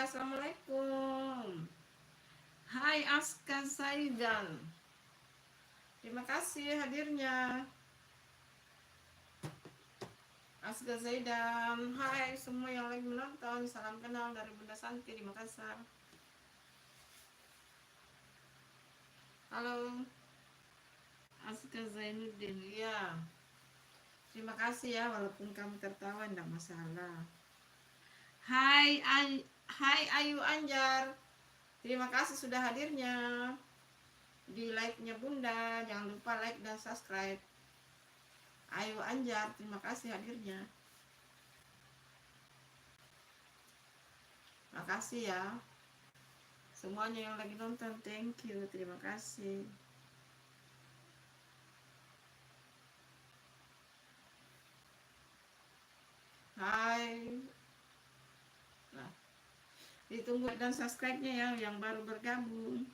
Assalamualaikum. Hai Aska Saidan. Terima kasih hadirnya. Aska Zaidan. Hai semua yang lagi menonton. Salam kenal dari Bunda Santi di Makassar. Halo Aska Zainuddin. Ya, terima kasih ya, walaupun kamu tertawa tidak masalah. Hai Ayu Anjar. Terima kasih sudah hadirnya. Di like-nya Bunda, jangan lupa like dan subscribe. Ayu Anjar, terima kasih hadirnya. Makasih ya. Semuanya yang lagi nonton, thank you, terima kasih. Hai. Nah, ditunggu dan subscribe-nya ya yang baru bergabung.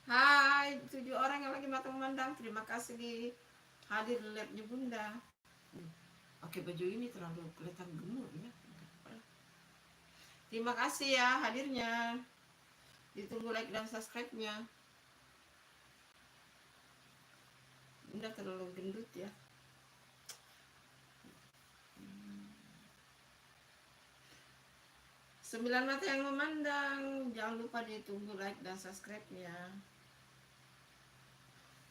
Hai, 7 orang yang lagi makan memandang, terima kasih di hadir di live-nya Bunda. Oke, baju ini terlalu kelihatan gemuk ya. Terima kasih ya hadirnya. Ditunggu like dan subscribe-nya. Bunda terlalu gendut ya. Sembilan mata yang memandang, jangan lupa ditunggu like dan subscribe-nya.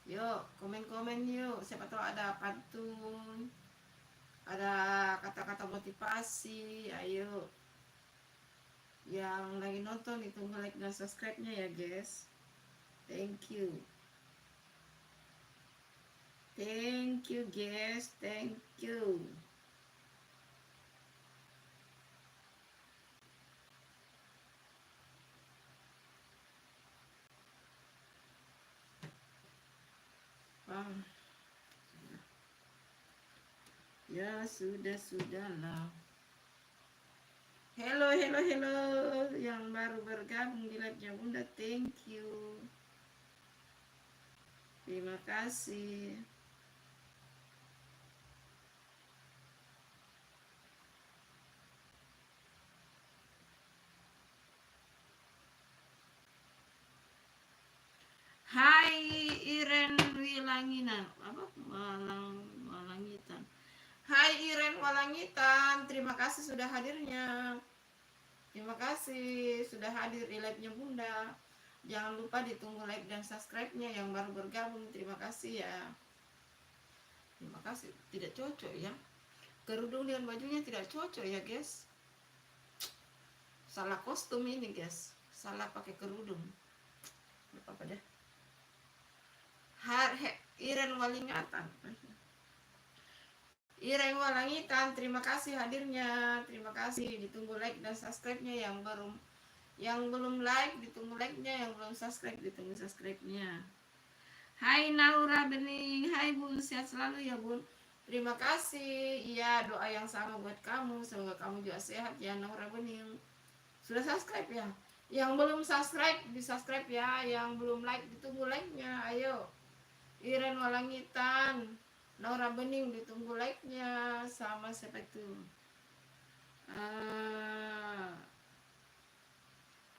Yuk, komen-komen yuk. Siapa tahu ada pantun, ada kata-kata motivasi. Ayo. Yang lagi nonton ditunggu like dan subscribe-nya ya, guys. Thank you. Thank you, guys. Thank you. Ya sudahlah. Hello yang baru bergabung di live-nya Bunda, thank you. Terima kasih. Hai Iren Wilanginan, apa? Walangitan. Hai Iren Walangitan, terima kasih sudah hadirnya. Terima kasih sudah hadir di live-nya Bunda. Jangan lupa ditunggu like dan subscribe-nya yang baru bergabung. Terima kasih ya. Terima kasih. Tidak cocok ya. Kerudung dengan bajunya tidak cocok ya, guys. Salah kostum ini, guys. Salah pakai kerudung. Apa deh. Iren Walingatan. Iren Walangitan, terima kasih hadirnya. Terima kasih. Ditunggu like dan subscribe-nya yang belum like, ditunggu like-nya, yang belum subscribe, ditunggu subscribe-nya. Hai Naura Bening, hai Bun, sehat selalu ya Bun. Terima kasih. Iya, doa yang sama buat kamu. Semoga kamu juga sehat ya Naura Bening. Sudah subscribe ya? Yang belum subscribe, di subscribe ya. Yang belum like, ditunggu like-nya. Ayo. Iren Walangitan, Naura Bening, ditunggu like-nya. Sama siapa itu?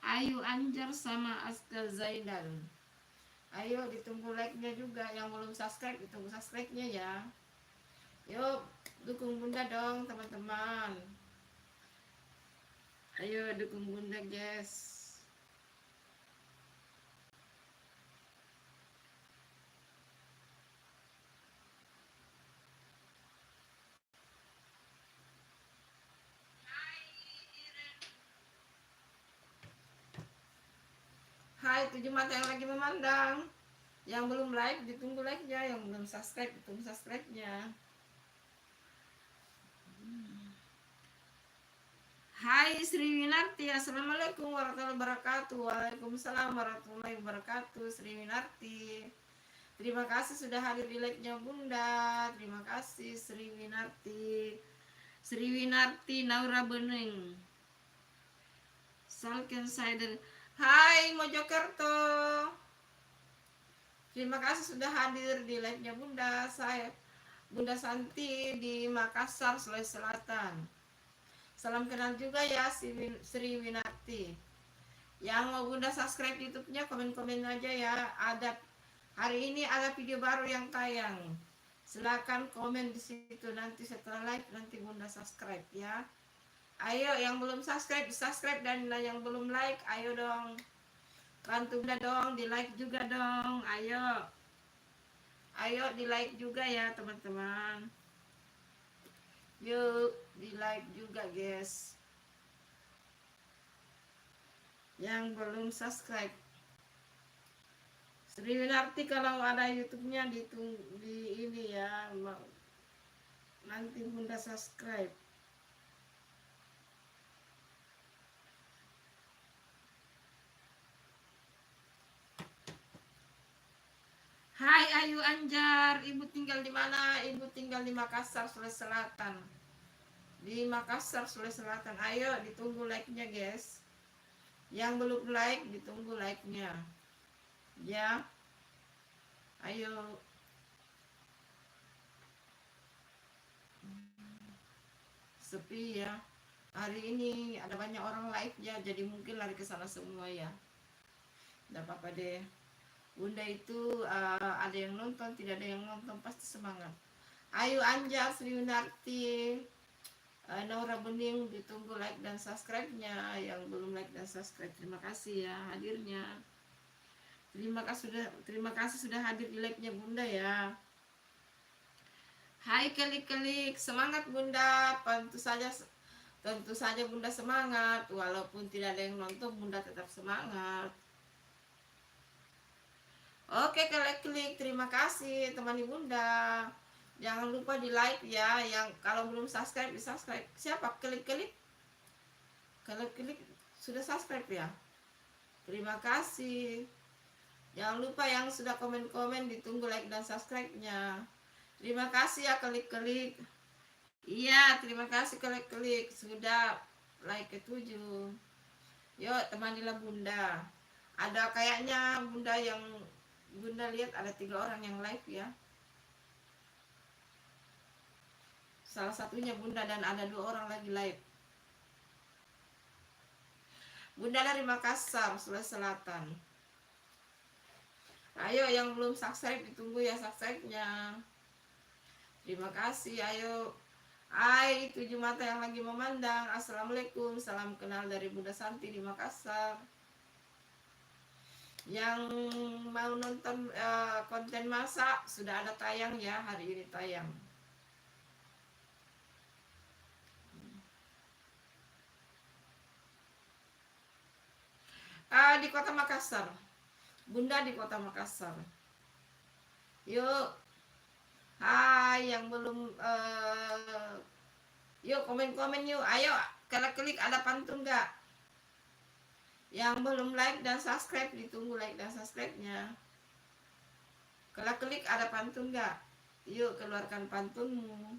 Ayu Anjar sama Aska Zaidan. Ayo ditunggu like-nya juga. Yang belum subscribe, ditunggu subscribe-nya ya. Yuk, dukung Bunda dong teman-teman. Ayo dukung Bunda, guys. Hai 7 mata yang lagi memandang. Yang belum like ditunggu like-nya, yang belum subscribe ditunggu subscribe-nya. Hai Sri Winarti, assalamualaikum warahmatullahi wabarakatuh. Waalaikumsalam warahmatullahi wabarakatuh. Sri Winarti, terima kasih sudah hadir di live-nya Bunda. Terima kasih Sri Winarti. Sri Winarti Naura Bening. Salken Saiden. Hai Mojokerto. Terima kasih sudah hadir di live-nya Bunda. Saya Bunda Santi di Makassar, Sulawesi Selatan. Salam kenal juga ya Sri Winarti. Yang mau Bunda subscribe YouTube-nya, komen-komen aja ya. Ada hari ini ada video baru yang tayang. Silakan komen di situ, nanti setelah live nanti Bunda subscribe ya. Ayo yang belum subscribe, subscribe, dan yang belum like, ayo dong. Bantu Bunda dong, di like juga dong. Ayo. Ayo di like juga ya teman-teman. Yuk di like juga guys. Yang belum subscribe. Sri Winarti kalau ada YouTube-nya di ini ya. Nanti Bunda subscribe. Hai Ayu Anjar, Ibu tinggal di mana? Ibu tinggal di Makassar, Sulawesi Selatan. Di Makassar, Sulawesi Selatan. Ayo ditunggu like-nya, guys. Yang belum like, ditunggu like-nya. Ya. Ayo. Sepi ya. Hari ini ada banyak orang live ya, jadi mungkin lari ke sana semua ya. Enggak apa-apa deh. Bunda itu ada yang nonton, tidak ada yang nonton, pasti semangat. Ayu Anja, Sri Winarti, Naura Bening, ditunggu like dan subscribe-nya. Yang belum like dan subscribe, terima kasih ya hadirnya. Terima kasih sudah hadir di live-nya Bunda ya. Hai kelik-kelik, semangat Bunda. Tentu saja Bunda semangat, walaupun tidak ada yang nonton, Bunda tetap semangat. Oke klik, terima kasih temani Bunda. Jangan lupa di like ya. Yang kalau belum subscribe di subscribe. Siapa klik? Klik sudah subscribe ya. Terima kasih. Jangan lupa yang sudah komen-komen, ditunggu like dan subscribe-nya. Terima kasih ya klik. Iya, terima kasih klik sudah like ke-7. Yuk temanilah Bunda. Ada kayaknya Bunda yang Bunda lihat ada 3 orang yang live ya. Salah satunya Bunda dan ada 2 orang lagi live. Bunda dari Makassar, Sulawesi Selatan. Ayo yang belum subscribe ditunggu ya subscribe-nya. Terima kasih. Ayo. Hai 7 mata yang lagi memandang. Assalamualaikum. Salam kenal dari Bunda Santi di Makassar. Yang mau nonton konten masak sudah ada tayang ya, hari ini tayang. Di kota Makassar. Bunda di kota Makassar. Yuk. Hai yang belum yuk komen-komen yuk. Ayo klik ada pantun gak? Yang belum like dan subscribe ditunggu like dan subscribe-nya. Klik ada pantun gak? Yuk keluarkan pantunmu.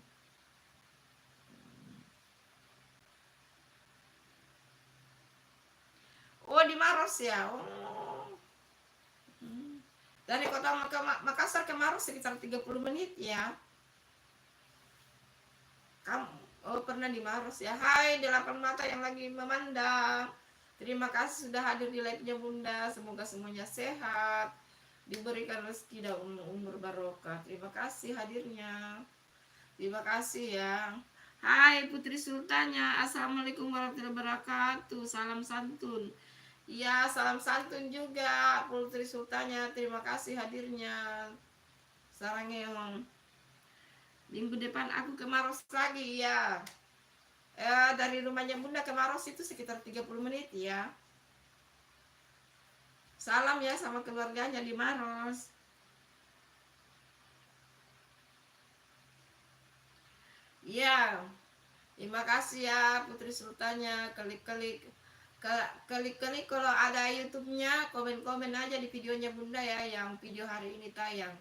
Oh di Maros ya. Oh. Dari kota Makassar ke Maros sekitar 30 menit ya. Kamu pernah di Maros ya. Hai 8 mata yang lagi memandang. Terima kasih sudah hadir di live-nya Bunda. Semoga semuanya sehat, diberikan rezeki dan umur barokah. Terima kasih hadirnya. Terima kasih ya. Hai Putri Sultannya. Assalamualaikum warahmatullahi wabarakatuh. Salam santun. Iya, salam santun juga Putri Sultannya. Terima kasih hadirnya. Sarangnya minggu depan aku ke Maros lagi ya. Dari rumahnya Bunda ke Maros itu sekitar 30 menit ya. Salam ya sama keluarganya di Maros. Iya, terima kasih ya Putri Sultannya. Klik-klik klik-klik kalau ada YouTube-nya, komen-komen aja di videonya Bunda ya, yang video hari ini tayang.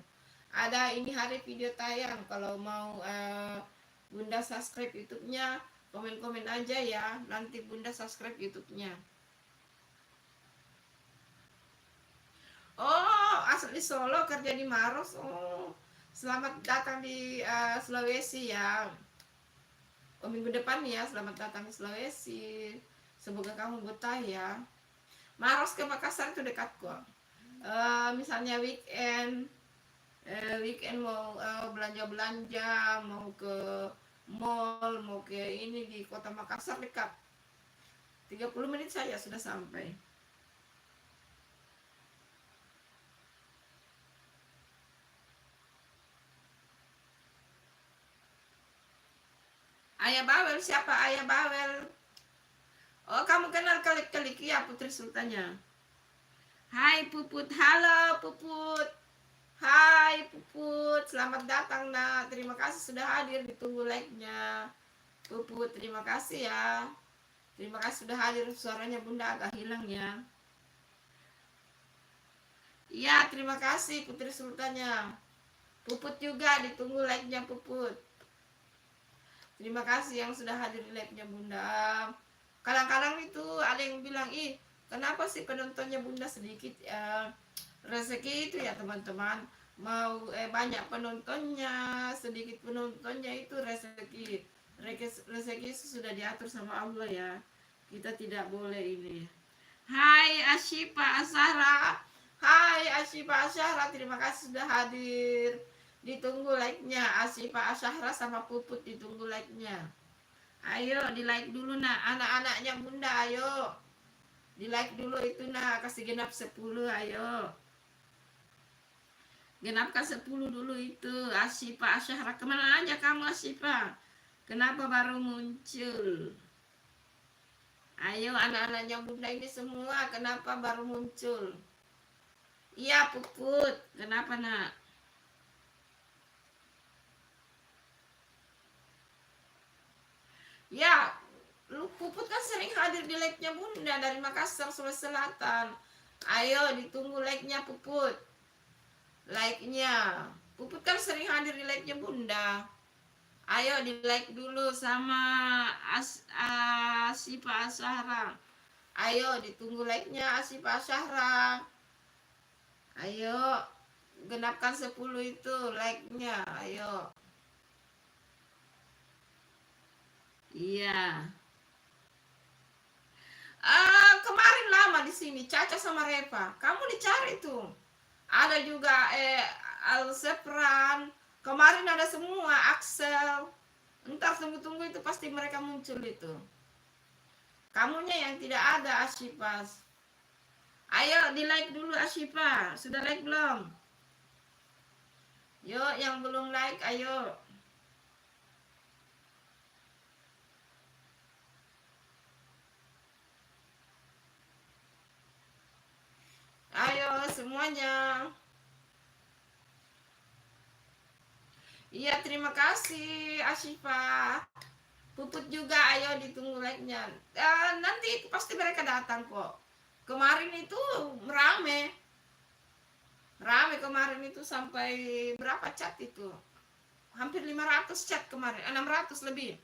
Ada ini hari video tayang. Kalau mau Bunda subscribe YouTube-nya, komen-komen aja ya. Nanti Bunda subscribe YouTube-nya. Oh, asli Solo, kerja di Maros. Oh, selamat datang di Sulawesi ya. Oh, minggu depan ya, selamat datang di Sulawesi. Semoga kamu betah ya. Maros ke Makassar itu dekat kok. Misalnya weekend mau belanja-belanja, mau ke mall, mau ke ini di kota Makassar dekat. 30 menit saja sudah sampai. Ayah Bawel, siapa Ayah Bawel? Oh, kamu kenal Kalik-Kalik ya, Putri Sultannya. Hai Puput, halo Puput. Hai Puput, selamat datang nak. Terima kasih sudah hadir, ditunggu like-nya. Puput, terima kasih ya. Terima kasih sudah hadir, suaranya Bunda agak hilang ya. Iya, terima kasih Putri Sultannya. Puput juga ditunggu like-nya Puput. Terima kasih yang sudah hadir di live-nya Bunda. Kadang-kadang itu ada yang bilang, ih kenapa sih penontonnya Bunda sedikit? Rezeki itu ya teman-teman. Mau banyak penontonnya, sedikit penontonnya itu rezeki. Rezeki itu sudah diatur sama Allah ya. Kita tidak boleh ini. Hai Asyifa Asahra. Hai Asyifa Asahra, terima kasih sudah hadir. Ditunggu like-nya Asyifa Asahra sama Puput, ditunggu like-nya. Ayo di like dulu nak, anak-anaknya Bunda, ayo. Di like dulu itu nak, kasih genap 10, ayo. Genapkan 10 dulu itu. Asyifa Asahra, kemana aja kamu Asyifa? Kenapa baru muncul? Ayo anak-anaknya Bunda ini semua, kenapa baru muncul? Iya Puput, kenapa nak? Ya, lu Puput kan sering hadir di live-nya Bunda dari Makassar, Sulawesi Selatan. Ayo ditunggu like-nya Puput. Like-nya. Puput kan sering hadir di live-nya Bunda. Ayo di like dulu sama Asyifa Asahra. Ayo ditunggu like-nya Asyifa Asahra. Ayo genapkan 10 itu like-nya. Ayo. Iya. Kemarin lama di sini Caca sama Reva. Kamu dicari tuh. Ada juga Alsepran. Kemarin ada semua Axel. Entar tunggu-tunggu itu pasti mereka muncul itu. Kamunya yang tidak ada Asyifa. Ayo di like dulu Asyifa. Sudah like belum? Yuk yang belum like ayo. Ayo semuanya. Iya terima kasih Asyifa. Puput juga ayo ditunggu like-nya. Nanti pasti mereka datang kok. Kemarin itu rame. Rame kemarin itu sampai berapa chat itu? Hampir 500 chat kemarin, 600 lebih.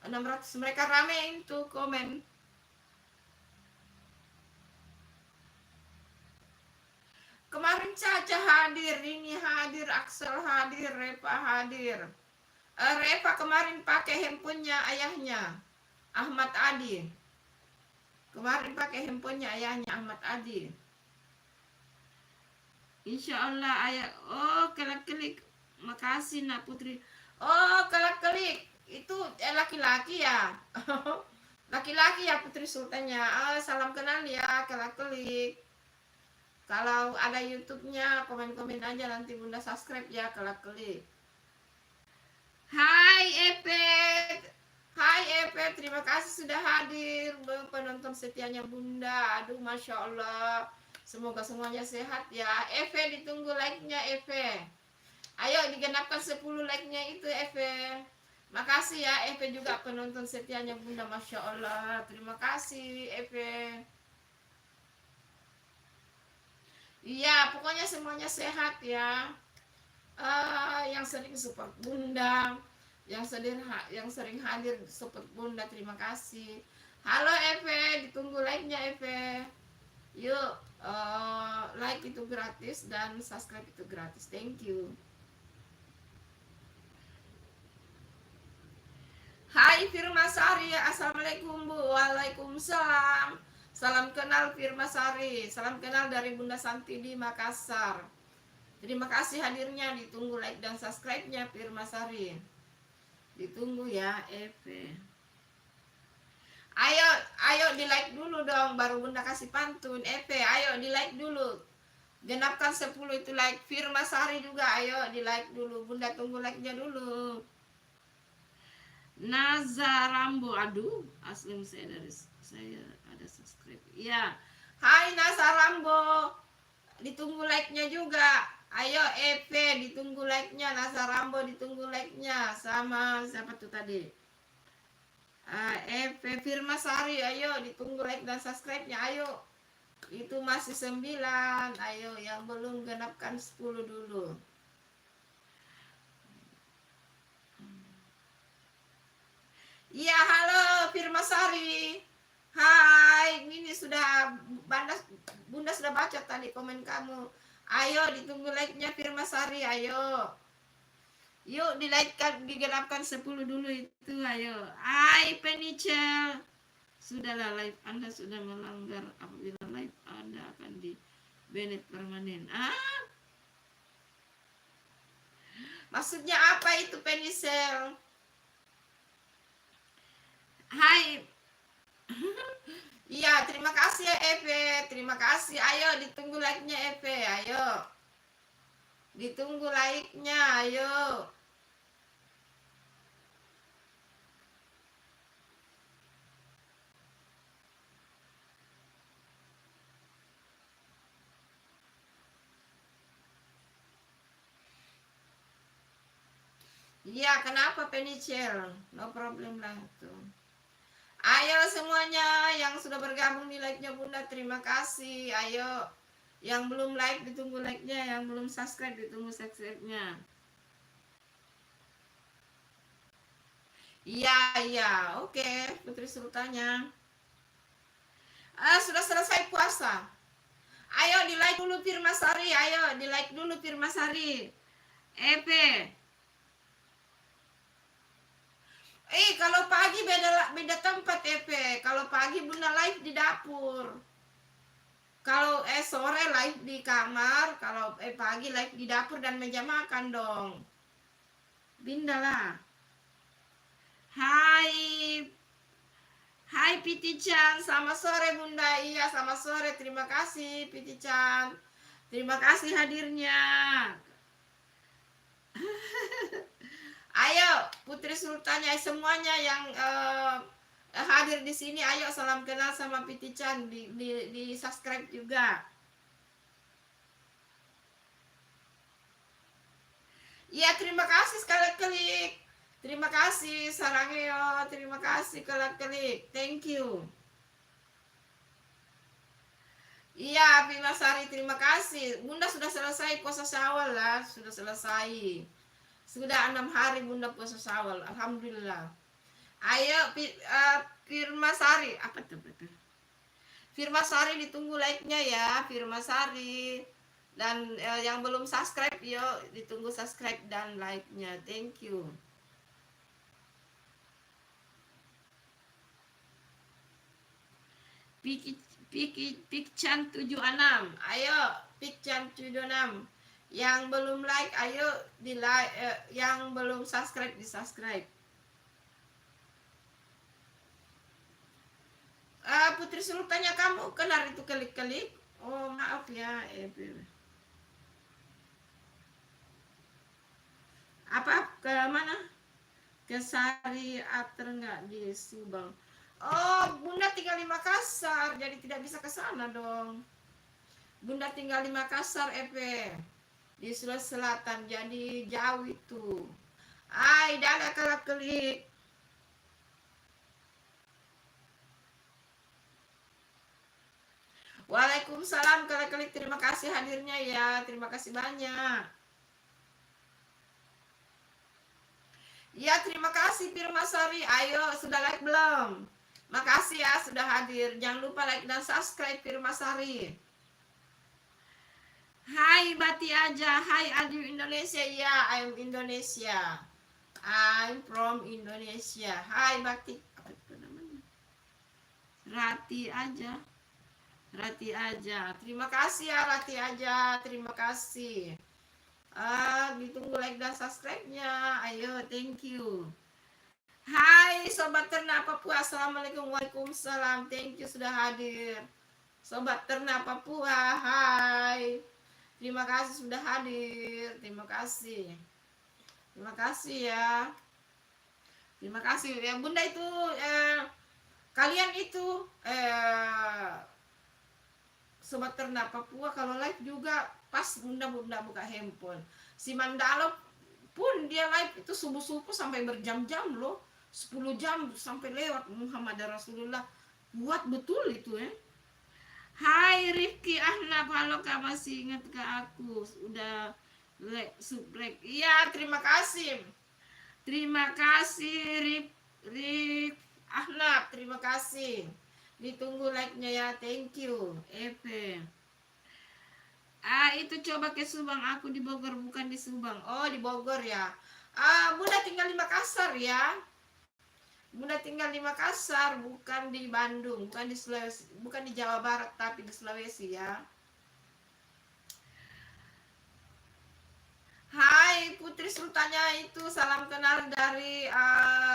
600 mereka ramein tuh komen. Kemarin Caca hadir, ini hadir, Axel hadir, Reva hadir. Reva kemarin pakai handphonenya ayahnya, Ahmad Adi. Kemarin pakai handphonenya ayahnya Ahmad Adi. Insya Allah ayah. Oh kelak-kelik. Makasih nak Putri. Oh kelak-kelik. Itu laki-laki ya. Laki-laki ya Putri Sultannya. Salam kenal ya kelak-kelik. Kalau ada YouTube-nya komen-komen aja, nanti Bunda subscribe ya kelak-kelik. Hai Epet. Hai Epet, terima kasih sudah hadir penonton setianya Bunda. Aduh Masya Allah. Semoga semuanya sehat ya. Eve ditunggu like-nya Eve. Ayo digenapkan 10 like-nya itu Eve. Makasih ya Eve juga penonton setianya Bunda, Masya Allah. Terima kasih Eve. Iya, pokoknya semuanya sehat ya. Yang sering support Bunda, yang sering hadir support Bunda, terima kasih. Halo Eve, ditunggu like-nya Eve. Yuk, like itu gratis dan subscribe itu gratis. Thank you. Hai Firma Sari, assalamualaikum Bu. Waalaikumsalam. Salam kenal Firma Sari. Salam kenal dari Bunda Santi di Makassar. Terima kasih hadirnya. Ditunggu like dan subscribe-nya Firma Sari. Ditunggu ya Eve. Ayo di like dulu dong, baru Bunda kasih pantun. Eve, ayo di like dulu. Genapkan 10 itu like. Firma Sari juga, ayo di like dulu. Bunda tunggu like-nya dulu. Nazarambo, aduh, asli saya ada subscribe. Iya. Hai Nazarambo. Ditunggu like-nya juga. Ayo Eve, ditunggu like-nya. Nazarambo, ditunggu like-nya. Sama siapa tuh tadi? Eve Firma Sari, ayo ditunggu like dan subscribe-nya. Ayo. Itu masih 9. Ayo yang belum genapkan 10 dulu. Iya, halo Firma Sari. Hai, ini sudah Bunda sudah baca tadi komen kamu. Ayo ditunggu like-nya Firma Sari, ayo. Yuk di like kan, digenapkan 10 dulu itu, ayo. Hai Penicel. Sudahlah, live Anda sudah melanggar. Apabila live Anda akan di banned permanen. Maksudnya apa itu Penicel? Hai. Iya, terima kasih ya Eve. Terima kasih. Ayo ditunggu like-nya Eve. Ayo. Ditunggu like-nya. Ayo. Iya, kenapa Penicel? No problem lah tuh. Ayo semuanya yang sudah bergabung di like-nya Bunda, terima kasih. Ayo. Yang belum like ditunggu like-nya, yang belum subscribe ditunggu subscribe-nya. Iya, oke. Putri Sultanya. Sudah selesai puasa. Ayo di like dulu Firma Sari, ayo di like dulu Firma Sari. Epe. Kalau pagi beda tempat Epe. Kalau pagi Bunda live di dapur. Kalau sore live di kamar, kalau pagi live di dapur dan meja makan dong. Binda lah. Hai Piti Chan, selamat sore Bunda. Iya, selamat sore. Terima kasih Piti Chan. Terima kasih hadirnya. Ayo Putri Sultanya semuanya yang hadir di sini, ayo salam kenal sama Piti Chan, di subscribe juga. Iya, terima kasih sekali klik. Terima kasih Sarangeo, terima kasih klik. Thank you. Iya, Firma Sari, terima kasih. Bunda sudah selesai puasa Syawal lah, sudah selesai. Sudah 6 hari Bunda puasa Syawal, alhamdulillah. Ayo Firma Sari, apa tuh? Firma Sari ditunggu like-nya ya, Firma Sari. Dan yang belum subscribe, yuk ditunggu subscribe dan like-nya. Thank you. Pikchan 76. Ayo Pikchan 76. Yang belum like, ayo di like. Yang belum subscribe, di subscribe. Putri Sultanya kamu kelar itu klik-klik. Oh maaf ya. Apa ke mana? Ke Sari Ater nggak di Subang? Oh, Bunda tinggal di Makassar, jadi tidak bisa ke sana dong. Bunda tinggal di Makassar, di Sulawesi Selatan, jadi jauh itu. Hai, dadah kelak kelik. Waalaikumsalam kelak kelik. Terima kasih hadirnya ya. Terima kasih banyak. Ya, terima kasih Firmasari. Ayo, sudah like belum? Makasih ya sudah hadir. Jangan lupa like dan subscribe Firmasari. Hai Bati aja. Hai Adi Indonesia. Ya, I'm Indonesia. I'm from Indonesia. Hai Bati. Apa itu namanya? Rati aja. Rati aja. Terima kasih ya Rati aja. Terima kasih. Ditunggu like dan subscribe-nya. Ayo, thank you. Hai Sobat Ternak Papua. Assalamualaikum. Waalaikumsalam. Thank you sudah hadir. Sobat Ternak Papua. Hai. Terima kasih sudah hadir. Terima kasih. Terima kasih ya. Terima kasih. Ya Bunda itu kalian itu Sobat Ternak Papua kalau live juga pas Bunda buka handphone. Si Mandalo pun dia live itu subuh-subuh sampai berjam-jam loh. 10 jam sampai lewat. Muhammad Rasulullah. Buat betul itu ya. Hai Rifki Ahnaf, halo Kak, masih ingat ke aku? Udah subrek. Iya, terima kasih. Terima kasih Rif Ahnaf, terima kasih. Ditunggu like-nya ya, thank you. Epe. Itu coba ke Subang, aku di Bogor bukan di Subang. Oh, di Bogor ya. Bunda tinggal di Makassar ya. Bunda tinggal di Makassar, bukan di Bandung, bukan di Sulawesi, bukan di Jawa Barat, tapi di Sulawesi ya. Hai Putri Sultanya itu salam kenal dari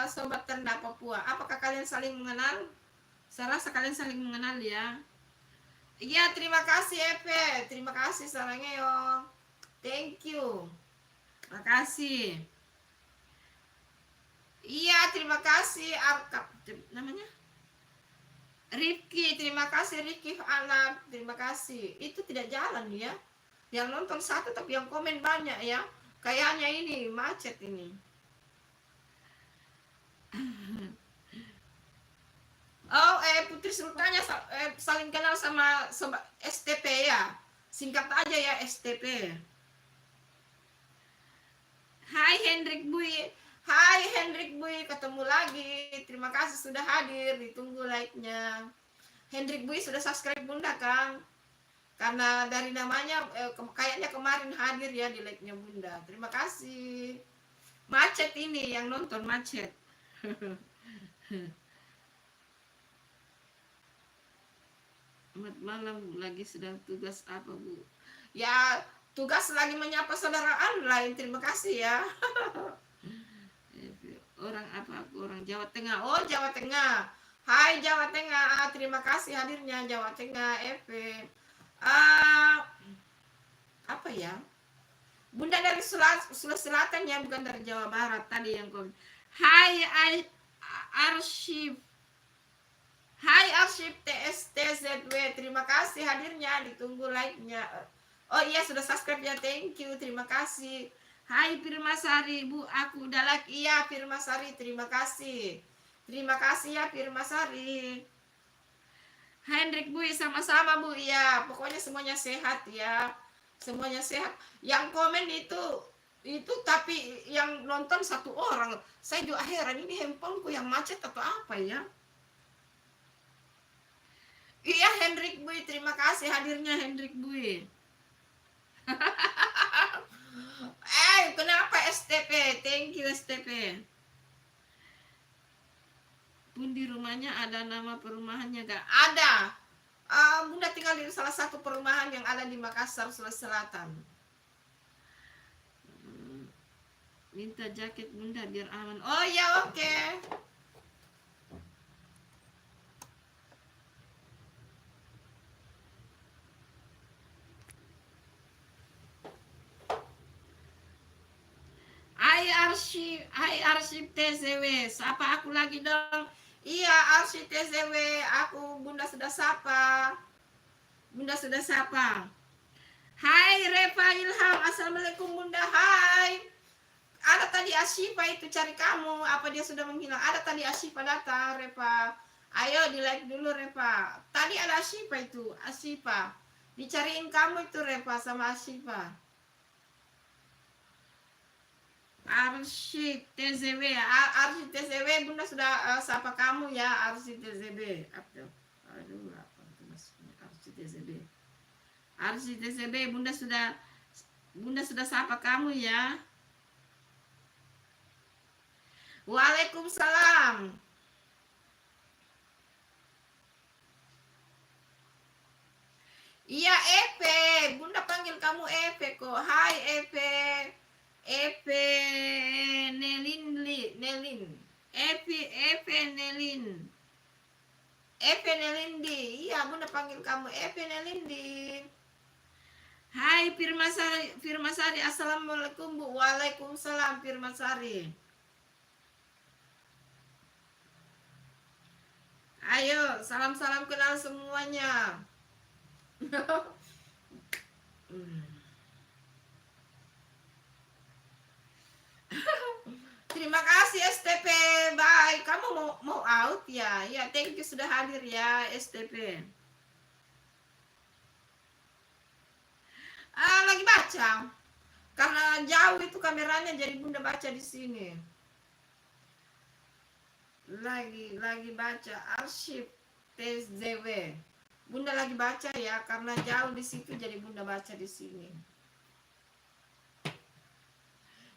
Sobat Ternak Papua. Apakah kalian saling mengenal? Saya rasa kalian saling mengenal ya. Iya, terima kasih Epe, terima kasih sarangnya yo. Thank you. Makasih. Iya, terima kasih Arkap namanya. Rifki, terima kasih Rifki anak, terima kasih. Itu tidak jalan ya. Yang nonton satu tapi yang komen banyak ya. Kayaknya ini macet ini. Oh, Putri Sultannya saling kenal sama STP ya. Singkat aja ya STP. Hai Hendrik Bui. Hai Hendrik Bui, ketemu lagi. Terima kasih sudah hadir. Ditunggu like-nya. Hendrik Bui sudah subscribe Bunda kan? Karena dari namanya kayaknya kemarin hadir ya di like-nya Bunda. Terima kasih. Macet ini yang nonton macet. Selamat malam, lagi sedang tugas apa Bu? Ya tugas lagi menyapa saudara online. Terima kasih ya. Orang apa? Orang Jawa Tengah. Oh Jawa Tengah. Hai Jawa Tengah. Terima kasih hadirnya Jawa Tengah. Apa ya? Bunda dari Sulawesi Selatan ya, bukan dari Jawa Barat tadi yang komen. Hai arsip. Hai arsip TSTZW. Terima kasih hadirnya. Ditunggu like-nya. Oh iya sudah subscribe ya. Thank you. Terima kasih. Hai Firmasari, Bu, aku udah like. Iya Firmasari, terima kasih. Terima kasih ya Firmasari. Hendrik Bu, sama-sama Bu. Ya, pokoknya semuanya sehat ya. Semuanya sehat. Yang komen itu tapi yang nonton satu orang. Saya juga heran, ini handphoneku yang macet atau apa ya? Iya Hendrik Bu, terima kasih hadirnya Hendrik Bu. Kenapa STP? Thank you STP. Pun di rumahnya ada nama perumahannya gak? Ada. Bunda tinggal di salah satu perumahan yang ada di Makassar, Sulawesi Selatan. Minta jaket Bunda biar aman. Oh ya oke. Okay. Hai arsip TZW, sapa aku lagi dong. Iya arsip TZW, aku Bunda sudah sapa. Bunda sudah sapa. Hai Reva Ilham, assalamualaikum Bunda. Hai. Ada tadi Ashifa itu cari kamu, apa dia sudah menghilang? Ada tadi Ashifa datang, Reva. Ayo di like dulu Reva. Tadi ada Ashifa itu, Ashifa. Dicariin kamu itu Reva sama Ashifa. Arsyid TZW, Arsyid TZW, Bunda sudah sapa kamu ya, Arsyid TZW. Aduh, apa itu maksudnya Arsyid TZW? Arsyid TZW, Bunda sudah sapa kamu ya. Waalaikumsalam. Iya Epe, Bunda panggil kamu Epe kok. Hai Epe. Epe Nelin. Epe Nelin. Epe Nelindi. Iya, Bunda panggil kamu Epe Nelindi. Hai Firmasari. Assalamualaikum Bu. Waalaikumsalam Firmasari. Ayo, salam-salam kenal semuanya. Terima kasih STP. Bye. Kamu mau out ya? Ya, thank you sudah hadir ya STP. Lagi baca. Karena jauh itu kameranya jadi Bunda baca di sini. Lagi baca arsip TZW. Bunda lagi baca ya, karena jauh di situ jadi Bunda baca di sini.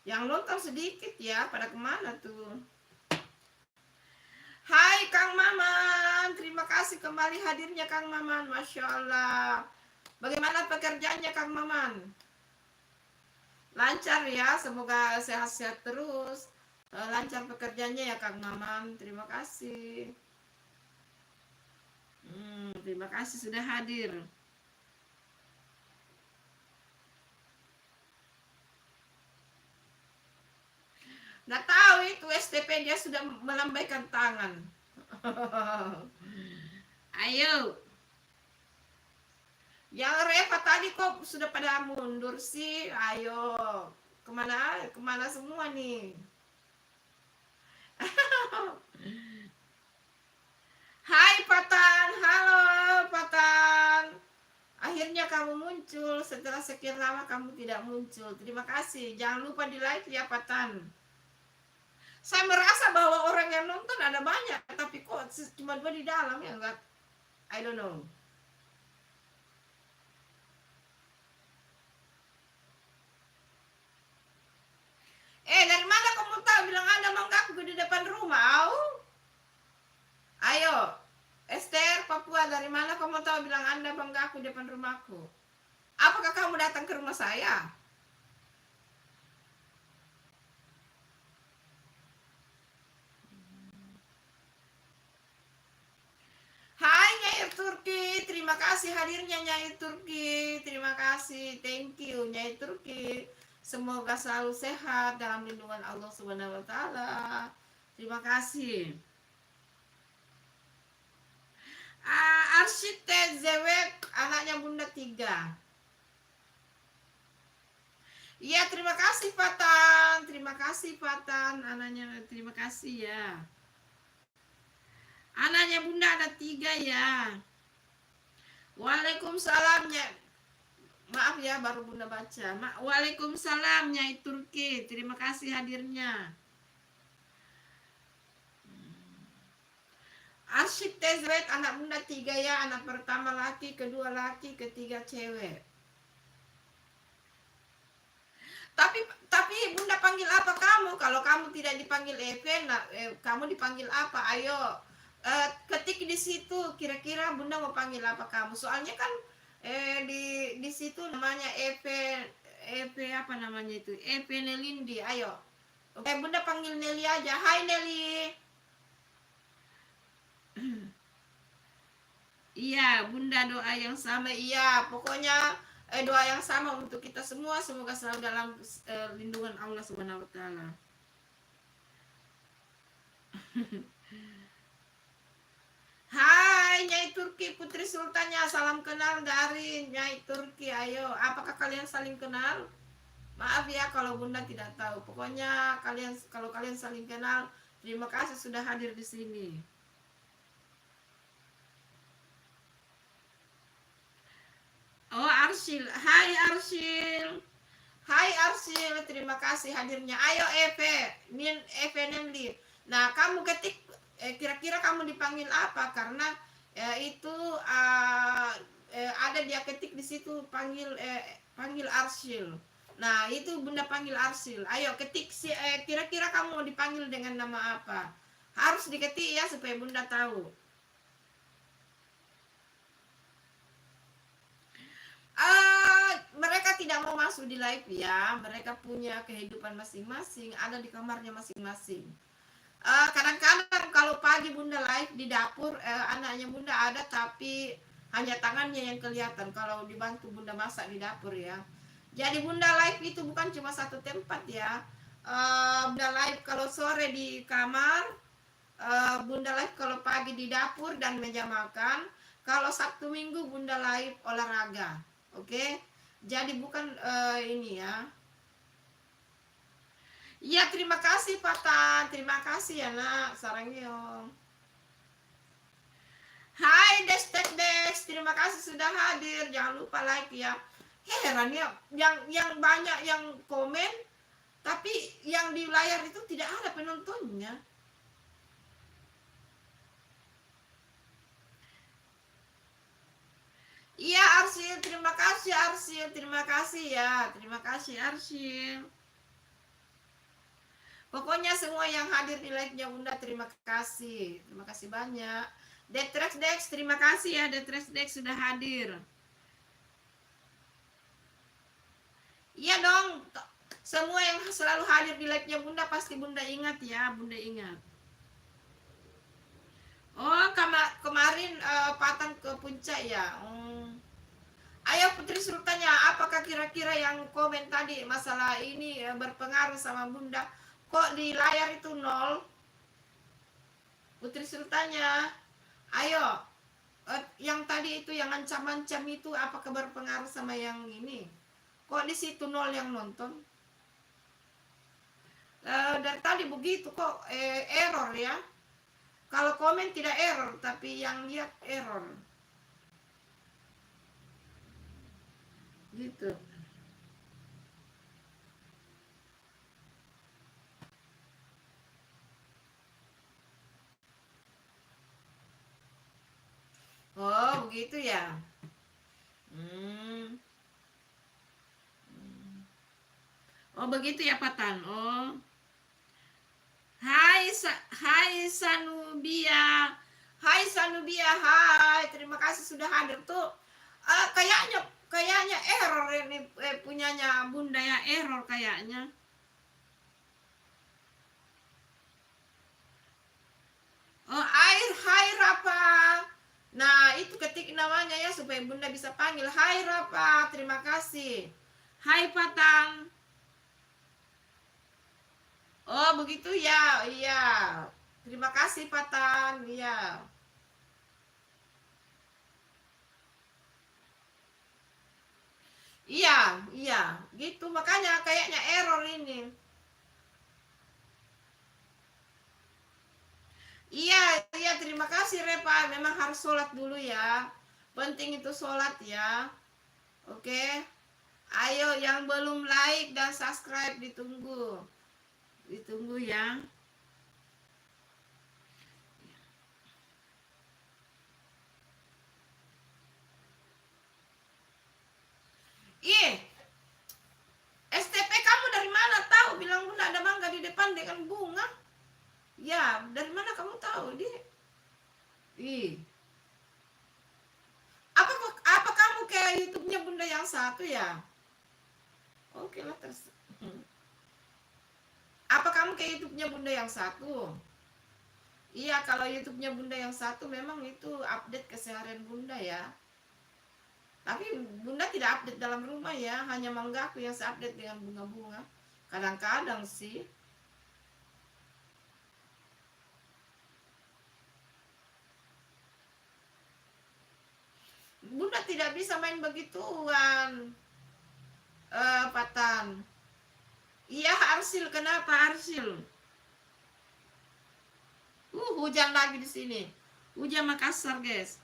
Yang nonton sedikit ya, pada kemana tuh? Hai Kang Maman, terima kasih kembali hadirnya Kang Maman, Masya Allah. Bagaimana pekerjaannya Kang Maman? Lancar ya, semoga sehat-sehat terus. Lancar pekerjaannya ya Kang Maman, terima kasih. Terima kasih sudah hadir. Nggak tahu itu STP dia sudah melambaikan tangan. Ayo. Yang Reva tadi kok sudah pada mundur sih. Ayo. Kemana semua nih? Hai Patan. Halo Patan. Akhirnya kamu muncul. Setelah sekian lama kamu tidak muncul. Terima kasih. Jangan lupa di like ya Patan. Saya merasa bahwa orang yang nonton ada banyak, tapi kok cuma 2 di dalam ya enggak? I don't know. Dari mana kamu tahu bilang ada manggaku di depan rumah? Ayo, Esther Papua, dari mana kamu tahu bilang Anda manggaku di depan rumahku? Apakah kamu datang ke rumah saya? Hai Nyai Turki, terima kasih hadirnya Nyai Turki. Terima kasih, thank you Nyai Turki. Semoga selalu sehat dalam lindungan Allah Subhanahu wa taala. Terima kasih. Arsitek Zewek, anaknya Bunda 3. Iya, terima kasih Patan. Terima kasih Patan, anaknya terima kasih ya. Anaknya Bunda ada 3 ya. Waalaikumsalam ya. Maaf ya baru Bunda baca. Waalaikumsalam Nyai Turki. Terima kasih hadirnya. Asyik Tezwet, anak Bunda 3 ya. Anak pertama laki, kedua laki, ketiga cewek. Tapi Bunda panggil apa kamu? Kalau kamu tidak dipanggil Even, kamu dipanggil apa? Ayo ketik di situ. Kira-kira Bunda mau panggil apa kamu? Soalnya kan di situ namanya EP apa namanya itu? EP Nelindi. Ayo. Bunda panggil Nelly aja. Hai Nelly. Iya, Bunda doa yang sama. Iya, pokoknya doa yang sama untuk kita semua. Semoga selalu dalam lindungan Allah Subhanahu wa taala. Hai Nyai Turki, Putri Sultannya, salam kenal dari Nyai Turki. Ayo, apakah kalian saling kenal? Maaf ya kalau Bunda tidak tahu. Pokoknya kalian, kalau kalian saling kenal, terima kasih sudah hadir di sini. Oh, Arsil. Hai Arsil. Hai Arsil, terima kasih hadirnya. Ayo Eve, Eve Nemli. Nah, kamu ketik kira-kira kamu dipanggil apa? Karena itu ada dia ketik di situ panggil panggil Arsil. Nah, itu Bunda panggil Arsil. Ayo ketik kira-kira kamu mau dipanggil dengan nama apa? Harus diketik ya supaya Bunda tahu. Mereka tidak mau masuk di live ya. Mereka punya kehidupan masing-masing, ada di kamarnya masing-masing. Kadang-kadang kalau pagi Bunda live di dapur, anaknya Bunda ada tapi hanya tangannya yang kelihatan kalau dibantu Bunda masak di dapur ya. Jadi Bunda live itu bukan cuma satu tempat ya. Bunda live kalau sore di kamar, Bunda live kalau pagi di dapur dan meja makan. Kalau Sabtu Minggu Bunda live olahraga. Oke. Jadi bukan ini ya. Iya, terima kasih Patan. Terima kasih ya nak. Sarangyo. Hai Destek Des. Terima kasih sudah hadir. Jangan lupa like ya. Heran ya, yang banyak yang komen tapi yang di layar itu tidak ada penontonnya. Iya Arsil, terima kasih Arsil, terima kasih ya, terima kasih Arsil. Pokoknya semua yang hadir di live-nya Bunda terima kasih banyak. Detrax Dex, terima kasih ya Detrax Dex sudah hadir. Iya dong, semua yang selalu hadir di live-nya Bunda pasti Bunda ingat ya, Bunda ingat. Oh, kemarin Patan ke puncak ya. Ayo Putri suruh tanya, apakah kira-kira yang komen tadi masalah ini berpengaruh sama Bunda? Kok di layar itu 0? Putri suruh tanya. Ayo, yang tadi itu yang ancam-ancam itu apakah berpengaruh sama yang ini? Kok di situ 0 yang nonton? Dari tadi begitu kok error ya. Kalau komen tidak error, tapi yang lihat error. Gitu. Oh, begitu ya. Oh, begitu ya Patan. Oh. Hai Sanubia. Hai Sanubia, hai. Terima kasih sudah hadir tuh. Kayaknya error ini punyanya Bunda ya, error kayaknya. Oh, hai Rapa. Nah, itu ketik namanya ya supaya Bunda bisa panggil. Hai Rapa, terima kasih. Hai Patang. Oh, begitu ya. Iya. Terima kasih Patang. Iya. Iya, iya. Gitu makanya kayaknya error ini. Iya, iya, terima kasih Repa. Memang harus sholat dulu ya. Penting itu sholat ya. Oke. Ayo yang belum like dan subscribe ditunggu. Ditunggu ya. Ih, STP kamu dari mana tahu? Bilang Bunda ada mangga di depan dengan bunga. Ya, dari mana kamu tahu, Di? Ih. Apa kamu kayak YouTube-nya Bunda yang satu ya? Oke lah terus. Apa kamu kayak YouTube-nya Bunda yang satu? Iya, kalau YouTube-nya Bunda yang satu memang itu update keseharian Bunda ya. Tapi Bunda tidak update dalam rumah ya, hanya manggaku yang update dengan bunga-bunga. Kadang-kadang sih. Bunda tidak bisa main begituan. Patan. Iya Arsil, kenapa Arsil? Hujan lagi di sini. Hujan Makassar, guys.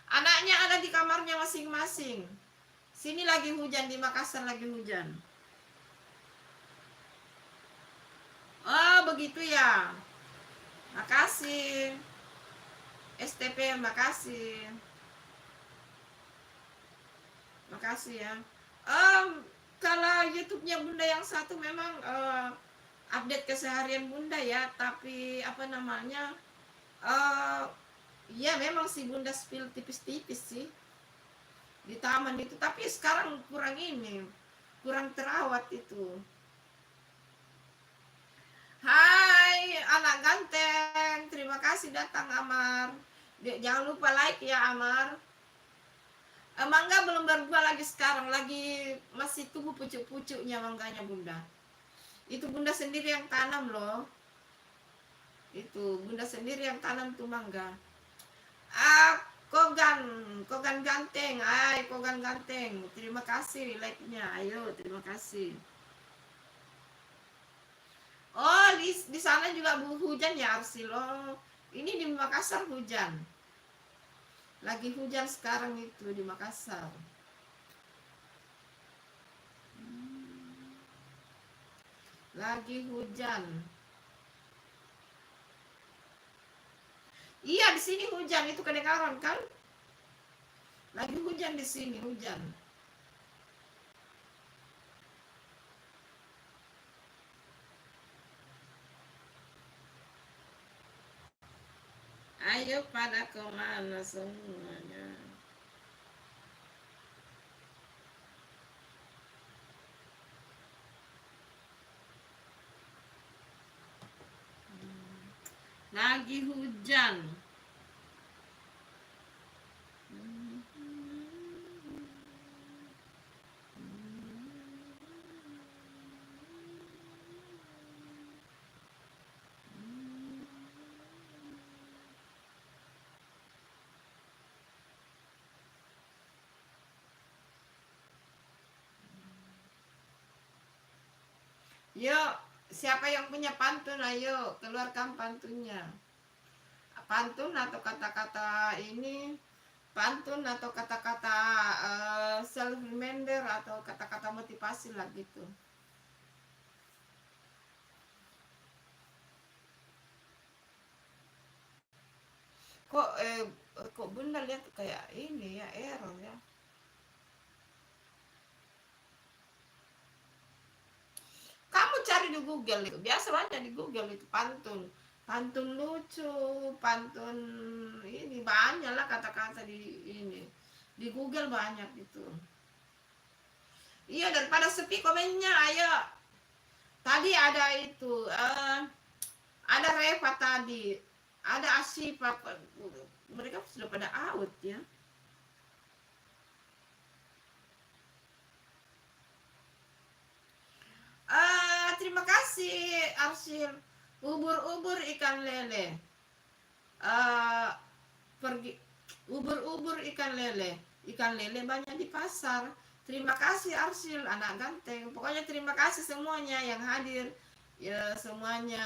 Anaknya ada di kamarnya masing-masing. Sini lagi hujan, di Makassar lagi hujan. Oh, begitu ya. Makasih. STP, makasih. Makasih ya. Kalau YouTube-nya Bunda yang satu memang update keseharian Bunda ya, tapi apa namanya? Ya memang sih Bunda spill tipis-tipis sih di taman itu, tapi sekarang kurang ini, kurang terawat itu. Hai anak ganteng, terima kasih datang Amar. Jangan lupa like ya Amar. Mangga belum berbuah lagi sekarang, lagi masih tumbuh pucuk-pucuknya mangganya Bunda. Itu Bunda sendiri yang tanam loh. Itu Bunda sendiri yang tanam tuh mangga. Kogan, Kogan ganteng, Kogan ganteng. Terima kasih like-nya. Ayo, terima kasih. Oh, di sana juga hujan ya Arsil. Oh, ini di Makassar hujan. Lagi hujan sekarang itu di Makassar. Lagi hujan. Iya, di sini hujan, itu kedengaran kan? Lagi hujan di sini, hujan. Ayo pada kemana semuanya? Lagi hujan. Yuk, siapa yang punya pantun? Ayo, keluarkan pantunnya. Pantun atau kata-kata ini, pantun atau kata-kata self reminder atau kata-kata motivasi lah gitu. Kok Bunda lihat kayak ini ya, error ya. Kamu cari di Google itu, biasa banyak di Google itu pantun. Pantun lucu, pantun ini banyak lah kata-kata di ini. Di Google banyak itu. Iya, daripada sepi komennya, ayo. Tadi ada itu, ada Reva tadi, ada Asyifa, mereka sudah pada out ya. Terima kasih Arsil. Ubur-ubur ikan lele. Pergi ubur-ubur ikan lele. Ikan lele banyak di pasar. Terima kasih Arsil, anak ganteng. Pokoknya terima kasih semuanya yang hadir. Ya semuanya,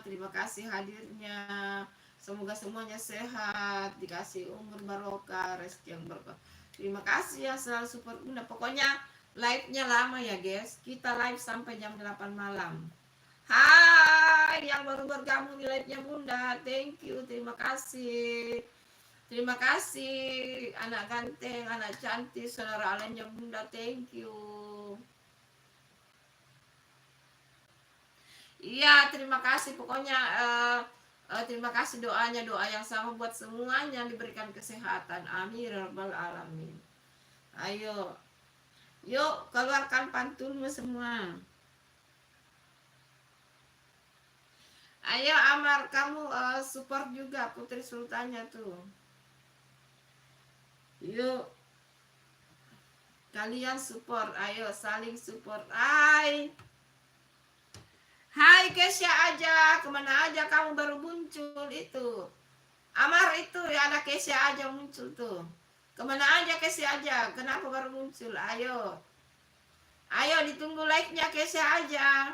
terima kasih hadirnya. Semoga semuanya sehat, dikasih umur barokah, rezeki yang berkah. Terima kasih ya selalu support Bunda. Pokoknya live-nya lama ya guys. Kita live sampai jam 8 malam. Hai yang baru bergabung di live-nya Bunda. Thank you, terima kasih. Terima kasih anak ganteng, anak cantik, saudara lainnya Bunda. Thank you. Iya, terima kasih. Pokoknya terima kasih doanya, doa yang sama buat semuanya, diberikan kesehatan. Amin rabbal alamin. Ayo, yuk keluarkan pantunmu semua. Ayo Amar, kamu support juga Putri Sultannya tuh. Yuk, kalian support, ayo saling support. Hai Kesya aja, kemana aja kamu baru muncul itu. Amar itu ya, ada Kesya aja muncul tuh. Kemana aja Kesya aja, kenapa baru muncul? Ayo. Ayo ditunggu like-nya Kesya aja.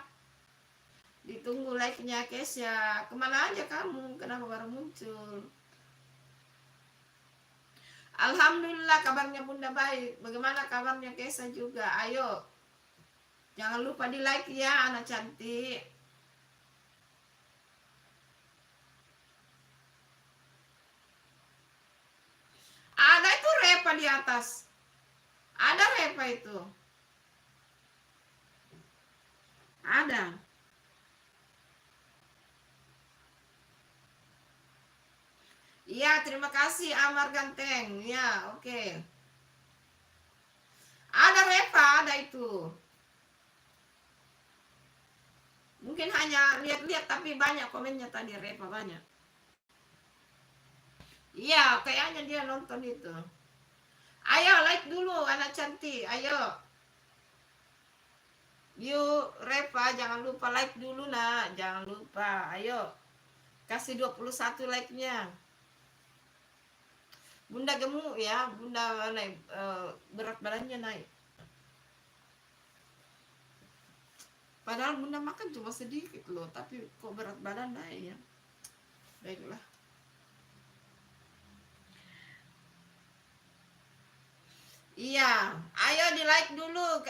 Ditunggu like-nya Kesya. Kemana aja kamu? Kenapa baru muncul? Alhamdulillah kabarnya Bunda baik. Bagaimana kabarnya Kesya juga? Ayo. Jangan lupa di like ya anak cantik. Ada itu Repa di atas. Ada Repa itu. Ada. Iya, terima kasih Amar Ganteng. Ya, oke. Ada Repa, ada itu. Mungkin hanya lihat-lihat tapi banyak komennya tadi Repa banyak. Iya, kayaknya dia nonton itu. Ayo like dulu anak cantik, ayo. Yuk, Repa jangan lupa like dulu nak, jangan lupa. Ayo. Kasih 21 like-nya. Bunda gemuk ya, Bunda naik berat badannya naik. Padahal Bunda makan cuma sedikit loh, tapi kok berat badan naik ya. Baiklah. Iya, ayo di like dulu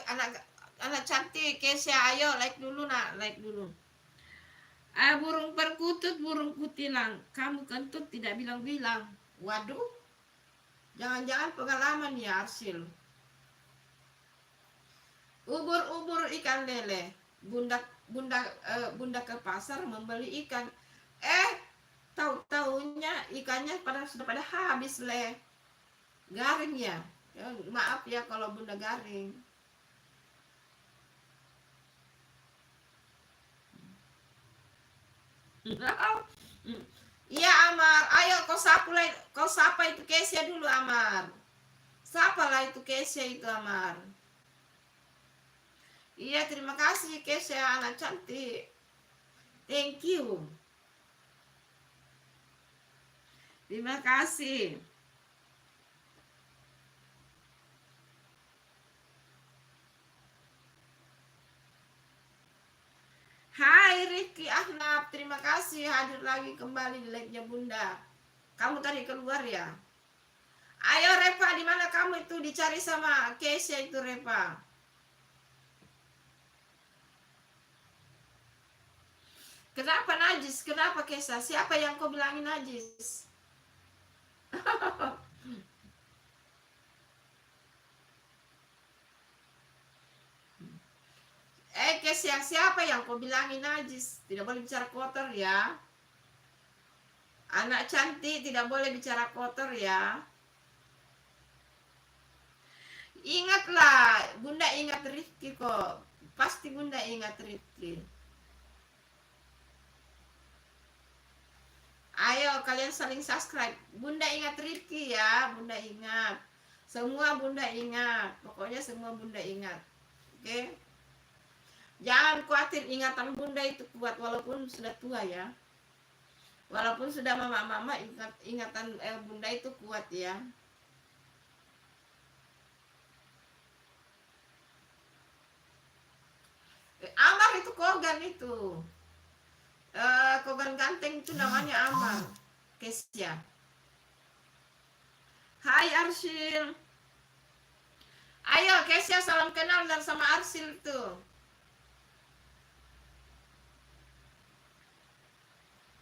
anak cantik Kesya, ayo like dulu nak, like dulu. Burung perkutut, burung kutilang, kamu kentut tidak bilang-bilang. Waduh, jangan-jangan pengalaman ya Arsil. Ubur-ubur ikan lele, bunda ke pasar membeli ikan. Tahu-taunya ikannya sudah pada habis le. Garing ya. Maaf ya kalau bunda garing. Iya Amar, ayo kau sapa itu Kesya dulu Amar. Sapalah itu Kesya itu Amar. Iya terima kasih Kesya anak cantik. Thank you. Terima kasih. Hai Riki Ahnaf, terima kasih hadir lagi kembali di live-nya Bunda. Kamu tadi keluar ya? Ayo Repa, di mana kamu itu dicari sama Kesya itu Repa? Kenapa najis? Kenapa Kesya? Siapa yang kau bilangin najis? Kesya, siapa yang kau bilangin najis? Tidak boleh bicara kotor ya. Anak cantik tidak boleh bicara kotor ya. Ingatlah, Bunda ingat Rifki kok. Pasti Bunda ingat Rifki. Ayo kalian saling subscribe. Bunda ingat Rifki ya, Bunda ingat. Semua Bunda ingat. Pokoknya semua Bunda ingat. Oke? Jangan khawatir, ingatan Bunda itu kuat walaupun sudah tua ya. Walaupun sudah mama-mama, ingatan Bunda itu kuat ya. Amar itu Kogan itu. Kogan ganteng itu namanya Amar. Kesya. Hai Arsil. Ayo Kesya salam kenal dan sama Arsil tuh.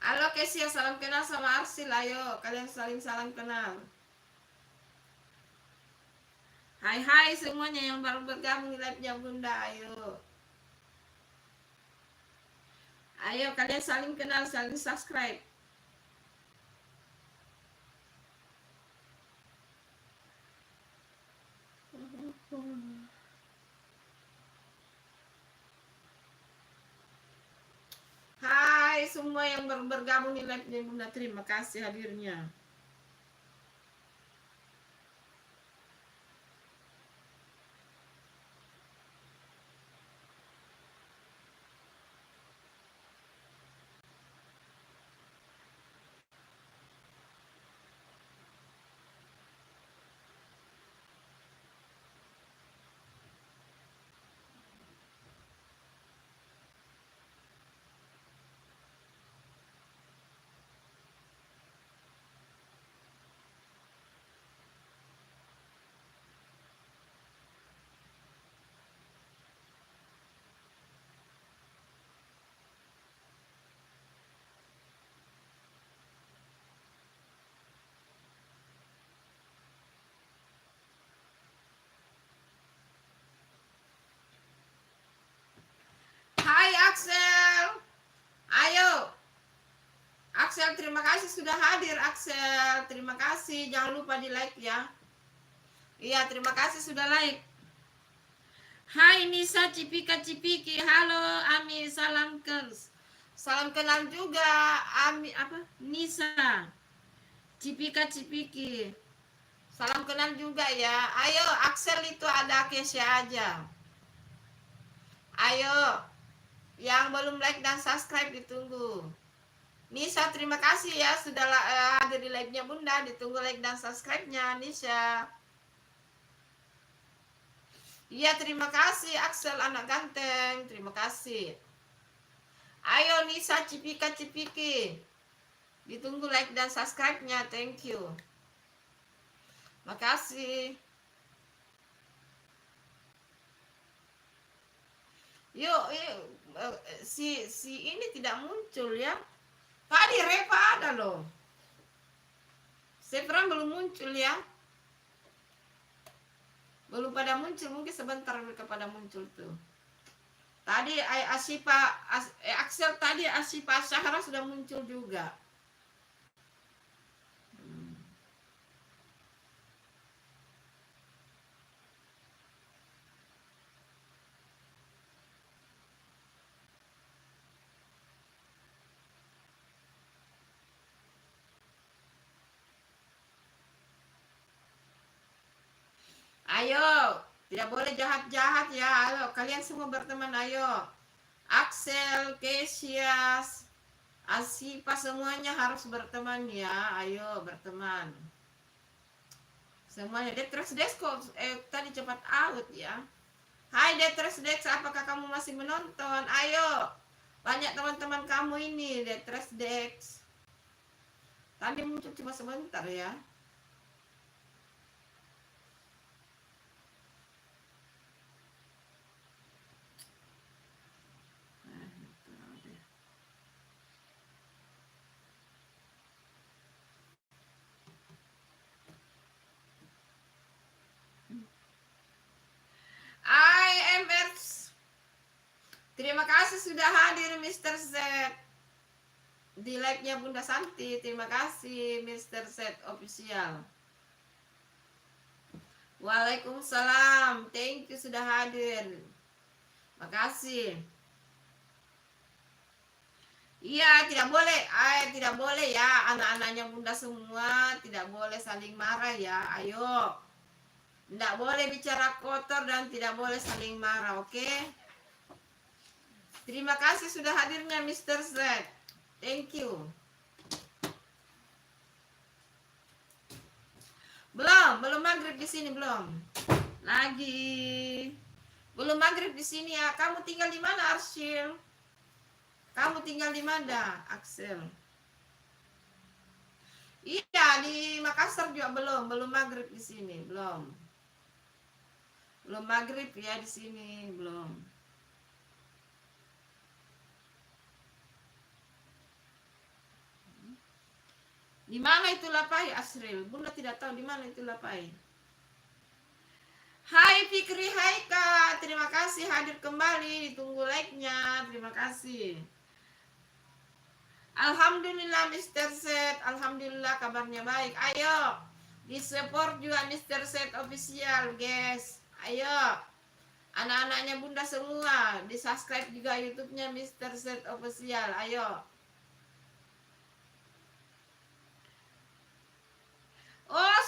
Halo Kesya salam kenal sama Arsil. Ayo kalian saling kenal. Hai semuanya yang baru bergabung di live-nya Bunda. Ayo kalian saling kenal, saling subscribe. Hai semua yang baru bergabung di live-nya Bunda, terima kasih hadirnya. terima kasih sudah hadir Axel. Terima kasih. Jangan lupa di like ya. Iya, terima kasih sudah like. Hai Nisa Cipika Cipiki. Halo Ami, salam kenal juga Ami apa? Nisa Cipika Cipiki. Salam kenal juga ya. Ayo Axel itu ada Kesya aja. Ayo. Yang belum like dan subscribe ditunggu. Nisa terima kasih ya sudah hadir di live-nya Bunda. Ditunggu like dan subscribe-nya Nisa. Iya terima kasih Axel anak ganteng. Terima kasih. Ayo Nisa Cipika Cipiki. Ditunggu like dan subscribe-nya. Thank you. Makasih. Yuk, si ini tidak muncul ya. Tadi Reva ada loh. Severan belum muncul ya. Belum pada muncul, mungkin sebentar mereka pada muncul tuh. Tadi Axel tadi Asipa Syahra sudah muncul juga. Ayo, tidak boleh jahat-jahat ya. Ayo, kalian semua berteman. Ayo, Axel, Kesias, Asipa semuanya harus berteman ya. Ayo berteman. Semuanya. Detres Desko tadi cepat out ya. Hai Detres Dex, apakah kamu masih menonton? Ayo, banyak teman-teman kamu ini Detres Dex. Tadi muncul cuma sebentar ya. Terima kasih sudah hadir Mr. Z di live-nya Bunda Santi. Terima kasih Mr. Z official. Waalaikumsalam. Thank you sudah hadir. Makasih. Iya, tidak boleh ya anak-anaknya Bunda semua, tidak boleh saling marah ya. Ayo. Tidak boleh bicara kotor dan tidak boleh saling marah, oke? Terima kasih sudah hadirnya Mr. Z. Thank you. Belum maghrib di sini belum. Lagi. Belum maghrib di sini ya. Kamu tinggal di mana, Arsyil? Kamu tinggal di mana, Axel? Iya, di Makassar juga belum maghrib di sini, belum. Belum maghrib ya di sini, belum. Di mana itu Lapai, Asril? Bunda tidak tahu di mana itu Lapai. Hai Fikri, hai Kak. Terima kasih hadir kembali. Ditunggu like-nya. Terima kasih. Alhamdulillah Mr. Set. Alhamdulillah kabarnya baik. Ayo. Di support juga Mr. Set official, guys. Ayo. Anak-anaknya Bunda semua. Di subscribe juga YouTube-nya Mr. Set official. Ayo. Oh,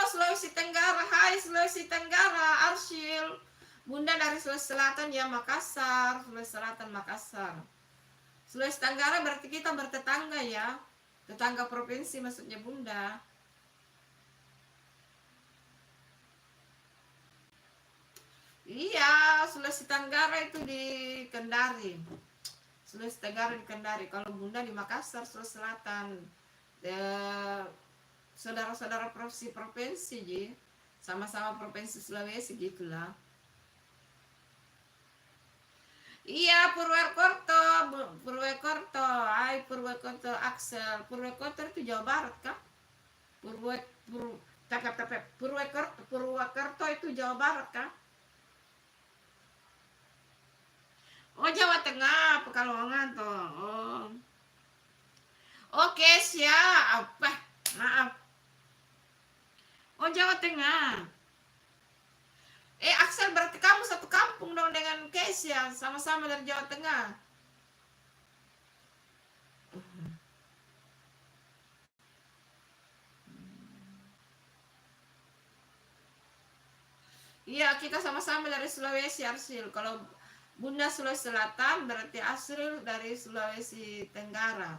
Sulawesi Tenggara. Hai Sulawesi Tenggara, Arsyil. Bunda dari Sulawesi Selatan ya, Makassar. Sulawesi Selatan, Makassar. Sulawesi Tenggara berarti kita bertetangga ya. Tetangga provinsi maksudnya Bunda. Iya, Sulawesi Tenggara itu di Kendari. Sulawesi Tenggara di Kendari. Kalau Bunda di Makassar, Sulawesi Selatan. Saudara-saudara provinsi ji, sama-sama provinsi Sulawesi gitulah. Iya, Purwokerto, hai Purwokerto Axel. Purwokerto itu Jawa Barat kah? Purwokerto itu Jawa Barat kah? Oh, Jawa Tengah, Pekalongan toh. Oke, siap. Maaf. Oh, Jawa Tengah. Axel, berarti kamu satu kampung dong dengan Kesia, sama-sama dari Jawa Tengah. Iya, kita sama-sama dari Sulawesi, Arsil. Kalau Bunda Sulawesi Selatan, berarti Asril dari Sulawesi Tenggara.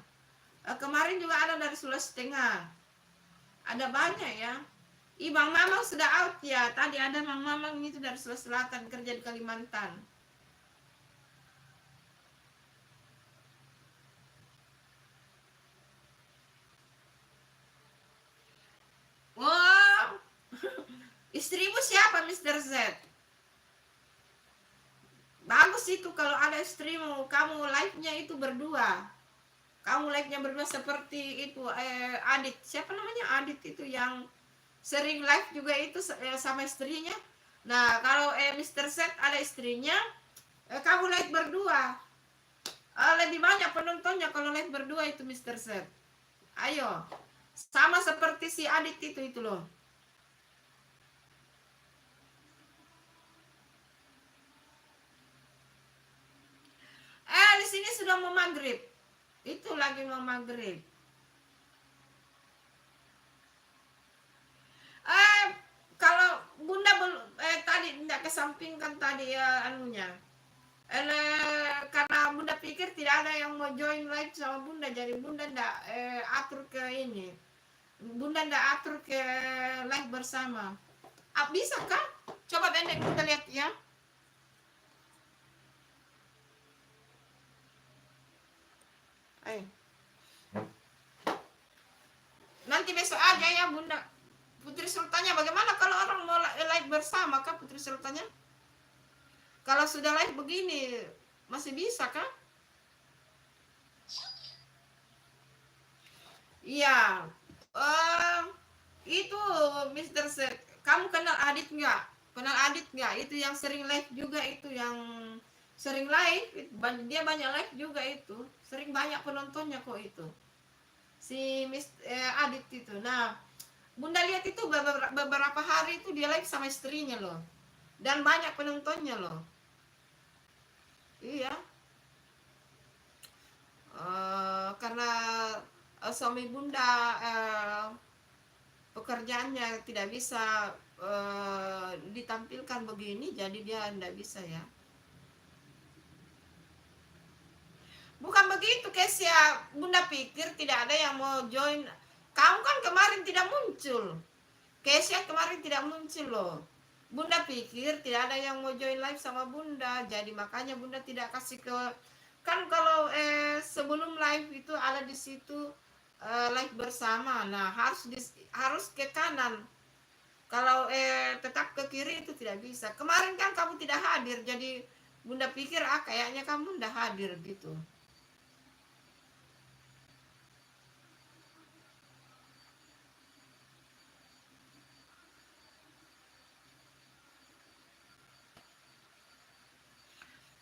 Kemarin juga ada dari Sulawesi Tengah. Ada banyak ya. Bang Mamang sudah out ya. Tadi ada Bang Mamang itu dari Sulawesi Selatan, kerja di Kalimantan. Wow. Istrimu siapa, Mr. Z? Bagus itu kalau ada istrimu, kamu live-nya itu berdua. Kamu live-nya berdua seperti itu, Adit. Siapa namanya Adit itu yang sering live juga itu sama istrinya. Nah, kalau Mr. Set ada istrinya, kamu live berdua. Lebih banyak penontonnya kalau live berdua itu, Mr. Set. Ayo. Sama seperti si Adit itu loh. Di sini sudah mau maghrib. Itu lagi mau maghrib. Kalau Bunda tadi tidak kesampingkan tadi ya anunya. Karena Bunda pikir tidak ada yang mau join live sama Bunda, jadi Bunda tidak atur ke ini. Bunda tidak atur ke live bersama. Bisa kah? Coba Benda kita lihat ya. Nanti besok aja ya Bunda. Putri Sultannya bagaimana kalau orang mau live bersama kah Putri Sultannya? Kalau sudah live begini masih bisa kah? Iya. Itu Mr. Set. Kamu kenal Adit nggak? Kenal Adit nggak? Itu yang sering live juga itu, yang sering live. Dia banyak live juga itu. Sering banyak penontonnya kok itu. Si Adit itu. Nah, Bunda lihat itu beberapa hari itu dia live sama istrinya loh. Dan banyak penontonnya loh. Iya. Karena suami Bunda pekerjaannya tidak bisa ditampilkan begini, jadi dia tidak bisa ya. Bukan begitu, Kesia. Bunda pikir tidak ada yang mau join. Kamu kan kemarin tidak muncul. Kesia kemarin tidak muncul loh. Bunda pikir tidak ada yang mau join live sama Bunda, jadi makanya Bunda tidak kasih ke. Kan kalau sebelum live itu ada di situ live bersama. Nah, harus ke kanan. Kalau tetap ke kiri itu tidak bisa. Kemarin kan kamu tidak hadir, jadi Bunda pikir kayaknya kamu tidak hadir gitu.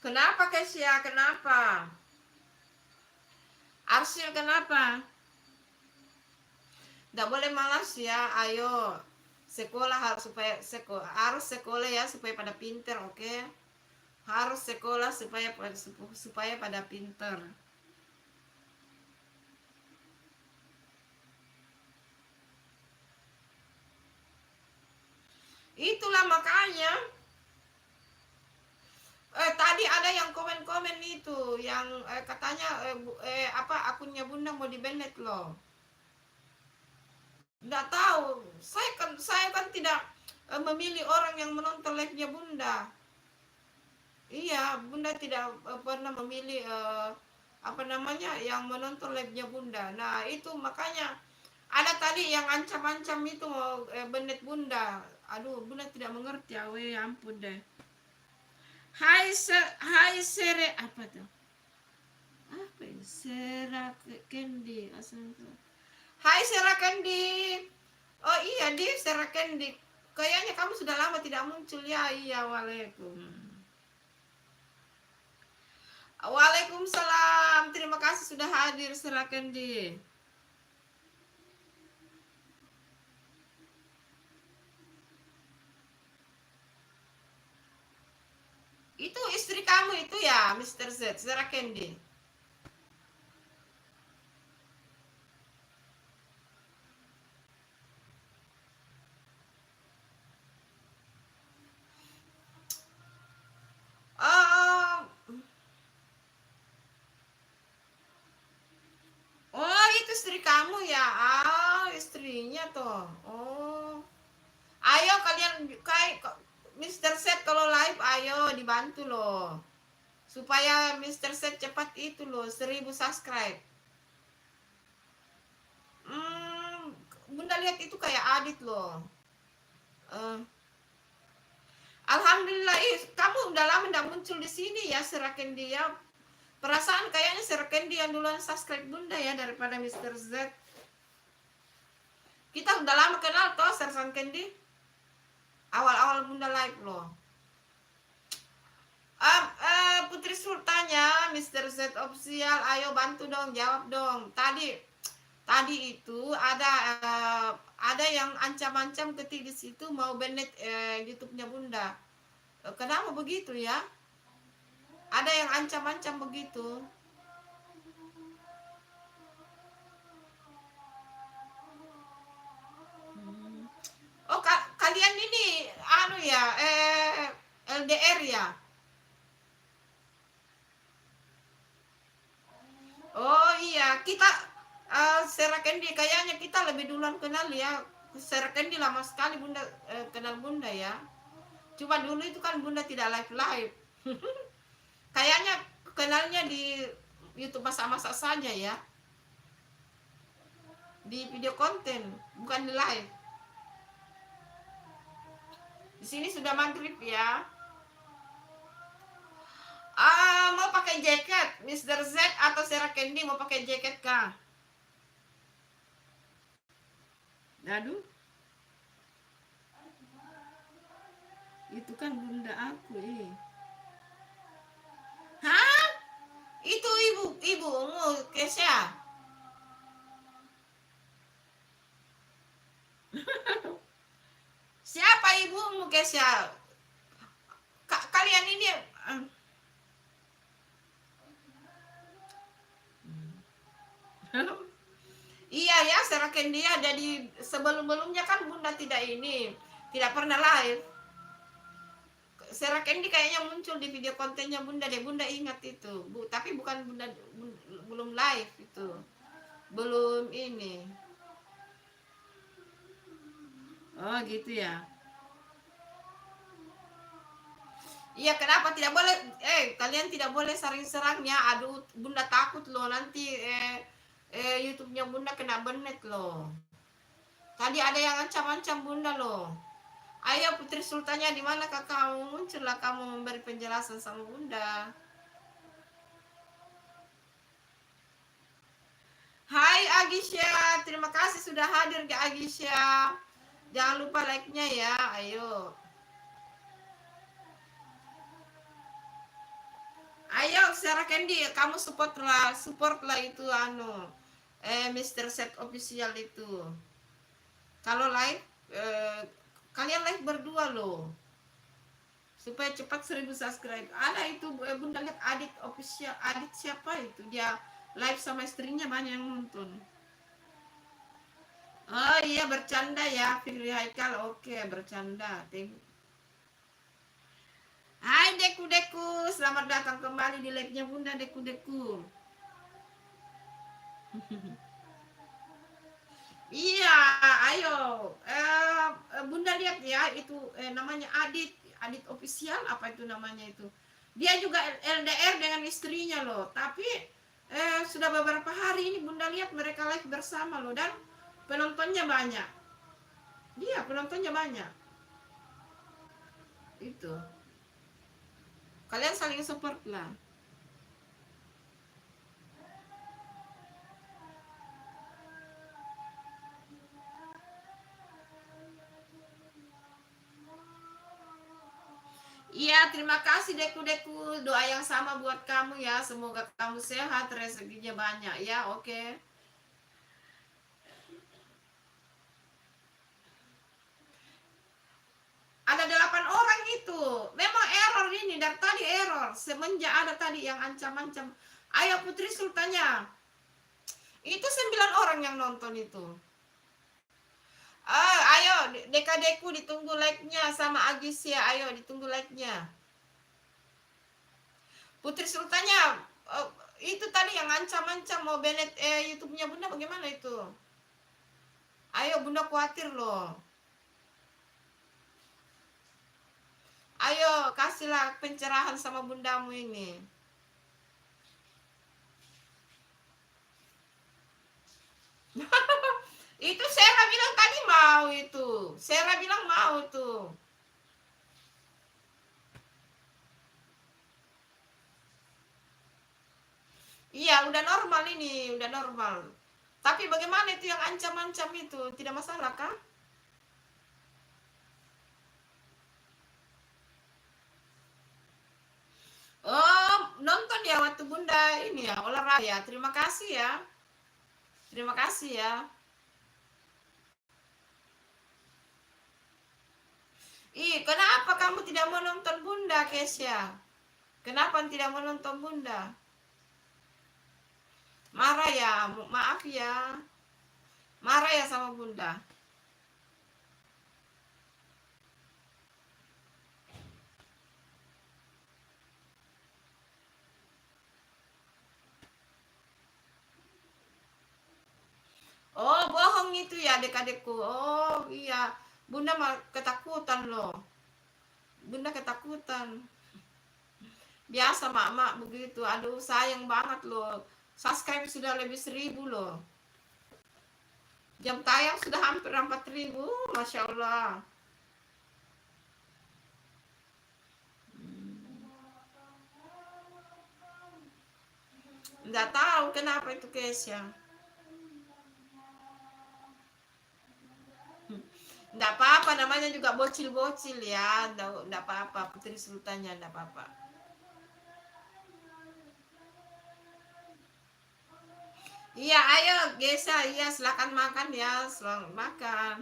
Kenapa Kesia? Kenapa? Arsil kenapa? Tidak boleh malas ya. Ayo sekolah harus sekolah ya supaya pada pinter, oke? Harus sekolah supaya pada pinter. Itulah makanya tadi ada yang komen-komen itu yang katanya akunnya Bunda mau di-banned loh. Nggak tahu, saya kan tidak memilih orang yang menonton live-nya Bunda. Iya, Bunda tidak pernah memilih yang menonton live-nya Bunda. Nah, itu makanya ada tadi yang ancam-ancam itu mau banned Bunda. Aduh, Bunda tidak mengerti. Ampun deh. Hai Sere, apa tuh? Apa ini? Sera Candy. Hai Sera Candy. Oh iya, di Sera Candy. Kayaknya kamu sudah lama tidak muncul ya. Iya, Waalaikumsalam. Terima kasih sudah hadir Sera Candy. Itu istri kamu itu ya, Mr. Z, Sarah Candy. Oh, oh itu istri kamu ya. Ah, istrinya tuh. Oh. Ayo kalian kayak Mr. Set kalau live ayo dibantu loh. Supaya Mr. Set cepat itu loh 1000 subscribe. Hmm, Bunda lihat itu kayak Adit loh. Eh, Alhamdulillah, kamu udah lama nggak muncul di sini ya, Seraken dia. Perasaan kayaknya Seraken dia yang duluan subscribe Bunda ya daripada Mr. Z. Kita udah lama kenal toh, Sersan Candy. Awal-awal Bunda live loh. Putri Sultanya, Mr. Z official, ayo bantu dong, jawab dong. Tadi itu ada yang ancam-ancam ketik di situ mau banned YouTube-nya Bunda. Kenapa begitu ya? Ada yang ancam-ancam begitu. Oh, kalian ini anu ya, LDR ya? Oh iya, kita Sarah Candy kayaknya kita lebih duluan kenal ya. Sarah Candy lama sekali Bunda kenal Bunda ya. Cuma dulu itu kan Bunda tidak live. Kayaknya kenalnya di YouTube masa-masa saja ya. Di video konten, bukan di live. Di sini sudah maghrib ya. Mau pakai jaket, Mr. Z atau Sarah Candy mau pakai jaket kah? Aduh. Itu kan Bunda aku Hah? Itu ibumu Kesha. Siapa ibumu Kesha? Kalian ini iya ya, Seraken dia jadi sebelum-belumnya kan Bunda tidak pernah live. Seraken dia kayaknya muncul di video kontennya Bunda deh, Bunda ingat itu. Tapi bukan Bunda belum live itu. Belum ini. Oh, gitu ya. Iya, kenapa tidak boleh? Kalian tidak boleh saring-serangnya. Aduh, Bunda takut loh nanti YouTube-nya Bunda kena banned loh. Tadi ada yang ancam-ancam Bunda loh. Ayo Putri Sultannya di mana kamu? Muncullah kamu memberi penjelasan sama Bunda. Hai Agisha, terima kasih sudah hadir ke Agisha. Jangan lupa like-nya ya, ayo. Ayo Sarah Candy, kamu support lah itu Mr. Set official itu. Kalau live kalian live berdua loh. Supaya cepat 1000 subscribe. Ada itu Bunda lihat Adit official. Adit siapa itu? Dia live sama istrinya banyak yang nonton. Oh iya bercanda ya Fikri Haikal. Oke bercanda. Hai Deku, selamat datang kembali di live-nya Bunda Deku. Iya, ayo. Bunda lihat ya itu namanya Adit official apa itu namanya itu. Dia juga LDR dengan istrinya loh. Tapi sudah beberapa hari ini Bunda lihat mereka live bersama loh dan penontonnya banyak. Dia penontonnya banyak. Itu. Kalian saling support lah. Iya, terima kasih Deku. Doa yang sama buat kamu ya. Semoga kamu sehat, rezekinya banyak ya. Oke. Ada 8 orang itu. Memang error ini dari tadi error. Semenjak ada tadi yang ancam-ancam. Ayo Putri Sultannya. Itu 9 orang yang nonton itu. Ayo dekadeku ditunggu like-nya sama Agis ya. Ayo ditunggu like-nya. Putri Sultannya, itu tadi yang ancam-ancam mau banned YouTube-nya Bunda bagaimana itu? Ayo Bunda khawatir loh. Ayo kasihlah pencerahan sama bundamu ini. Itu Sera bilang tadi mau itu. Sera bilang mau tuh. Iya, udah normal ini, udah normal. Tapi bagaimana itu yang ancam-ancam itu? Tidak masalah kah? Oh, nonton ya waktu Bunda ini ya, olahraga. Terima kasih ya. Terima kasih ya. Kenapa kamu tidak mau nonton Bunda, Kesya? Kenapa tidak mau nonton Bunda? Marah ya, maaf ya. Marah ya sama Bunda. Oh, bohong itu ya adik-adikku. Oh, iya. Bunda mah ketakutan loh. Bunda ketakutan. Biasa mak-mak begitu. Aduh, sayang banget loh. Subscribe sudah lebih 1.000 loh. Jam tayang sudah hampir 4.000. Masya Allah. Nggak tahu kenapa itu Kesya. Nggak apa-apa, namanya juga bocil-bocil ya. Nggak apa-apa, Putri Sultannya nggak apa-apa. Iya, ayo Gesa, iya silakan makan ya, selamat makan.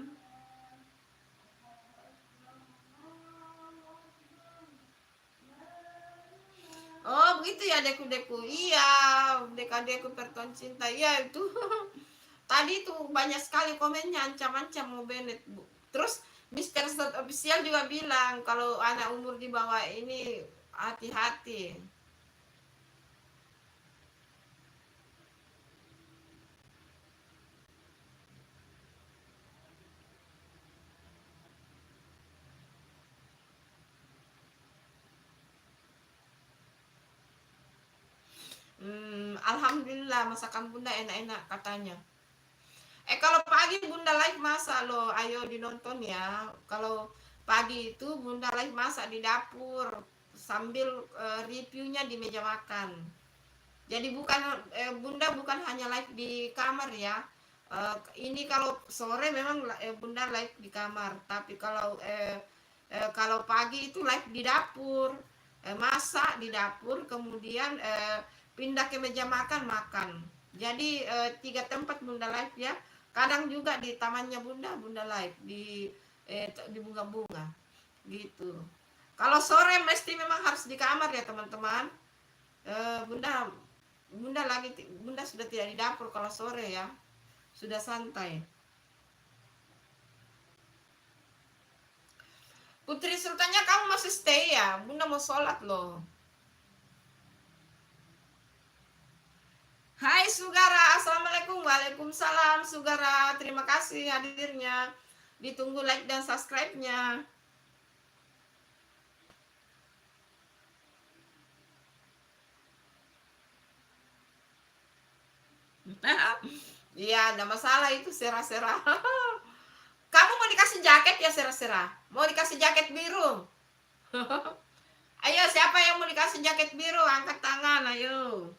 Oh begitu ya deku-deku. Iya, deku-deku perton cinta. Iya itu. Tadi itu banyak sekali komennya ancam-ancam mau banned Bu. Terus Mister Stot Official juga bilang kalau anak umur di bawah ini hati-hati. Alhamdulillah masakan Bunda enak-enak katanya. Kalau pagi Bunda live masak loh, ayo dinonton ya. Kalau pagi itu Bunda live masak di dapur sambil reviewnya di meja makan. Jadi bukan Bunda bukan hanya live di kamar ya. Ini kalau sore memang Bunda live di kamar, tapi kalau pagi itu live di dapur, masak di dapur, kemudian pindah ke meja makan makan. Jadi 3 tempat Bunda live ya. Kadang juga di tamannya Bunda live di bunga-bunga gitu. Kalau sore mesti memang harus di kamar ya teman-teman. Bunda Bunda sudah tidak di dapur kalau sore ya. Sudah santai. Putri Sultannya kamu masih stay ya? Bunda mau sholat loh. Hai Sugara, Assalamualaikum. Waalaikumsalam Sugara. Terima kasih hadirnya. Ditunggu like dan subscribe-nya. Iya, ada masalah itu Sera-Sera. Kamu mau dikasih jaket ya Sera-Sera? Mau dikasih jaket biru? Ayo, siapa yang mau dikasih jaket biru? Angkat tangan, ayo.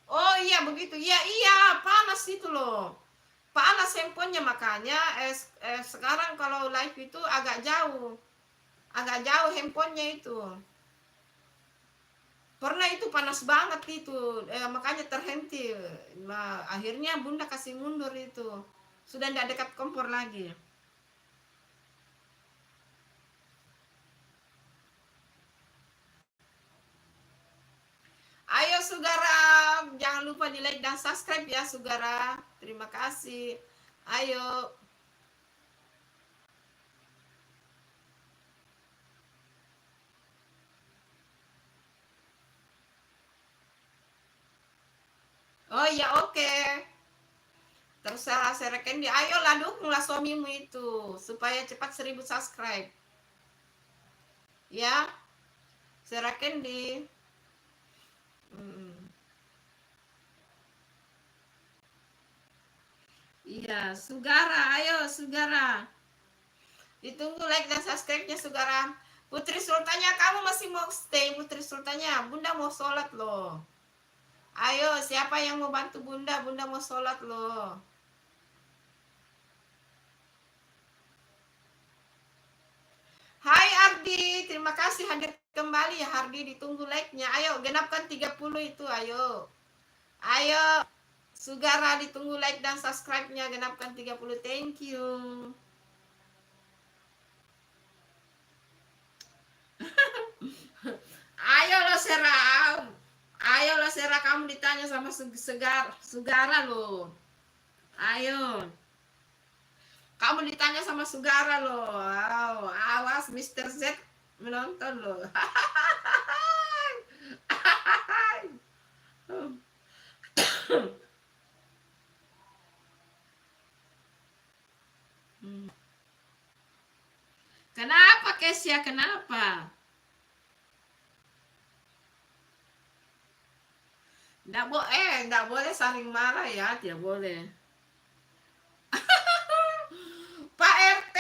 Oh iya begitu. Iya, iya, panas itu loh. Panas handphonenya makanya sekarang kalau live itu agak jauh. Agak jauh handphonenya itu. Pernah itu panas banget itu, makanya terhenti. Akhirnya bunda kasih mundur itu, sudah tidak dekat kompor lagi. Ayo Sugara, jangan lupa di like dan subscribe ya Sugara. Terima kasih. Ayo. Oh ya oke. Terserah Sarah Candy. Ayolah dukunglah suamimu itu supaya cepat 1000 subscribe. Ya, Sarah Candy. Iya, Sugara, ayo Sugara. Ditunggu like dan subscribe-nya Sugara. Putri Sultannya, kamu masih mau stay Putri Sultannya? Bunda mau sholat loh. Ayo, siapa yang mau bantu Bunda? Bunda mau sholat loh. Hai Ardi, terima kasih hadir kembali ya Hardi. Ditunggu like-nya. Ayo, genapkan 30 itu, ayo. Ayo, Sugara ditunggu like dan subscribe-nya. Genapkan 30, thank you. Ayo lo Seram. Ayo lo Sera, kamu ditanya sama Sugara lo. Ayo. Kamu ditanya sama Sugara lo. Wow, awas Mr. Z menonton lo. Kenapa Kesia? Kenapa? Nggak boleh saling marah ya, tidak boleh. Pak RT,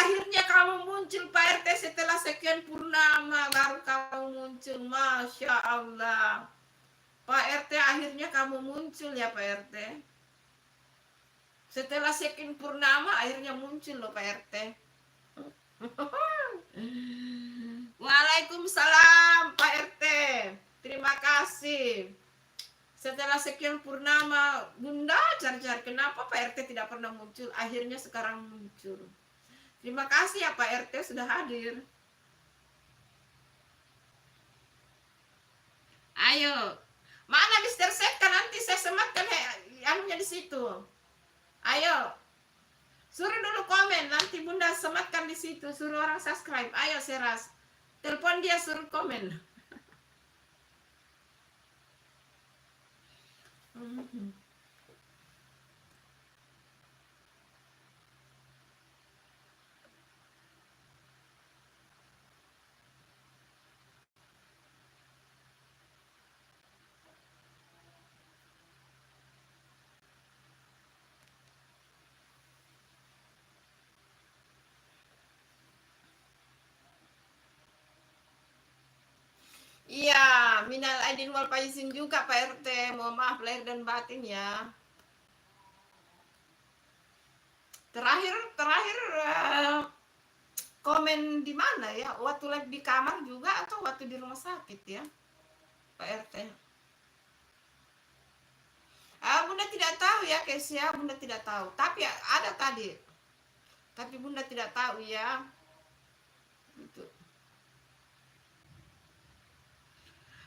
akhirnya kamu muncul Pak RT setelah sekian purnama baru kamu muncul, Masya Allah. Pak RT akhirnya kamu muncul ya Pak RT. Setelah sekian purnama akhirnya muncul loh Pak RT. Waalaikumsalam Pak RT. Terima kasih. Setelah sekian purnama, Bunda cari-cari kenapa Pak RT tidak pernah muncul. Akhirnya sekarang muncul. Terima kasih ya Pak RT sudah hadir. Ayo. Mana Mister Seka, nanti saya sematkan anunya di situ. Ayo. Suruh dulu komen, nanti Bunda sematkan di situ, suruh orang subscribe. Ayo Seras. Telepon dia suruh komen. Iya, minal aidin wal faizin juga Pak RT. Mohon maaf lahir dan batin ya. Terakhir komen di mana ya? Waktu live di kamar juga atau waktu di rumah sakit ya, Pak RT? Bunda tidak tahu ya, Kesia. Bunda tidak tahu. Tapi ada tadi. Tapi Bunda tidak tahu ya. Gitu.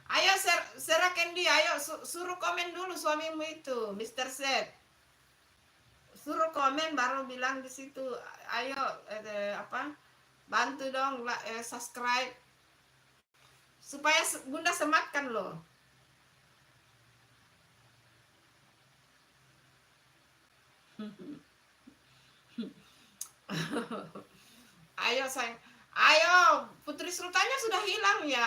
Ayo Sera Candy, ayo suruh komen dulu suamimu itu, Mr. Set. Suruh komen baru bilang di situ. Ayo apa? Bantu dong subscribe supaya Bunda sematkan loh. Ayo sayang. Ayo, Putri Sultannya sudah hilang ya.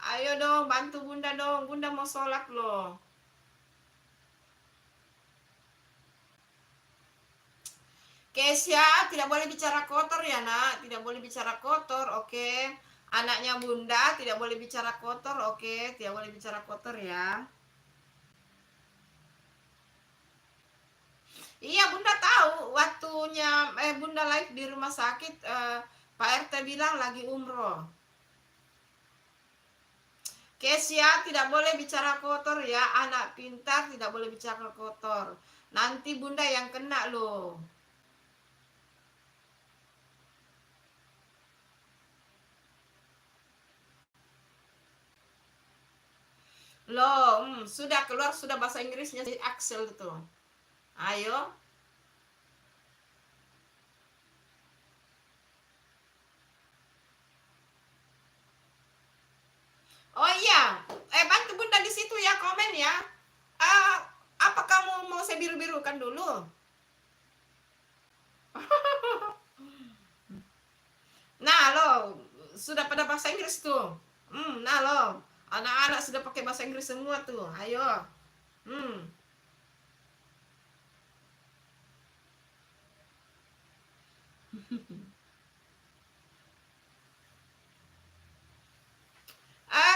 Ayo dong, bantu Bunda dong. Bunda mau sholat loh. Kesia, tidak boleh bicara kotor ya nak. Tidak boleh bicara kotor, oke. Anaknya Bunda tidak boleh bicara kotor, oke. Tidak boleh bicara kotor ya. Iya, Bunda tahu waktunya Bunda live di rumah sakit, Pak RT bilang lagi umroh. Kesia, tidak boleh bicara kotor ya. Anak pintar tidak boleh bicara kotor. Nanti bunda yang kena loh. Loh, sudah keluar, sudah bahasa Inggrisnya si Axel itu. Ayo. Oh iya, bantu bunda di situ ya, komen ya. Ah, apa kamu mau saya biru-birukan dulu? Nah lo, sudah pada bahasa Inggris tuh. Nah lo, anak-anak sudah pakai bahasa Inggris semua tuh. Ayo. Hmm.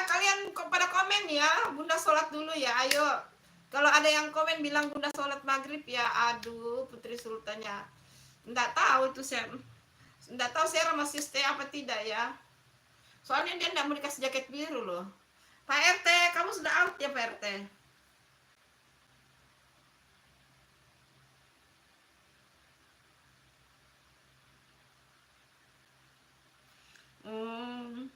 Kalian pada komen ya, bunda sholat dulu ya. Ayo. Kalau ada yang komen bilang bunda sholat maghrib ya, aduh putri sultannya. Nggak tahu itu saya. Nggak tahu saya masih stay apa tidak ya. Soalnya dia nggak mau dikasih jaket biru loh. Pak RT, kamu sudah out ya Pak RT? Hmm.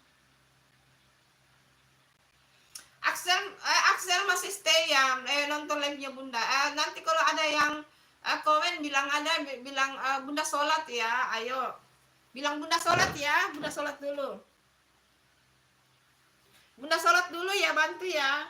Axel masih stay ya, nonton live-nya Bunda. Nanti kalau ada yang komen bilang ada, bilang Bunda sholat ya, ayo. Bilang Bunda sholat ya, Bunda sholat dulu. Bunda sholat dulu ya, bantu ya.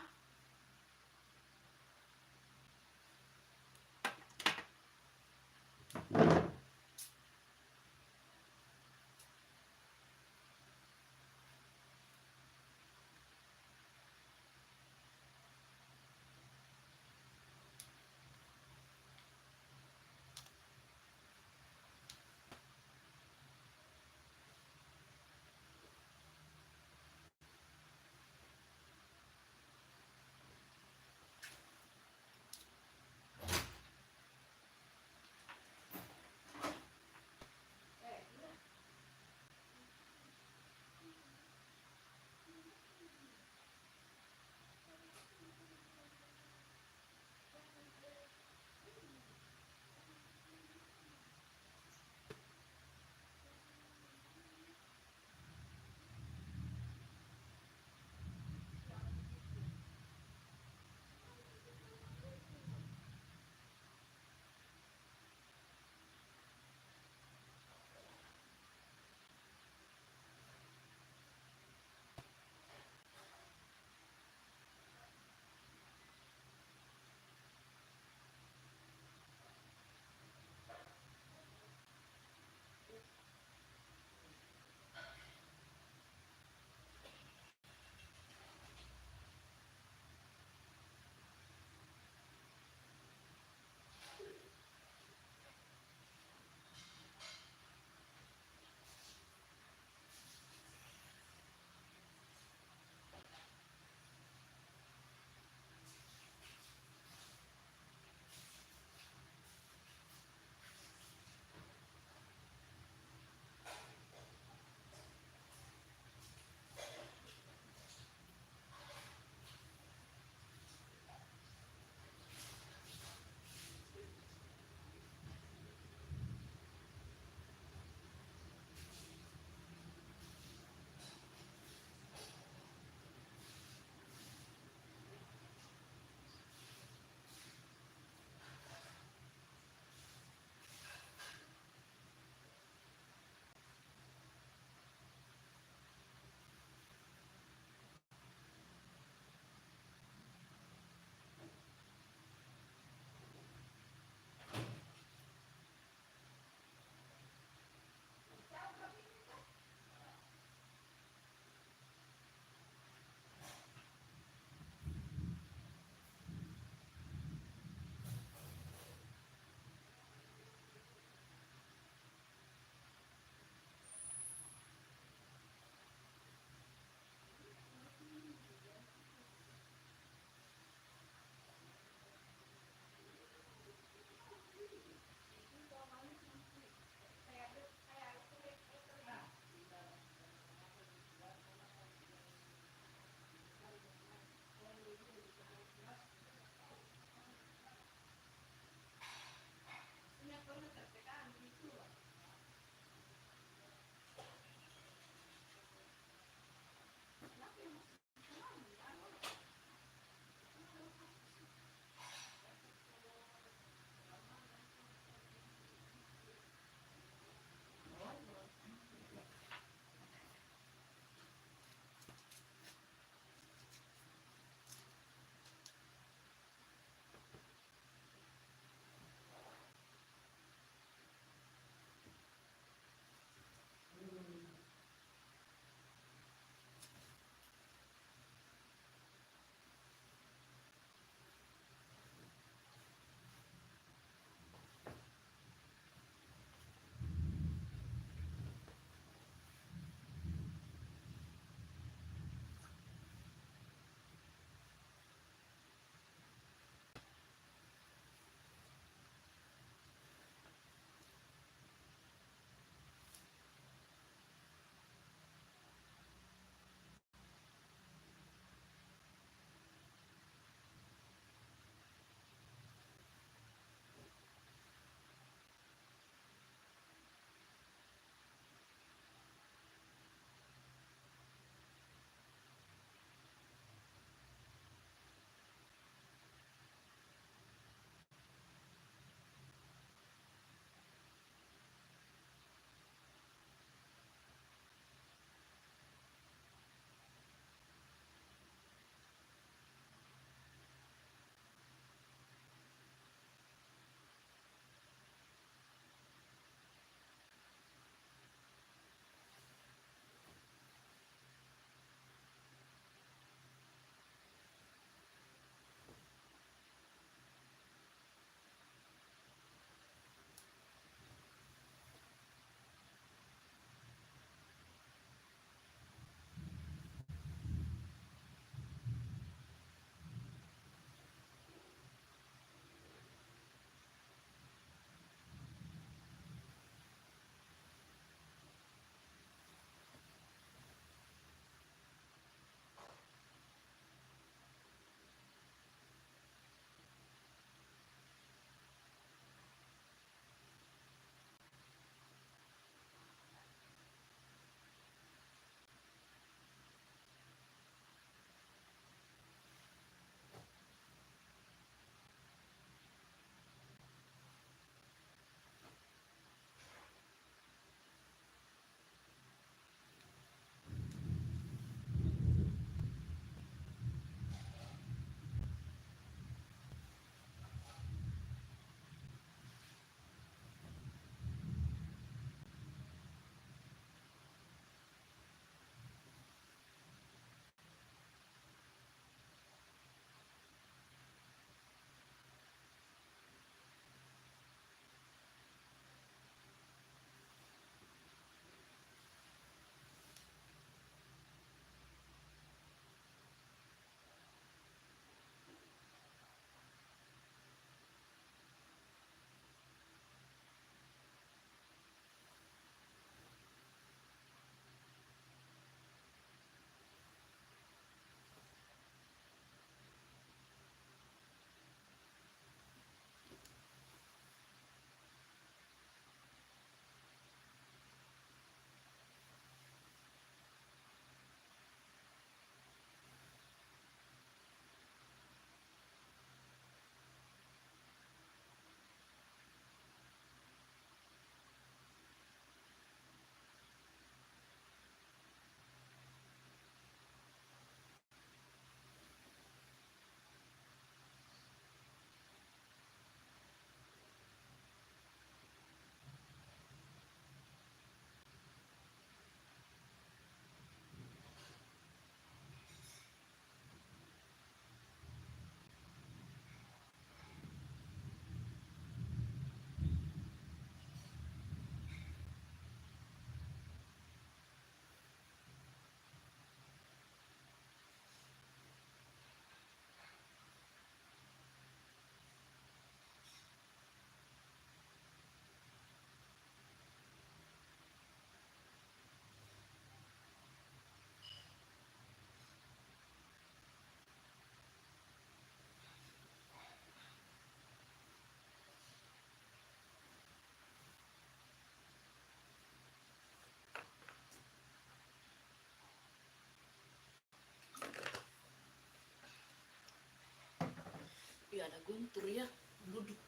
Iya, ada Guntur ya. Duduk.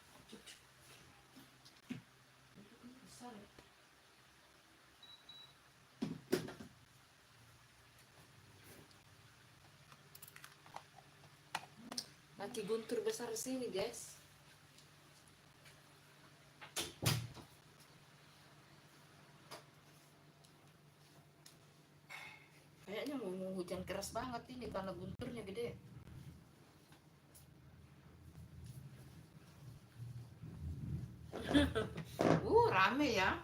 Besar ya. Kaki Guntur besar sini, guys. Kayaknya mau hujan keras banget ini karena Gunturnya gede. Rame ya.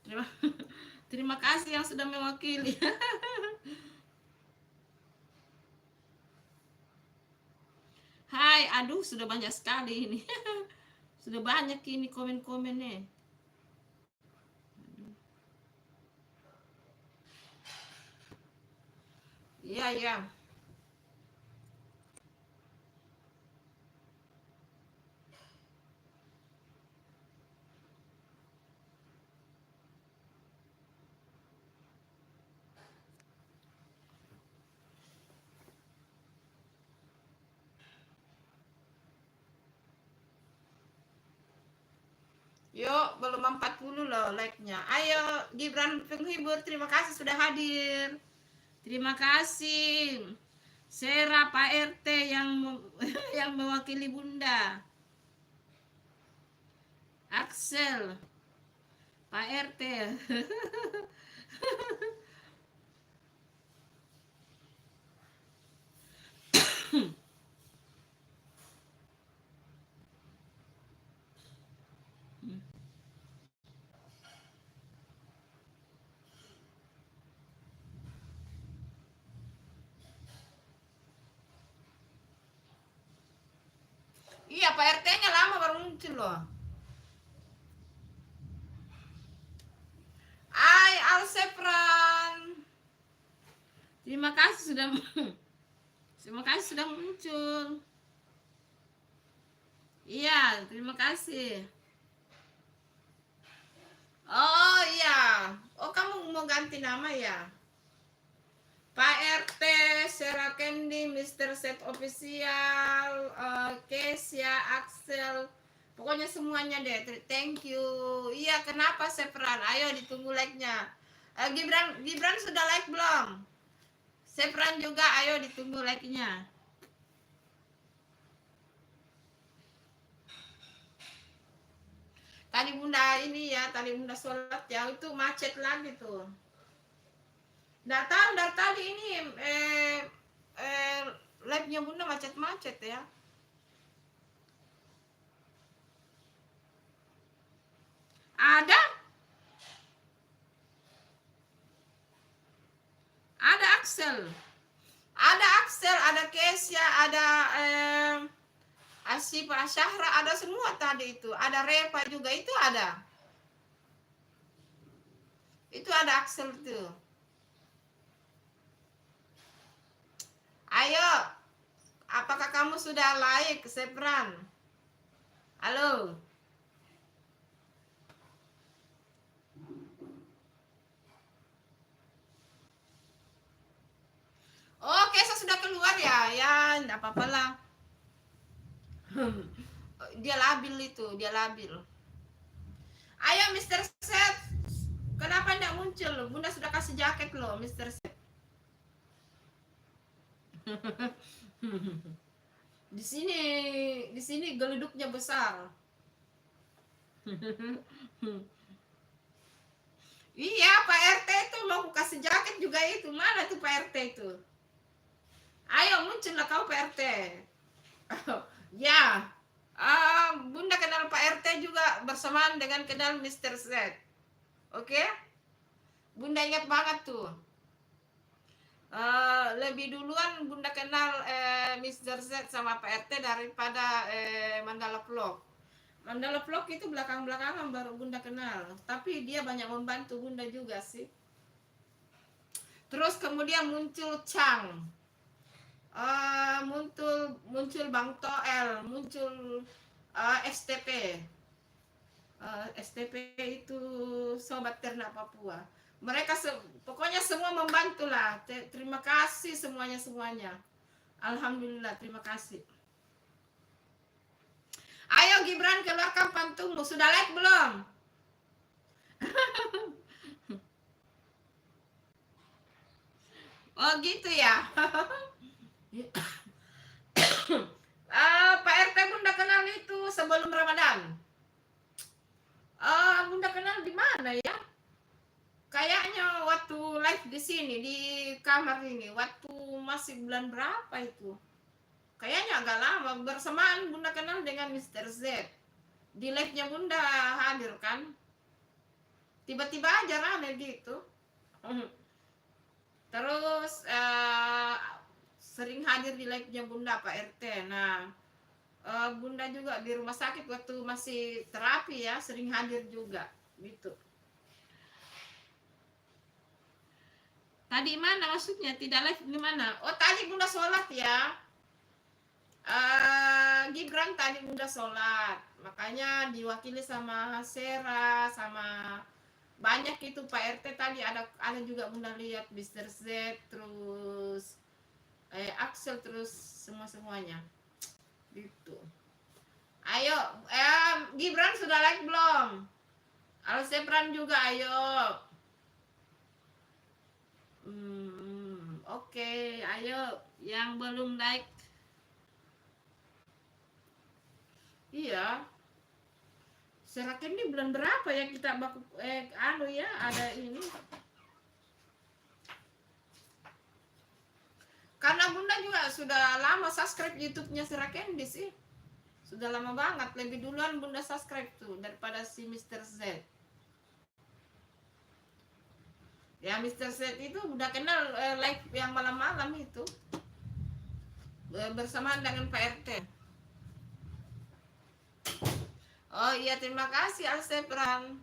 Terima, terima kasih yang sudah mewakili. Hai, aduh sudah banyak sekali ini. Sudah banyak ini komen-komennya. Iya, iya. Yuk, belum 40 loh like-nya. Ayo, Gibran Penghibur, terima kasih sudah hadir. Terima kasih. Sera Pak RT yang mewakili Bunda. Axel, Pak RT. Iya, Pak RT-nya lama baru muncul loh. Hai, Alsepran. Terima kasih sudah terima kasih sudah muncul. Iya, terima kasih. Oh iya. Oh, kamu mau ganti nama ya? Pak RT, Sarah Candy, Mr. Set Official, Kesia, Axel, pokoknya semuanya deh. Thank you. Iya, kenapa Sepran? Ayo ditunggu like-nya. Gibran sudah like belum? Sepran juga, ayo ditunggu like-nya. Tadi Bunda ini ya, tadi Bunda sholat ya, itu macet lagi tuh. Datang dari tadi ini live-nya Bunda macet-macet ya. Ada Axel. Ada Axel, ada Kesia, ada Asifa Syahra, ada semua tadi itu. Ada Reva juga, itu ada. Itu ada Axel tuh. Ayo, apakah kamu sudah like, Sepran? Halo. Oh, Kesa sudah keluar ya? Ya, enggak apa-apa lah. Dia labil itu, dia labil. Ayo, Mr. Set. Kenapa enggak muncul? Bunda sudah kasih jaket loh, Mr. Set. Di sini geluduknya besar. Iya, Pak RT itu mau kasih jaket juga itu. Mana tuh Pak RT itu? Ayo muncullah kau Pak RT. Ya. Bunda kenal Pak RT juga bersamaan dengan kenal Mr. Z. Oke? Bunda ingat banget tuh. Lebih duluan Bunda kenal Mr. Z sama Pak RT daripada Mandala Vlog. Mandala Vlog itu belakang-belakangan baru Bunda kenal. Tapi dia banyak membantu Bunda juga sih. Terus kemudian muncul Chang. Muncul Bang Toel, muncul STP. STP itu Sobat Ternak Papua. Mereka pokoknya semua membantu lah. Terima kasih semuanya. Alhamdulillah, terima kasih. Ayo Gibran, keluarkan pantunmu. Sudah like belum? Oh gitu ya. Pak RT Bunda kenal itu sebelum Ramadan. Bunda kenal di mana ya? Kayaknya waktu live di sini di kamar ini, waktu masih bulan berapa itu? Kayaknya agak lama. Bersamaan Bunda kenal dengan Mr. Z. Di live-nya Bunda hadir kan? Tiba-tiba aja rame gitu. Terus sering hadir di live-nya Bunda Pak RT. Nah, Bunda juga di rumah sakit waktu masih terapi ya, sering hadir juga gitu. Tadi mana maksudnya? Tidak live di mana? Oh, tadi Bunda sholat ya. Gibran tadi Bunda sholat. Makanya diwakili sama Sera, sama banyak itu Pak RT tadi ada juga Bunda lihat Mr. Z, terus Axel, terus semuanya gitu. Ayo, Gibran sudah like belum? Alsepran juga ayo. Oke, ayo yang belum like. Iya. Seraken ini bulan berapa ya kita baku ya ada ini. Karena Bunda juga sudah lama subscribe YouTube-nya Seraken sih. Sudah lama banget, lebih duluan Bunda subscribe tuh daripada si Mr. Z. Ya Mr. Z itu udah kenal live yang malam-malam itu. Bersamaan dengan Pak RT. Oh iya, terima kasih Alsepran.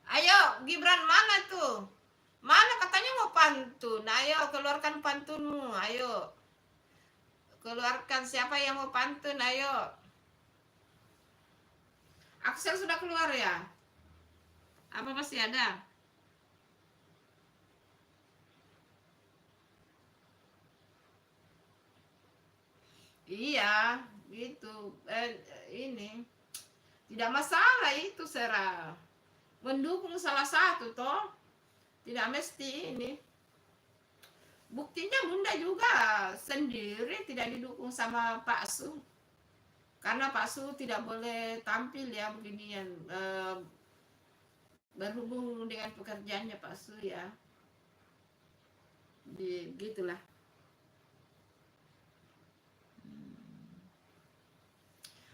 Ayo Gibran, mana tuh? Mana katanya mau pantun? Ayo keluarkan pantunmu. Ayo. Keluarkan siapa yang mau pantun, ayo. Axel sudah keluar ya? Apa masih ada? Iya, gitu. Ini tidak masalah itu, Sera. Mendukung salah satu toh. Tidak mesti ini. Buktinya Bunda juga sendiri tidak didukung sama Pak Su. Karena Pak Su tidak boleh tampil ya beginian. Berhubung dengan pekerjaannya Pak Su ya. Gitulah.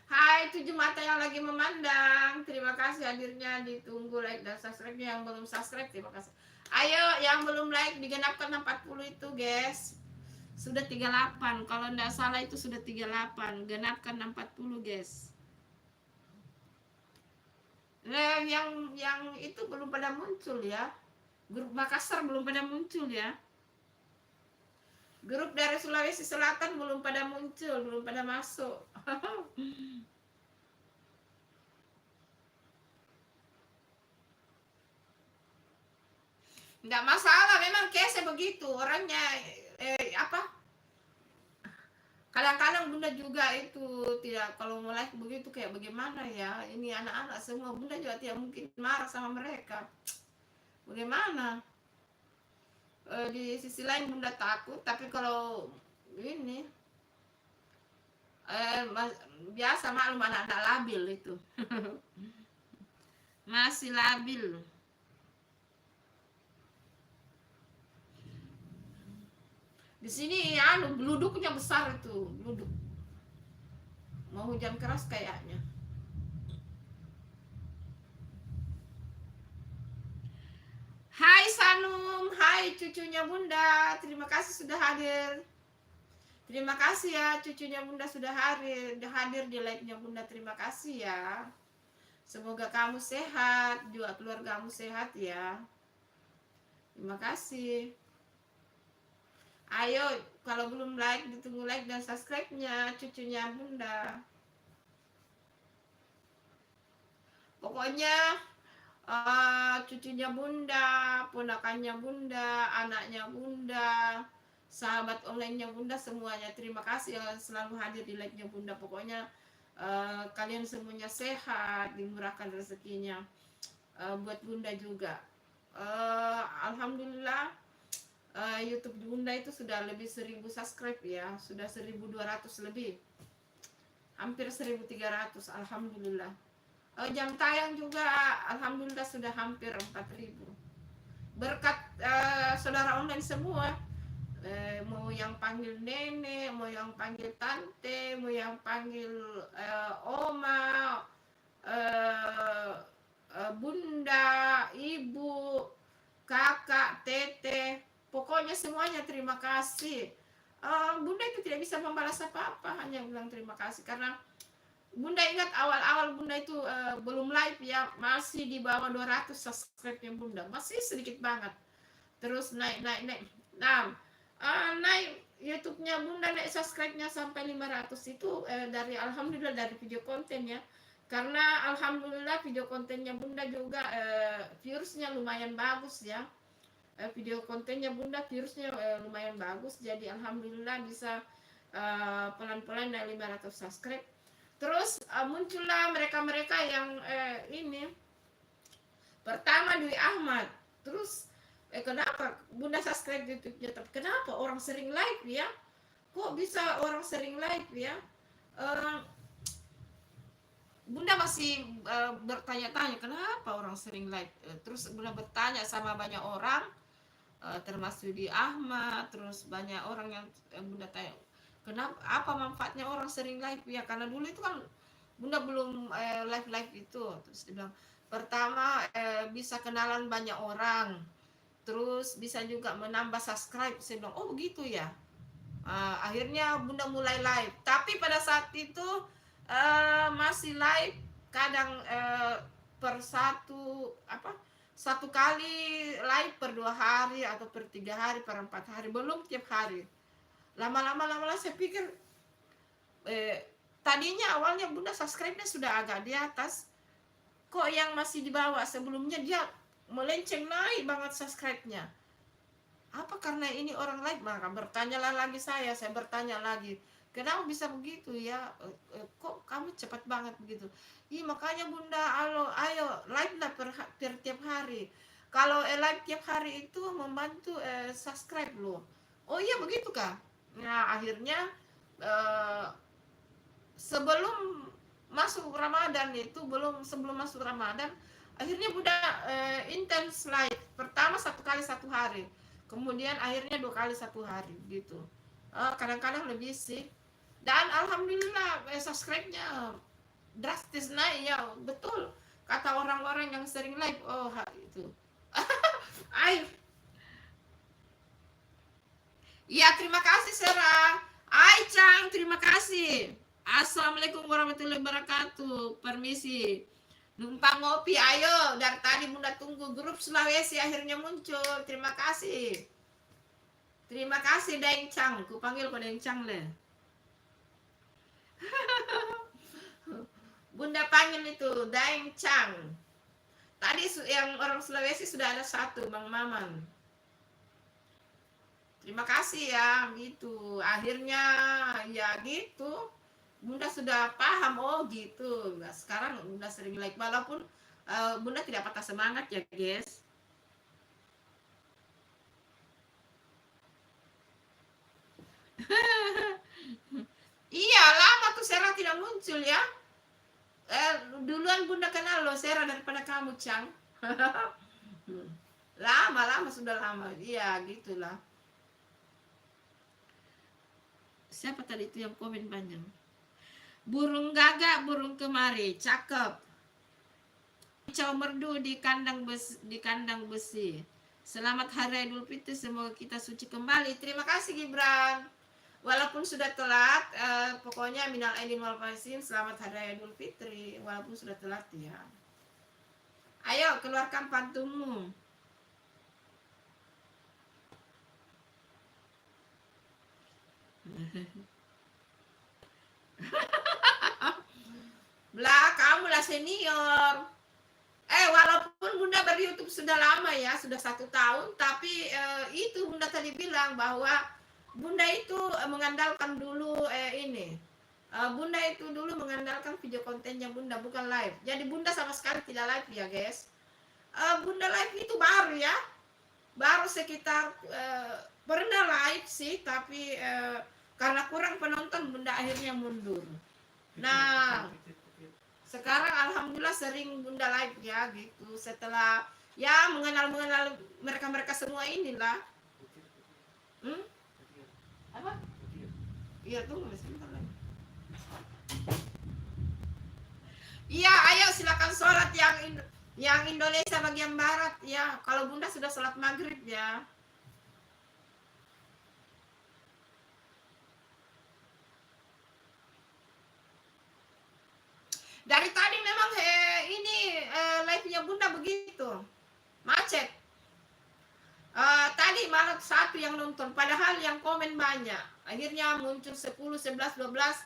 Hai 7 mata yang lagi memandang, terima kasih hadirnya, ditunggu like dan subscribe yang belum subscribe, terima kasih. Ayo yang belum like digenapkan 40 itu guys. Sudah 38, kalau enggak salah itu sudah 38, genapkan 40 guys. Yang itu belum pada muncul ya. Grup Makassar belum pada muncul ya. Grup dari Sulawesi Selatan belum pada muncul, belum pada masuk. Nggak masalah, memang Kese begitu orangnya. Kadang-kadang Bunda juga itu tidak, kalau mulai begitu kayak bagaimana ya, ini anak-anak semua, Bunda juga tidak mungkin marah sama mereka. Bagaimana? Di sisi lain Bunda takut, tapi kalau ini biasa maklum anak-anak labil itu. Masih labil. Di sini geluduknya besar itu, geluduk. Mau hujan keras kayaknya. Hai Sanum, hai cucunya Bunda, terima kasih sudah hadir. Terima kasih ya cucunya Bunda sudah hadir di live-nya Bunda, terima kasih ya. Semoga kamu sehat, juga keluargamu sehat ya. Terima kasih. Ayo, kalau belum like, ditunggu like dan subscribe-nya cucunya Bunda. Pokoknya cucunya bunda, ponakannya bunda, anaknya bunda, sahabat online-nya bunda, semuanya terima kasih yang selalu hadir di live-nya bunda. Pokoknya kalian semuanya sehat, dimurahkan rezekinya. Buat bunda juga. Alhamdulillah YouTube bunda itu sudah lebih 1000 subscribe ya, sudah 1200 lebih, hampir 1300. Alhamdulillah. Jam tayang juga alhamdulillah sudah hampir 4000 berkat saudara online semua. Mau yang panggil nenek, mau yang panggil tante, mau yang panggil oma, bunda, ibu, kakak, tete, pokoknya semuanya terima kasih. Bunda itu tidak bisa membalas apa-apa, hanya bilang terima kasih. Karena bunda ingat awal-awal bunda itu belum live ya, masih di bawah 200 subscribe-nya bunda, masih sedikit banget. Terus naik. Nah, naik YouTube-nya bunda, naik subscribe-nya sampai 500 itu dari alhamdulillah dari video konten ya. Karena alhamdulillah video kontennya bunda juga views-nya lumayan bagus ya. Video kontennya bunda views-nya lumayan bagus, jadi alhamdulillah bisa pelan-pelan naik 500 subscribe. Terus muncullah mereka-mereka yang ini pertama Dwi Ahmad. Terus kenapa bunda subscribe YouTube-nya, tapi kenapa orang sering live ya, kok bisa orang sering live ya. Bunda masih bertanya-tanya kenapa orang sering live. Terus bunda bertanya sama banyak orang, termasuk di Ahmad, terus banyak orang yang bunda tanya kenapa, apa manfaatnya orang sering live ya. Karena dulu itu kan bunda belum live itu. Terus dia bilang pertama bisa kenalan banyak orang, terus bisa juga menambah subscribe. Saya bilang oh begitu ya. Akhirnya bunda mulai live, tapi pada saat itu masih live kadang per satu kali live per 2 hari atau per 3 hari, per 4 hari, belum tiap hari. Lama-lama saya pikir tadinya awalnya bunda subscribe-nya sudah agak di atas, kok yang masih di bawah sebelumnya dia melenceng naik banget subscribe-nya. Apa karena ini orang live? Maka bertanyalah lagi saya bertanya lagi, kenapa bisa begitu ya? Kok kamu cepat banget begitu? Makanya bunda ayo live lah per tiap hari. Kalau live tiap hari itu membantu subscribe loh. Oh iya begitu kah? Nah akhirnya sebelum masuk Ramadan itu, sebelum masuk Ramadan, akhirnya bunda intens live. Pertama 1 kali 1 hari, kemudian akhirnya 2 kali 1 hari gitu. Kadang-kadang lebih sih. Dan alhamdulillah subscribe-nya drastis naik ya, betul kata orang-orang yang sering live. Oh itu air. Ya terima kasih Sarah. Chang, terima kasih. Assalamualaikum warahmatullahi wabarakatuh. Permisi. Numpang ngopi, ayo. Dari tadi bunda tunggu, grup Sulawesi akhirnya muncul. Terima kasih. Terima kasih Daeng Chang. Ku panggil kau Daeng Chang le. Bunda panggil itu Daeng Chang. Tadi yang orang Sulawesi sudah ada 1, Bang Maman. Terima kasih ya, gitu. Akhirnya ya gitu. Bunda sudah paham, oh gitu. Nah, sekarang bunda sering like, walaupun bunda tidak patah semangat ya guys. Iya lama tuh Sarah tidak muncul ya. Duluan bunda kenal loh Sarah daripada kamu Chang. lama sudah lama. Iya gitulah. Siapa tadi itu yang komen panjang? Burung gagak, burung kemari, cakep. Kicau merdu di kandang besi. Selamat Hari Idul Fitri, semoga kita suci kembali. Terima kasih Gibran. Walaupun sudah telat, pokoknya minal aidin wal faizin, selamat Hari Idul Fitri. Walaupun sudah telat ya. Ayo keluarkan pantunmu. Kamu lah senior. Walaupun bunda kalau di YouTube sudah lama ya, sudah 1 tahun, tapi itu Bunda tadi bilang bahwa Bunda itu mengandalkan dulu ini. Bunda itu dulu mengandalkan video kontennya Bunda, bukan live. Jadi Bunda sama sekali tidak live ya guys. Bunda live itu baru ya, baru sekitar pernah live sih, tapi karena kurang penonton Bunda akhirnya mundur. Nah, sekarang alhamdulillah sering Bunda live ya gitu, setelah ya mengenal mereka semua inilah. Apa? Iya, tunggu sebentar lagi. Iya, ayo silakan sholat yang Indonesia bagian barat ya. Kalau Bunda sudah sholat maghrib ya. Dari tadi memang ini live-nya Bunda begitu macet. Tadi malah 1 yang nonton, padahal yang komen banyak. Akhirnya muncul 10, 11, 12.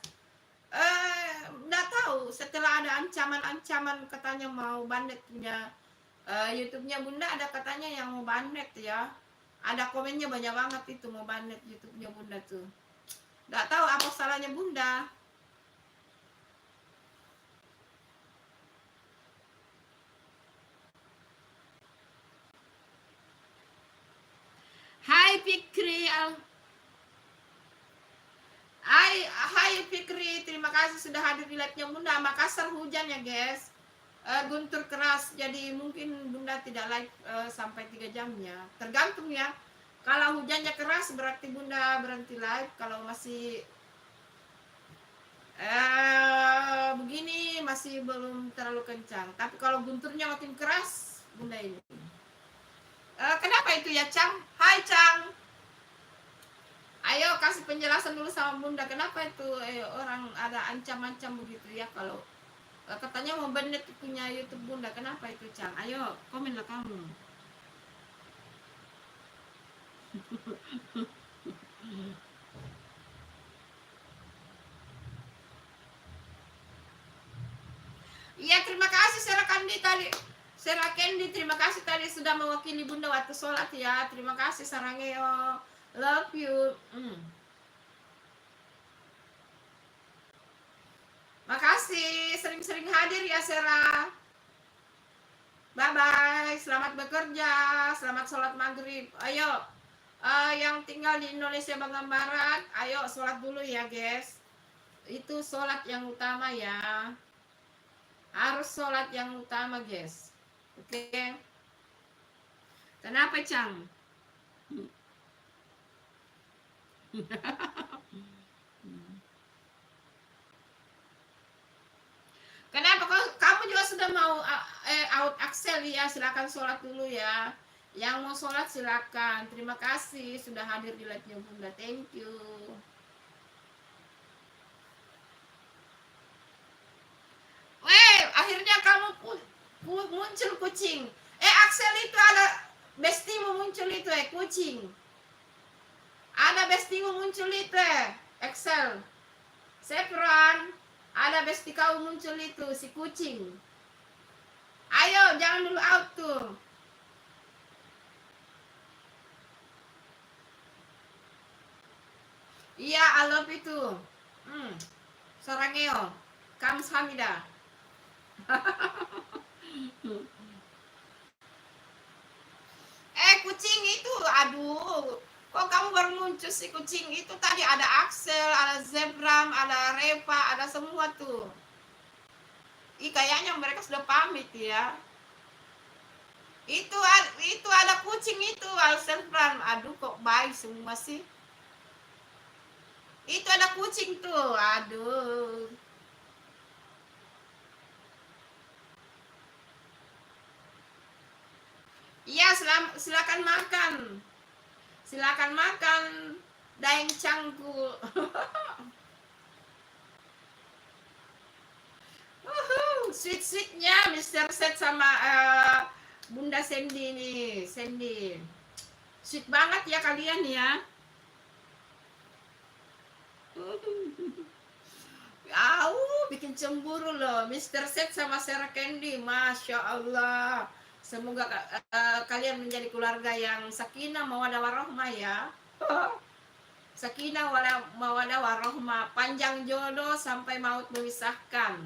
Nggak tahu, setelah ada ancaman-ancaman katanya mau bannet punya YouTube-nya Bunda, ada katanya yang mau bannet ya. Ada komennya banyak banget itu mau bannet YouTube-nya Bunda tuh. Nggak tahu apa salahnya Bunda. Hai Fikri, Hai Fikri, terima kasih sudah hadir di live-nya Bunda. Makassar hujan ya guys, guntur keras, jadi mungkin Bunda tidak live sampai 3 jamnya, tergantung ya. Kalau hujannya keras berarti Bunda berhenti live. Kalau masih begini masih belum terlalu kencang, tapi kalau gunturnya makin keras Bunda ini. Kenapa itu ya Cang? Hai Cang, ayo kasih penjelasan dulu sama Bunda, kenapa itu orang ada ancam-ancam begitu ya, kalau katanya mau bannet punya YouTube Bunda, kenapa itu Cang? Ayo komenlah kamu. Iya, terima kasih Sarah Candy, terima kasih tadi sudah mewakili Bunda waktu sholat ya. Terima kasih Sarangeo, love you. Makasih, sering-sering hadir ya Sarah. Bye bye, selamat bekerja, selamat sholat maghrib. Ayo, yang tinggal di Indonesia bagian barat, ayo sholat dulu ya guys. Itu sholat yang utama ya, harus sholat yang utama guys. Oke. Kenapa Cang? Kenapa kamu juga sudah mau out Axel ya? Silakan sholat dulu ya. Yang mau sholat silakan. Terima kasih sudah hadir di live-nya Bunda. Thank you. Akhirnya kamu muncul kucing. Axel itu ada bestimu muncul itu kucing. Ada bestimu muncul itu Axel. Sepron, ada besti kau muncul itu si kucing. Ayo jangan dulu out tuh. Iya, I love itu. Sarangeo, kamsahamnida. Kucing itu, aduh, kok kamu baru muncul sih kucing itu? Tadi ada Axel, ada Zebram, ada Reva, ada semua tuh. Kayaknya mereka sudah pamit ya. Itu ada kucing itu, Zebram. Aduh, kok baik semua sih. Itu ada kucing tuh, aduh. Iya, silakan makan. Silakan makan daeng cangkul. Sweet-sweetnya Mr. Set sama Bunda Sandy nih. Sandy, sweet banget ya kalian ya. Bikin cemburu loh Mr. Set sama Sarah Candy. Masya Allah, Semoga kalian menjadi keluarga yang sakinah mawaddah warahmah ya. Sakinah mawaddah warahmah, panjang jodoh sampai maut memisahkan.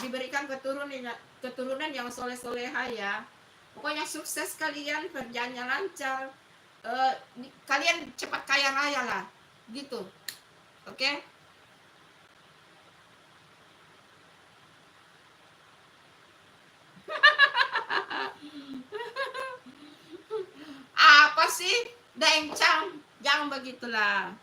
Diberikan keturunan yang soleh-soleha ya. Pokoknya sukses kalian, kerjanya lancar. Kalian cepat kaya raya lah, gitu. Oke? Apa sih, Dencang? Jangan begitulah.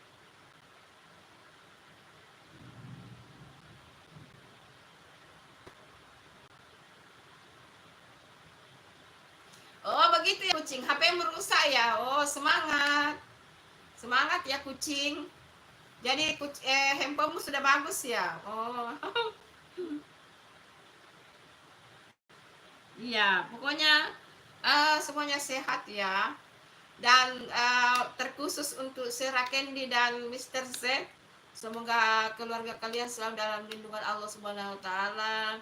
Oh begitu ya kucing, HP merusak ya. Oh semangat, semangat ya kucing. Jadi handphonemu sudah bagus ya. Oh iya, pokoknya semuanya sehat ya. Dan terkhusus untuk Sera Candy dan Mr. Z, semoga keluarga kalian selalu dalam lindungan Allah Subhanahu wa taala,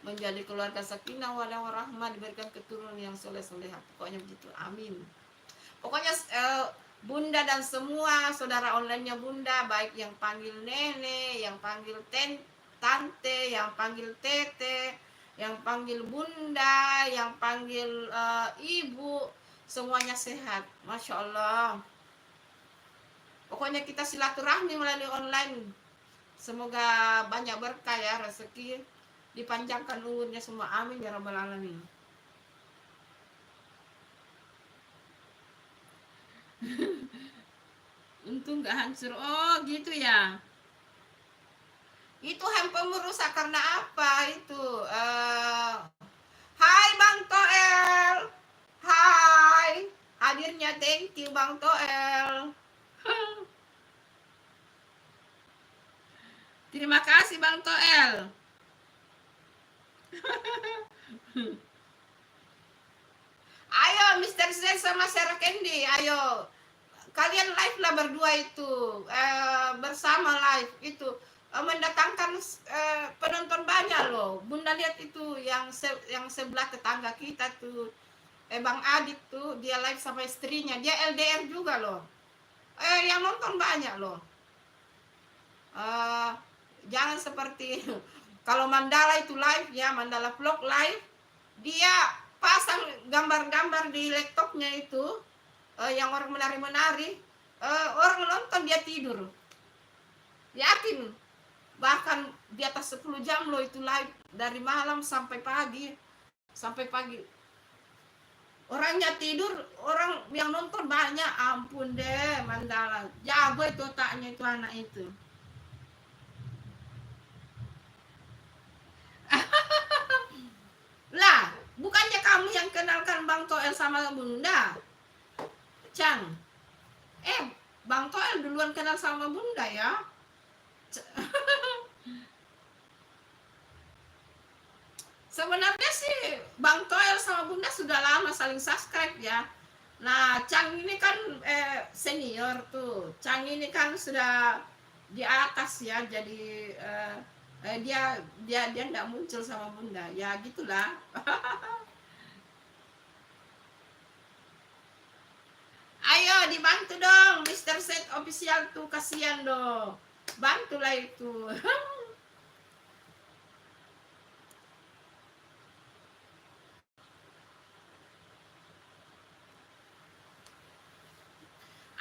menjadi keluarga sakinah wadah warahmah, diberikan keturunan yang soleh-solehah. Pokoknya begitu. Amin. Pokoknya Bunda dan semua saudara online-nya Bunda, baik yang panggil nenek, yang panggil tante, yang panggil tete, yang panggil Bunda, yang panggil ibu, semuanya sehat. Masya Allah. Pokoknya kita silaturahmi melalui online. Semoga banyak berkah ya, rezeki dipanjangkan umurnya semua, amin ya rabbal alamin. Untung gak hancur. Oh gitu ya. Itu handphone rusak karena apa itu? Hai Bang Toel. Hai. Hadirnya thank you Bang Toel. Terima kasih Bang Toel. Ayo Mr. Z sama Sarah Candy, ayo. Kalian live lah berdua itu. Bersama live itu. Mendatangkan penonton banyak loh. Bunda lihat itu yang sebelah tetangga kita tuh. Bang Adit tuh, dia live sama istrinya. Dia LDR juga loh. Yang nonton banyak loh. Jangan seperti kalau Mandala itu live ya, Mandala vlog live, dia pasang gambar-gambar di laptopnya itu, yang orang menari-menari, orang nonton dia tidur. Yakin, bahkan di atas 10 jam loh itu live, dari malam sampai pagi. Orangnya tidur, orang yang nonton banyak. Ampun deh Mandala, jago itu otaknya itu anak itu. Lah, bukannya kamu yang kenalkan Bang Toel sama Bunda? Cang. Bang Toel duluan kenal sama Bunda ya? Sebenarnya sih Bang Toel sama Bunda sudah lama saling subscribe ya. Nah, Cang ini kan senior tuh. Cang ini kan sudah di atas ya, jadi dia enggak muncul sama Bunda. Ya gitulah. Ayo dibantu dong Mr. Set official tuh, kasihan dong. Bantulah itu.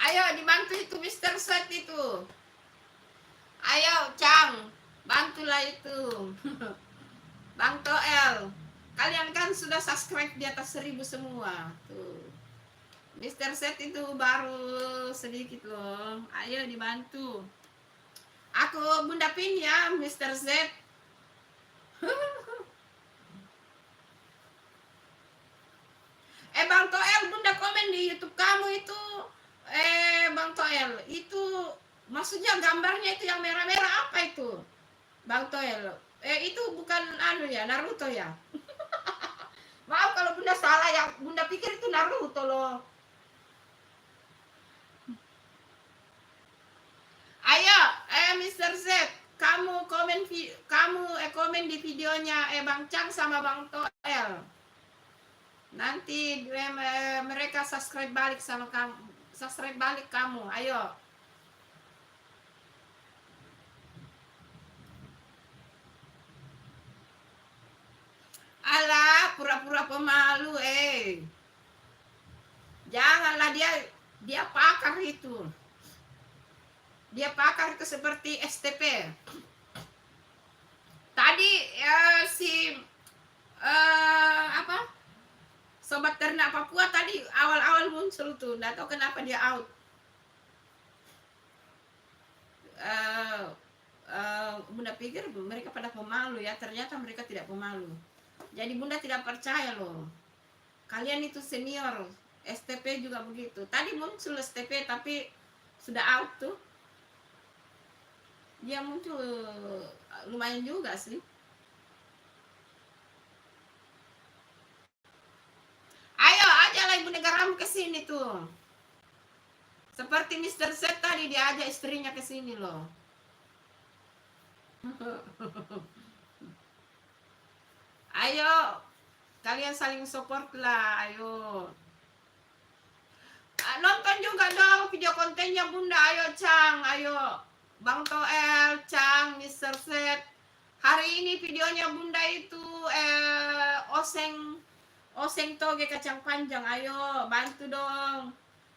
Ayo dibantu itu Mr. Set itu. Ayo Cang, bantulah itu. Bang Toel, kalian kan sudah subscribe di atas 1000 semua tuh. Mr. Set itu baru sedikit loh. Ayo dibantu. Aku Bunda Pin ya Mr. Z. Bang Toel, Bunda komen di YouTube kamu itu. Bang Toel, itu maksudnya gambarnya itu yang merah-merah apa itu? Bang Toel, itu bukan anu ya, Naruto ya? Maaf kalau Bunda salah ya, Bunda pikir itu Naruto loh. Ayo, Mr. Z, komen di videonya Bang Chang sama Bang Toel. Nanti mereka subscribe balik sama kamu. Subscribe balik kamu. Ayo. Alah, pura-pura pemalu Janganlah dia pakar itu. Dia pakar itu seperti STP. Tadi si Sobat Ternak Papua tadi awal-awal muncul tuh, nggak tahu kenapa dia out. Bunda pikir mereka pada pemalu ya, ternyata mereka tidak pemalu. Jadi Bunda tidak percaya loh. Kalian itu senior, STP juga begitu. Tadi muncul STP tapi sudah out tuh. Dia muncul lumayan juga sih. Ayo ajalah Ibu Negaramu ke sini tuh. Seperti Mr. Z tadi dia ajak istrinya ke sini loh. Ayo, kalian saling support lah, ayo. Nonton juga dong video kontennya Bunda, ayo Chang, ayo. Bang Toel, Chang, Mr. Z. Hari ini videonya Bunda itu oseng toge kacang panjang, ayo bantu dong.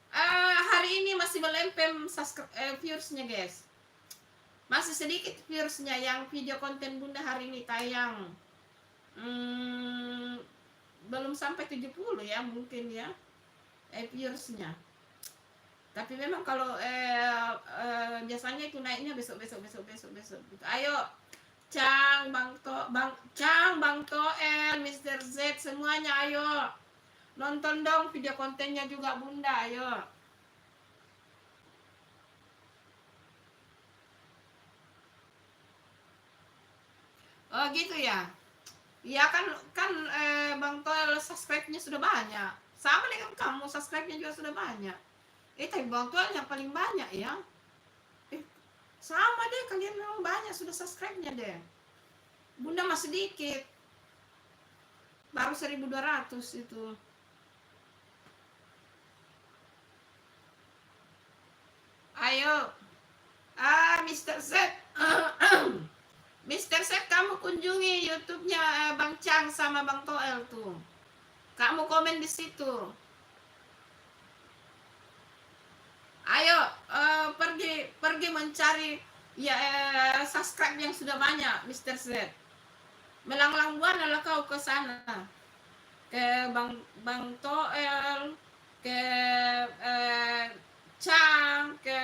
Hari ini masih melempem viewersnya guys. Masih sedikit viewersnya yang video konten Bunda hari ini tayang. Belum sampai 70 ya mungkin ya viewersnya. Tapi memang kalau biasanya itu naiknya besok. Ayo Chang, Bang Toel, Mr. Z semuanya ayo. Nonton dong video kontennya juga Bunda, ayo. Oh gitu ya. Iya kan Bang Toel subscribe-nya sudah banyak. Sama dengan kamu, subscribe-nya juga sudah banyak. Tapi Bang Toel yang paling banyak ya. Sama deh, kalian memang banyak sudah subscribe-nya deh. Bunda masih sedikit. Baru 1.200 itu. Ayo. Mr. Z. Mr. Z, kamu kunjungi YouTube-nya Bang Chang sama Bang Toel tuh. Kamu komen di situ. Ayo pergi mencari ya subscribe yang sudah banyak, Mr. Z. Melanglang buana kau ke sana. Ke Bang Toel, ke Chang, ke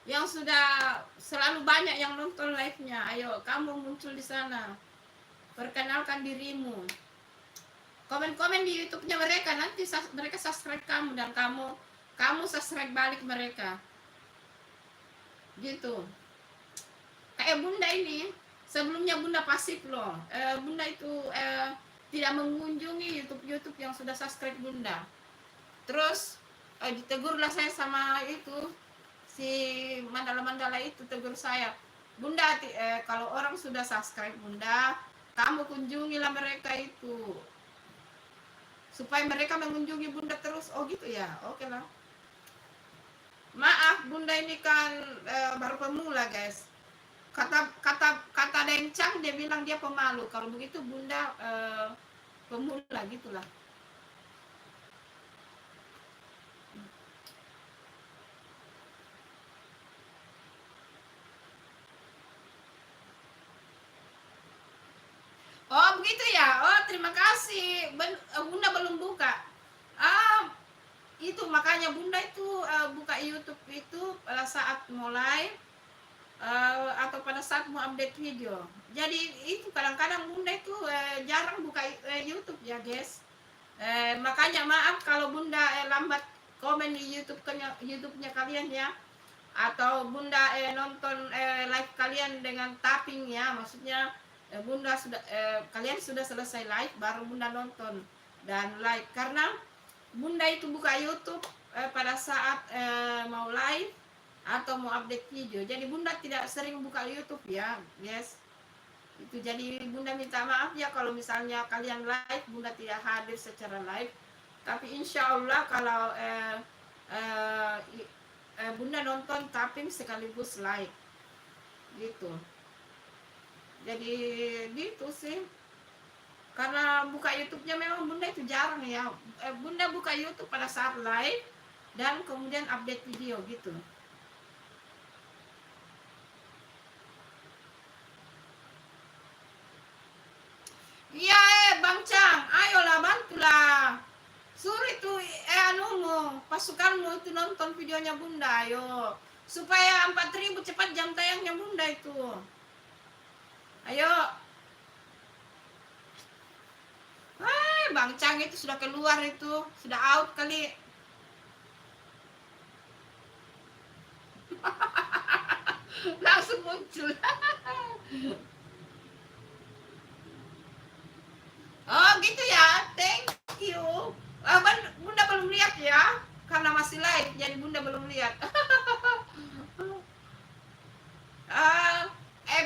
yang sudah selalu banyak yang nonton live-nya. Ayo, kamu muncul di sana. Perkenalkan dirimu. Komen-komen di YouTube-nya mereka, nanti mereka subscribe kamu dan kamu subscribe balik mereka. Gitu. Kayak Bunda ini, sebelumnya Bunda pasif loh. Bunda itu tidak mengunjungi YouTube yang sudah subscribe Bunda. Terus ditegurlah saya sama itu si mandala itu, tegur saya, Bunda kalau orang sudah subscribe Bunda, kamu kunjungilah mereka itu supaya mereka mengunjungi Bunda terus. Oh gitu ya, oke lah. Maaf Bunda ini kan baru pemula guys. Kata Dencang dia bilang dia pemalu. Kalau begitu Bunda pemula gitulah. Oh begitu ya. Oh terima kasih. Bunda belum buka. Itu makanya Bunda itu buka YouTube itu pada saat mulai atau pada saat mau update video. Jadi itu kadang-kadang Bunda itu jarang buka YouTube ya guys. Makanya maaf kalau Bunda lambat komen di YouTube-nya kalian ya. Atau Bunda nonton live kalian dengan tapping ya, maksudnya Bunda sudah kalian sudah selesai live baru Bunda nonton dan like, karena Bunda itu buka YouTube pada saat mau live atau mau update video. Jadi bunda tidak sering buka YouTube ya, guys. Itu jadi bunda minta maaf ya kalau misalnya kalian live, bunda tidak hadir secara live. Tapi insya Allah kalau eh, bunda nonton tapping sekaligus live gitu. Jadi gitu sih. Karena buka YouTube-nya memang bunda itu jarang ya. Bunda buka YouTube pada saat live dan kemudian update video gitu. Iya, Bang Cang, ayolah bantulah. Suruh itu anumu, pasukanmu itu nonton videonya bunda, ayo. Supaya 4.000 cepat jam tayangnya bunda itu. Ayo. Bang Cang itu sudah keluar itu, sudah out kali. Langsung muncul. Oh gitu ya, thank you. Bunda belum lihat ya, karena masih live, jadi bunda belum lihat.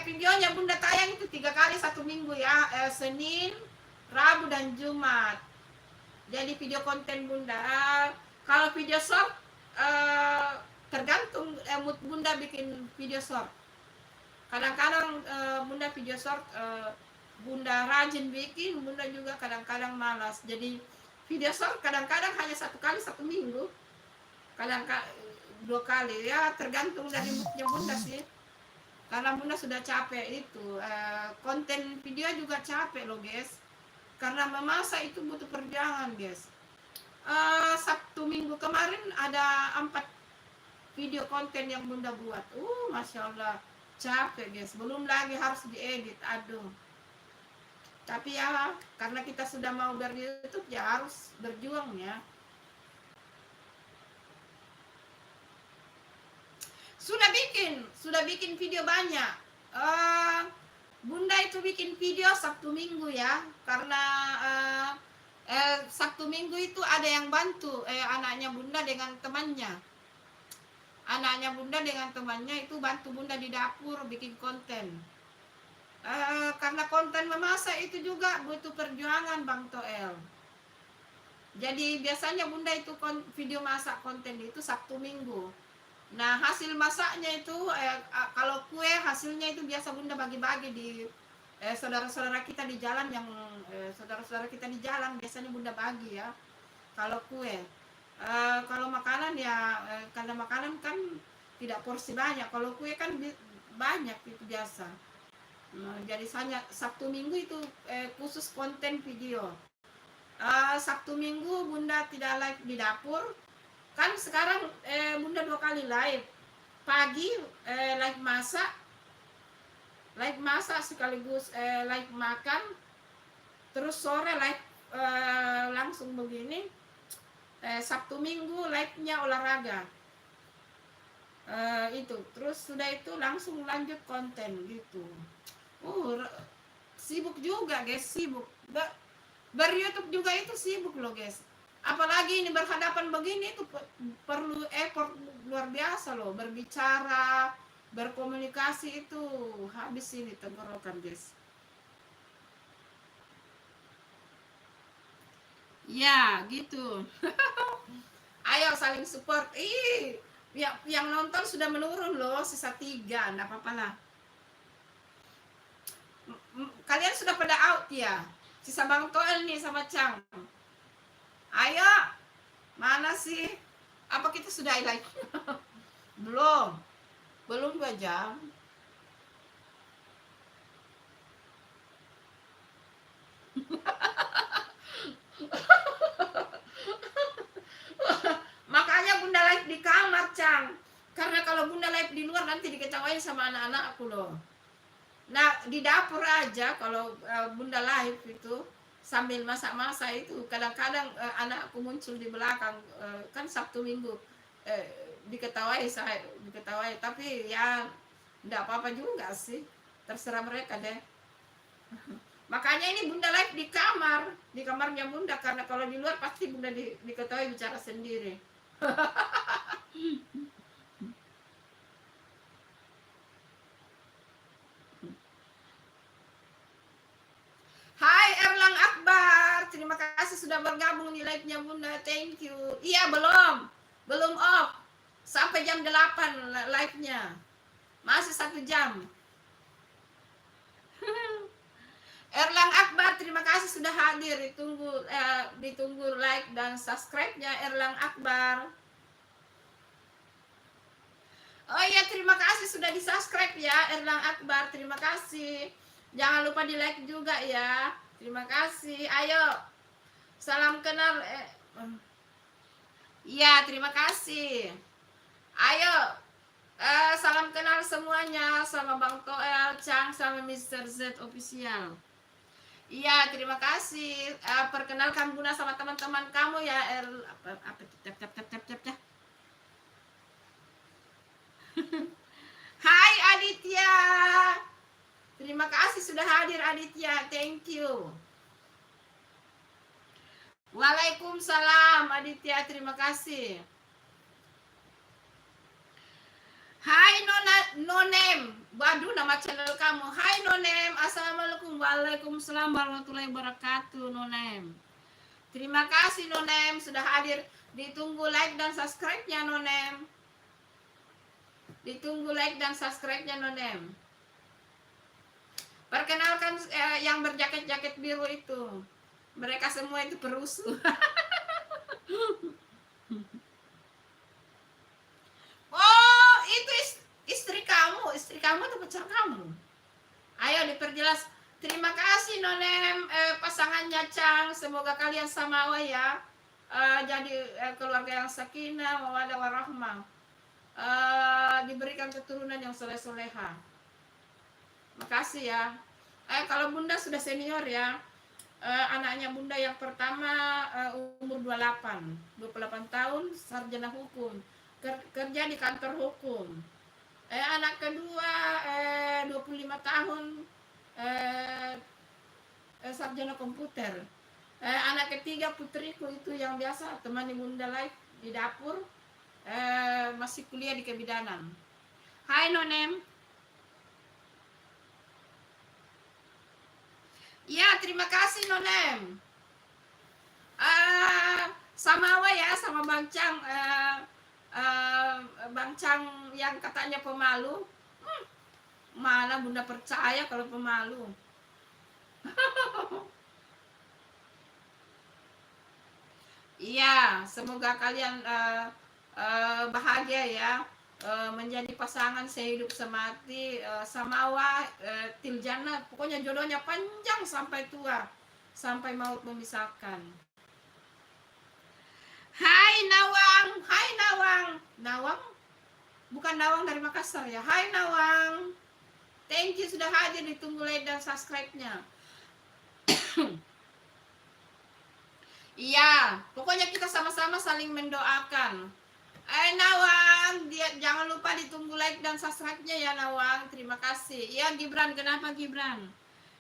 Videonya bunda tayang itu 3 kali 1 minggu ya, Senin, Rabu dan Jumat. Jadi video konten bunda. Kalau video short tergantung mood bunda bikin video short. Kadang-kadang bunda video short bunda rajin bikin, bunda juga kadang-kadang malas. Jadi video short kadang-kadang hanya 1 kali 1 minggu, kadang-kadang 2 kali ya, tergantung dari moodnya bunda sih. Karena bunda sudah capek itu konten video juga capek loh guys, karena memasak itu butuh perjuangan guys. Sabtu minggu kemarin ada 4 video konten yang bunda buat. Masya Allah capek guys, belum lagi harus diedit, aduh. Tapi ya karena kita sudah mau ber-YouTube ya harus berjuang ya. Sudah bikin video banyak. Bunda itu bikin video Sabtu Minggu ya, karena Sabtu Minggu itu ada yang bantu anaknya bunda dengan temannya. Anaknya bunda dengan temannya itu bantu bunda di dapur bikin konten. Karena konten memasak itu juga butuh perjuangan Bang Toel. Jadi biasanya bunda itu video masak konten itu Sabtu Minggu. Nah hasil masaknya itu kalau kue hasilnya itu biasa bunda bagi-bagi di saudara-saudara kita di jalan, yang saudara-saudara kita di jalan biasanya bunda bagi ya. Kalau kue kalau makanan ya karena makanan kan tidak porsi banyak, kalau kue kan banyak itu biasa. Jadi Sabtu Minggu itu khusus konten video. Sabtu Minggu bunda tidak live di dapur. Kan sekarang bunda 2 kali live. Pagi live masak sekaligus live makan. Terus sore live langsung begini. Sabtu Minggu live-nya olahraga. Itu terus sudah itu langsung lanjut konten gitu. Sibuk juga guys, sibuk. Ber-YouTube juga itu sibuk loh guys. Apalagi ini berhadapan begini itu perlu effort luar biasa loh. Berbicara, berkomunikasi itu habis ini tenggorokan guys. Ya gitu. Ayo saling support. Yang nonton sudah menurun loh, sisa 3, enggak apa-apa lah. Kalian sudah pada out ya. Sisa Bang Toel nih sama Cang. Ayo, mana sih? Apa kita sudah live? Belum 2 jam. Makanya bunda live di kamar, Cang. Karena kalau bunda live di luar nanti diketawain sama anak-anakku loh. Nah, di dapur aja kalau bunda live itu sambil masak-masak itu kadang-kadang anakku muncul di belakang, kan Sabtu Minggu diketawai tapi ya enggak apa-apa juga sih, terserah mereka deh. Makanya ini bunda live di kamarnya bunda, karena kalau di luar pasti bunda diketahui bicara sendiri. terima kasih sudah bergabung di live-nya Bunda. Thank you. Iya, belum off. Sampai jam 8 live-nya. Masih 1 jam. Erlang Akbar, terima kasih sudah hadir. Ditunggu like dan subscribe-nya Erlang Akbar. Oh iya, terima kasih sudah di-subscribe ya Erlang Akbar. Terima kasih. Jangan lupa di-like juga ya. Terima kasih. Ayo. Salam kenal. Iya, terima kasih. Ayo. Salam kenal semuanya sama Bang Toel, Chang, sama Mr. Z Official. Iya, terima kasih. Perkenalkan Bunda sama teman-teman kamu ya. Hai Aditya. Terima kasih sudah hadir Aditya. Thank you. Waalaikumsalam Aditya, terima kasih. Hai Nonem. Waduh, nama channel kamu. Hai Nonem. Assalamualaikum. Waalaikumsalam warahmatullahi wabarakatuh Nonem. Terima kasih Nonem sudah hadir. Ditunggu like dan subscribe-nya Nonem. Ditunggu like dan subscribe-nya Nonem. Perkenalkan yang berjaket-jaket biru itu. Mereka semua itu perusuh. Oh, itu istri kamu atau pacar kamu? Ayo diperjelas. Terima kasih Nonem, pasangannya Chang. Semoga kalian samawa ya. Jadi keluarga yang sakinah, mawaddah warahmah. Diberikan keturunan yang soleh-soleha. Makasih ya. Kalau Bunda sudah senior ya. Anaknya Bunda yang pertama umur 28 tahun, sarjana hukum, kerja di kantor hukum. Anak kedua 25 tahun, sarjana komputer. Anak ketiga putriku itu yang biasa temani Bunda live di dapur, masih kuliah di kebidanan. Hai Nonem. Ya, terima kasih Nonem. Sama ya, sama Bang Chang. Bang Chang yang katanya pemalu. Mana Bunda percaya kalau pemalu. Iya, semoga kalian bahagia ya. Menjadi pasangan sehidup semati, samawa tiljana, pokoknya jodohnya panjang sampai tua, sampai maut memisahkan. Hai Nawang, Nawang bukan Nawang dari Makassar ya. Hai Nawang, thank you sudah hadir. Ditunggu like dan subscribe-nya. Iya, pokoknya kita sama-sama saling mendoakan. Nawang, jangan lupa ditunggu like dan subscribe-nya ya Nawang. Terima kasih. Iya Gibran, kenapa Gibran?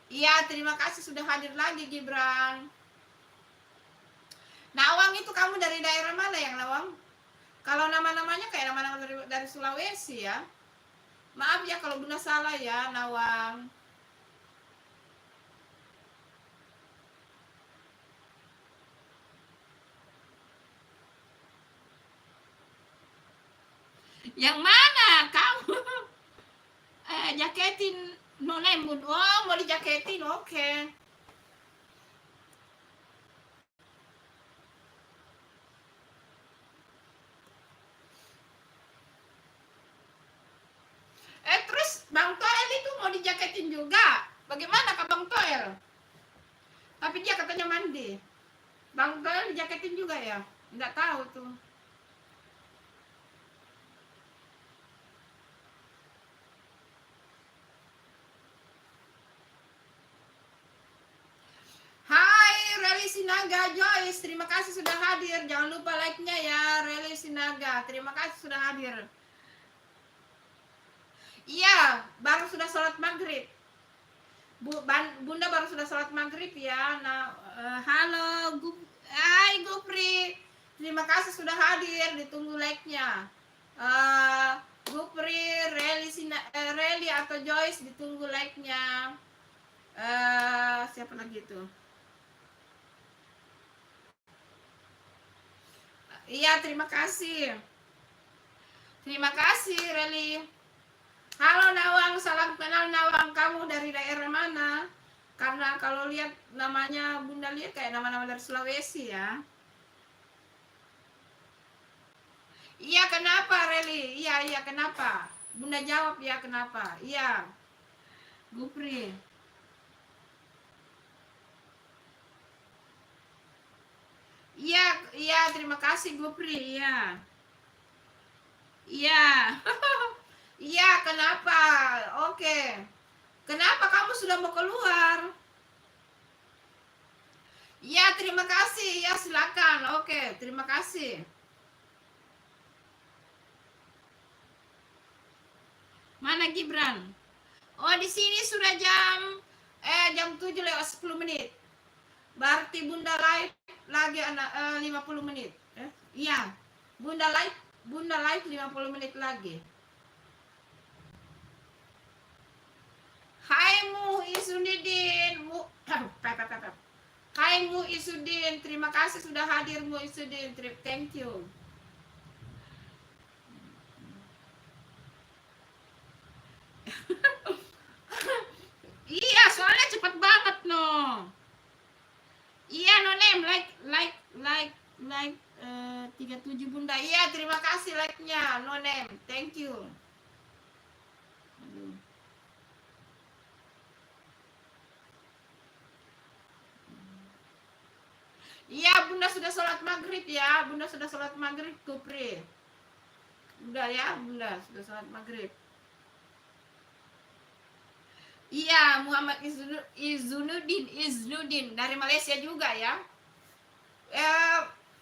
Iya, terima kasih sudah hadir lagi Gibran. Nawang itu kamu dari daerah mana yang Nawang? Kalau nama-namanya kayak nama-nama dari Sulawesi ya. Maaf ya kalau Bunda salah ya Nawang. Yang mana kamu? Jaketin Nonem. Oh, mau dijaketin, oke. Terus Bang Toel itu mau dijaketin juga. Bagaimana Kak Bang Toel? Tapi dia katanya mandi. Bang Toel dijaketin juga ya? Nggak tahu tuh. Hai Reli Sinaga Joyce, terima kasih sudah hadir. Jangan lupa like-nya ya Reli Sinaga. Terima kasih sudah hadir. Iya, baru sudah sholat maghrib. Bunda baru sudah sholat maghrib ya. Nah, halo hai Gupri. Terima kasih sudah hadir. Ditunggu like-nya. Gupri, Reli atau Joyce, ditunggu like-nya. Siapa lagi tuh? Iya, terima kasih. Terima kasih, Reli. Halo Nawang, salam kenal Nawang. Kamu dari daerah mana? Karena kalau lihat namanya Bunda lihat kayak nama-nama dari Sulawesi ya. Iya, kenapa Reli? Iya, iya, kenapa? Bunda jawab ya kenapa? Iya, Gupri. Iya, iya, terima kasih Gupri. Iya. Iya. Iya, kenapa? Oke. Kenapa kamu sudah mau keluar? Iya, terima kasih. Ya, silakan. Oke, terima kasih. Mana Gibran? Oh, di sini sudah jam 7 lewat 10 menit. Berarti Bunda live lagi 50 menit. Iya. Bunda live 50 menit lagi. Hai Mu Isudin. Hai Mu Isudin, terima kasih sudah hadir Mu Isudin. Thank you. Iya, soalnya cepet banget no. Iya, no name like 37 Bunda. Iya, terima kasih like-nya no name. Thank you. Iya, Bunda sudah sholat maghrib ya. Bunda sudah sholat maghrib, Kupri. Udah ya, Bunda sudah sholat maghrib. Iya, Muhammad Iznuddin dari Malaysia juga ya.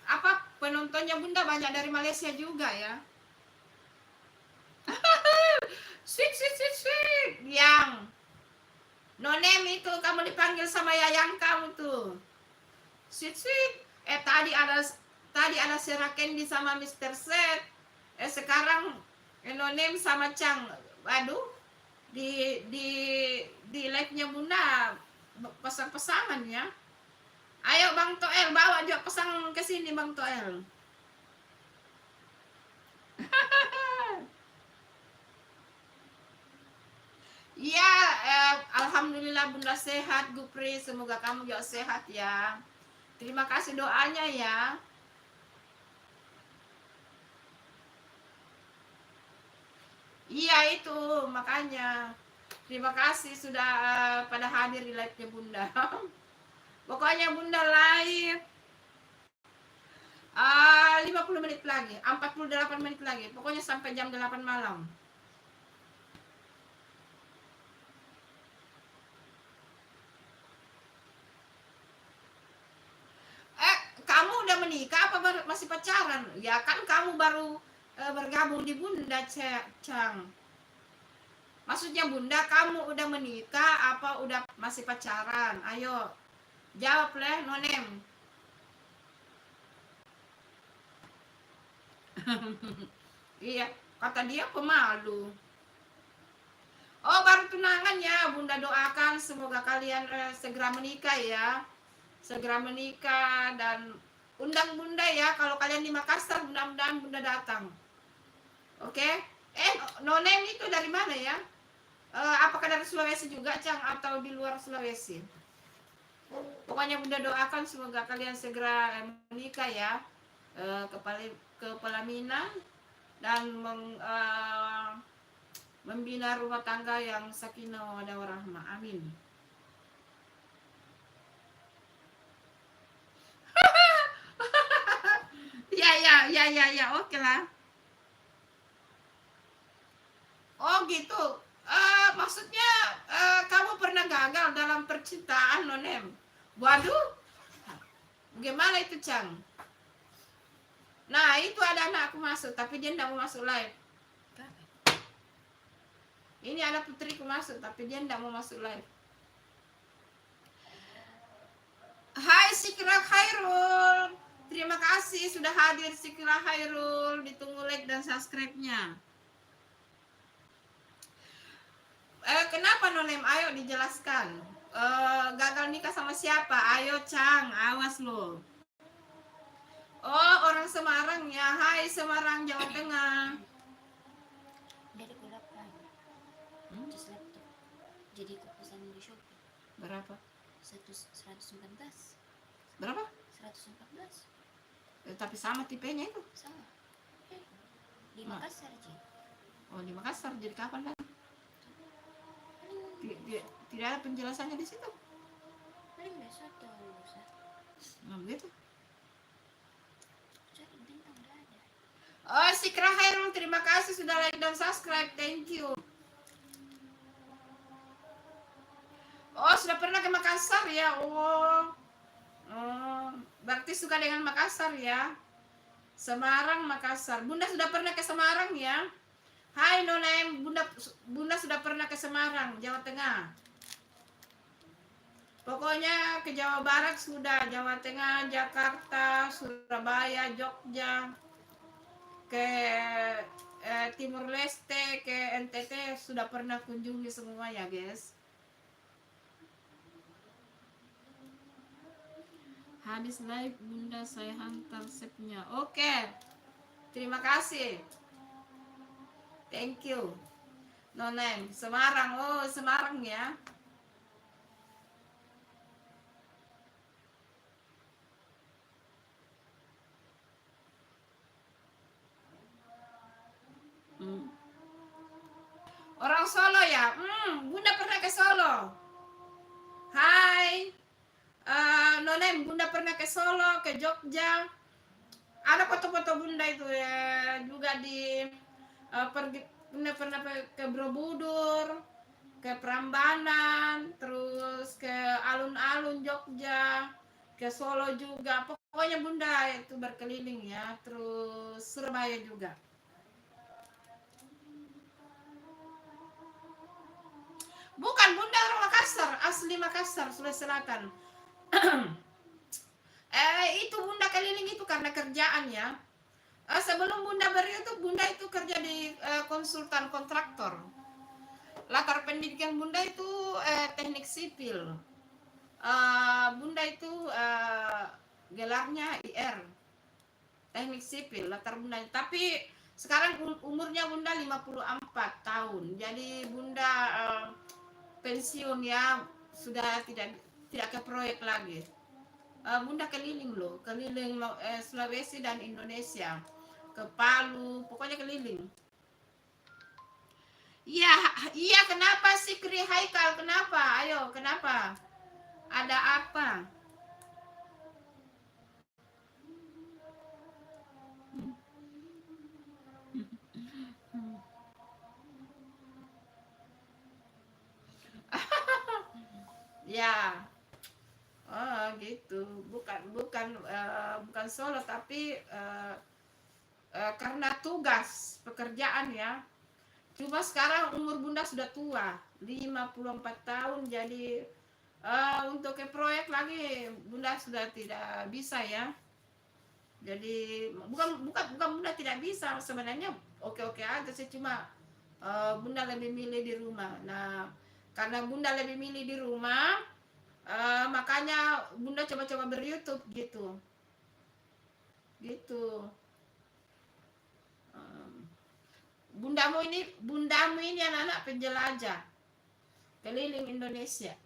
Apa penontonnya Bunda banyak dari Malaysia juga ya. Sweet. Yang nonem itu kamu dipanggil sama yayang kamu tuh. Sweet. Tadi ada Sarah Candy sama Mr. Set. Sekarang nonem sama Chang. Waduh, di live-nya Bunda pasang-pasangan ya. Ayo Bang Toel, bawa juga pasang ke sini Bang Toel. Iya, alhamdulillah Bunda sehat, Gupri. Semoga kamu juga sehat ya. Terima kasih doanya ya. Iya itu, makanya. Terima kasih sudah pada hadir di live-nya Bunda. Pokoknya Bunda live 50 menit lagi, 48 menit lagi. Pokoknya sampai jam 8 malam. Kamu udah menikah apa masih pacaran? Ya kan kamu baru bergabung di Bunda, Cang. Maksudnya Bunda, kamu udah menikah apa udah masih pacaran? Ayo, jawab leh, nonem. Iya, kata dia pemalu. Oh, baru tunangan ya. Bunda doakan semoga kalian segera menikah ya. Segera menikah dan undang Bunda ya. Kalau kalian di Makassar, mudah-mudahan Bunda datang. Oke? Nonem itu dari mana ya? Apakah dari Sulawesi juga, Cang, atau di luar Sulawesi? Pokoknya Bunda doakan semoga kalian segera menikah ya. Ke pelaminan dan membina rumah tangga yang sakinah mawaddah warahmah. Amin. Ya, oke lah. Oh gitu. Maksudnya kamu pernah gagal dalam percintaan, Nonem? Waduh, gimana itu, Cang? Nah, itu ada anakku masuk, tapi dia tidak mau masuk live. Ini ada putriku masuk, tapi dia tidak mau masuk live. Hai Sikra Khairul. Terima kasih sudah hadir Sikra Khairul. Ditunggu like dan subscribe-nya. Kenapa Nonem? Ayo dijelaskan. Gagal nikah sama siapa? Ayo Cang, awas lo. Oh, orang orang Semarang ya. Hai Semarang, Jawa Tengah. Dari kudapan. Just laptop. Jadi aku pesan di Shopee. Berapa? 114. Berapa? 114. Tapi sama tipenya itu. Sama. Di Makassar, Ci. Oh, di Makassar. Jadi kapan kan? Tidak ada penjelasannya di situ. Paling besok atau lusa. Nah, begitu. Cari bintang udah ada. Oh, si Krahairul, terima kasih sudah like dan subscribe. Thank you. Oh, sudah pernah ke Makassar ya? Oh, berarti suka dengan Makassar ya? Semarang, Makassar. Bunda sudah pernah ke Semarang ya? Hai Nonem, Bunda sudah pernah ke Semarang, Jawa Tengah. Pokoknya ke Jawa Barat sudah, Jawa Tengah, Jakarta, Surabaya, Jogja, ke Timur Leste, ke NTT sudah pernah kunjungi semua ya guys. Habis live Bunda saya hantar save-nya. Oke. Terima kasih. Thank you. Nonem, Semarang. Oh, Semarang ya. Orang Solo ya? Bunda pernah ke Solo. Hai. Nonem, Bunda pernah ke Solo, ke Jogja. Ada foto-foto Bunda itu ya. Juga di pergi, Bunda pernah ke Borobudur, ke Prambanan, terus ke alun-alun Jogja, ke Solo juga. Pokoknya Bunda itu berkeliling ya. Terus Surabaya juga. Bukan, Bunda orang Makassar, asli Makassar, Sulawesi Selatan. Itu Bunda keliling itu karena kerjaan ya. Sebelum Bunda ber-YouTube, Bunda itu kerja di konsultan kontraktor. Latar pendidikan Bunda itu teknik sipil. Bunda itu gelarnya IR, teknik sipil, latar Bunda. Tapi sekarang umurnya Bunda 54 tahun. Jadi Bunda pensiun ya, sudah tidak ke proyek lagi. Bunda keliling loh, keliling Sulawesi dan Indonesia, ke Palu, pokoknya keliling. Iya, iya, kenapa sih Kri Haikal? Kenapa? Ayo, kenapa? Ada apa? Ya, oh gitu, bukan Solo tapi karena tugas pekerjaan ya. Cuma sekarang umur Bunda sudah tua, 54 tahun, jadi untuk ke proyek lagi Bunda sudah tidak bisa ya. Jadi bukan Bunda tidak bisa, sebenarnya oke aja sih, cuma Bunda lebih milih di rumah. Nah, karena Bunda lebih milih di rumah, makanya Bunda coba-coba ber-YouTube gitu. Gitu. Bundamu ini anak-anak penjelajah keliling Indonesia.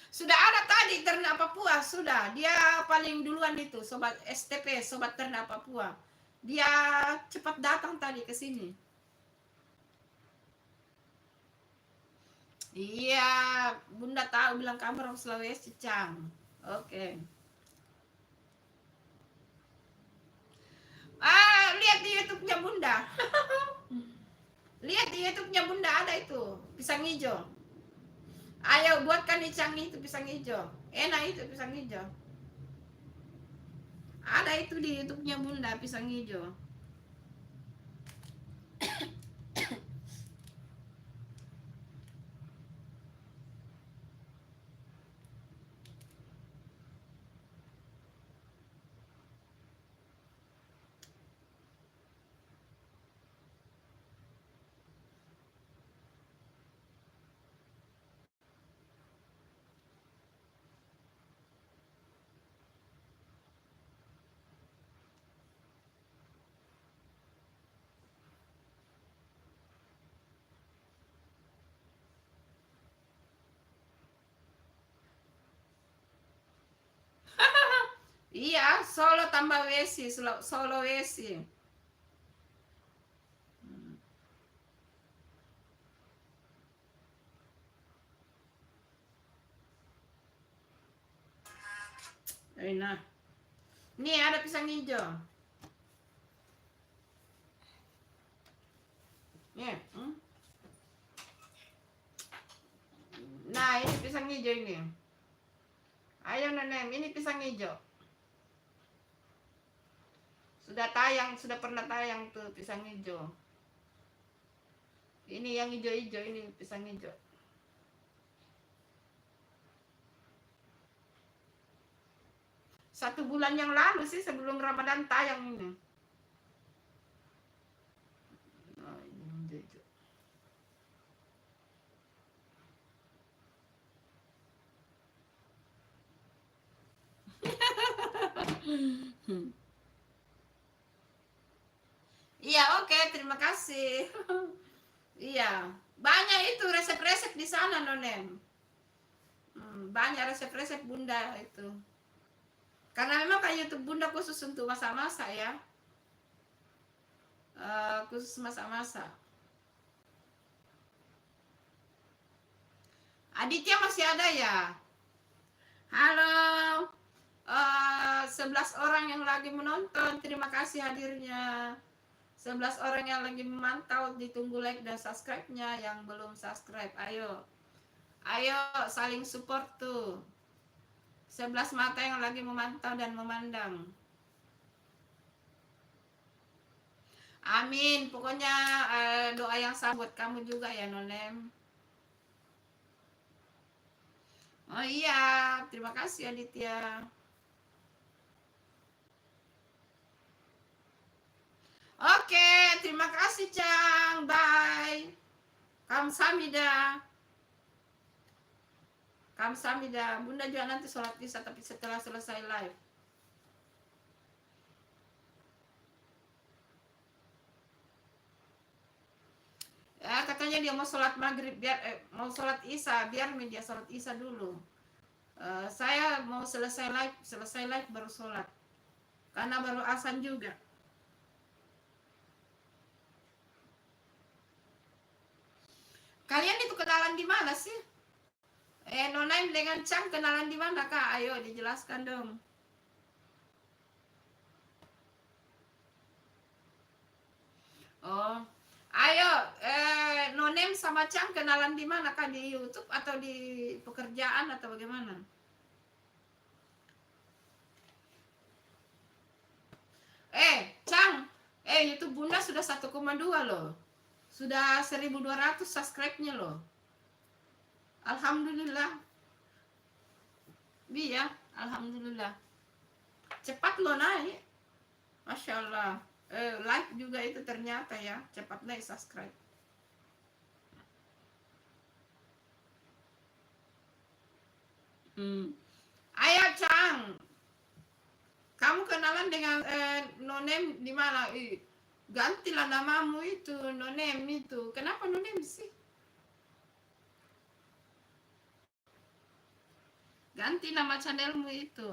Sudah ada tadi ternak Papua, sudah. Dia paling duluan itu, sobat STP, sobat ternak Papua. Dia cepat datang tadi ke sini. Iya, Bunda tahu, bilang kamu orang Sulawesi, Cang. Oke. Lihat di YouTube-nya Bunda. Lihat di YouTube-nya Bunda ada itu, pisang hijau. Ayo buatkan icang itu pisang hijau. Enak itu pisang hijau. Ada itu di YouTube-nya Bunda, pisang hijau. Solo tambah Wesi, Solo Wesi. Nah, nih ada pisang hijau. Nih, nah ini pisang hijau ini. Ayo Nenek, ini pisang hijau. Sudah tayang, sudah pernah tayang tuh pisang hijau. Ini yang hijau-hijau ini pisang hijau. Satu bulan yang lalu sih sebelum Ramadan tayang ini. Oh, ini hijau-hijau. Iya, oke, terima kasih. Iya, banyak itu resep-resep di sana, Nonem. Banyak resep-resep Bunda itu. Karena memang kayak YouTube Bunda khusus untuk masak-masak ya. Khusus masak-masak. Aditya masih ada ya? Halo. 11 orang yang lagi menonton, terima kasih hadirnya. 11 orang yang lagi memantau, ditunggu like dan subscribe-nya. Yang belum subscribe, ayo saling support tuh. 11 mata yang lagi memantau dan memandang. Amin, pokoknya doa yang sama buat kamu juga ya Nonem. Oh iya, terima kasih Aditya. Oke, terima kasih Cang. Bye. Kamsahamnida. Kamsahamnida. Bunda juga nanti sholat isya tapi setelah selesai live. Katanya dia mau sholat maghrib mau sholat isya, biar dia sholat isya dulu. Saya mau selesai live baru sholat. Karena baru azan juga. Kalian itu kenalan di mana sih? Nonaim dengan Cang kenalan di mana Kak? Ayo dijelaskan dong. Oh, ayo Nonem sama Cang kenalan di mana Kak? Di YouTube atau di pekerjaan atau bagaimana? Cang, YouTube Bunda sudah 1,2 loh. Sudah 1.200 subscribe-nya loh. Alhamdulillah. Iya, alhamdulillah. Cepat loh naik. Masya Allah. Like juga itu ternyata ya. Cepat naik subscribe. Ayo Cang. Kamu kenalan dengan Nonem di mana? Gantilah namamu itu, Nonem itu. Kenapa Nonem sih? Ganti nama channelmu itu.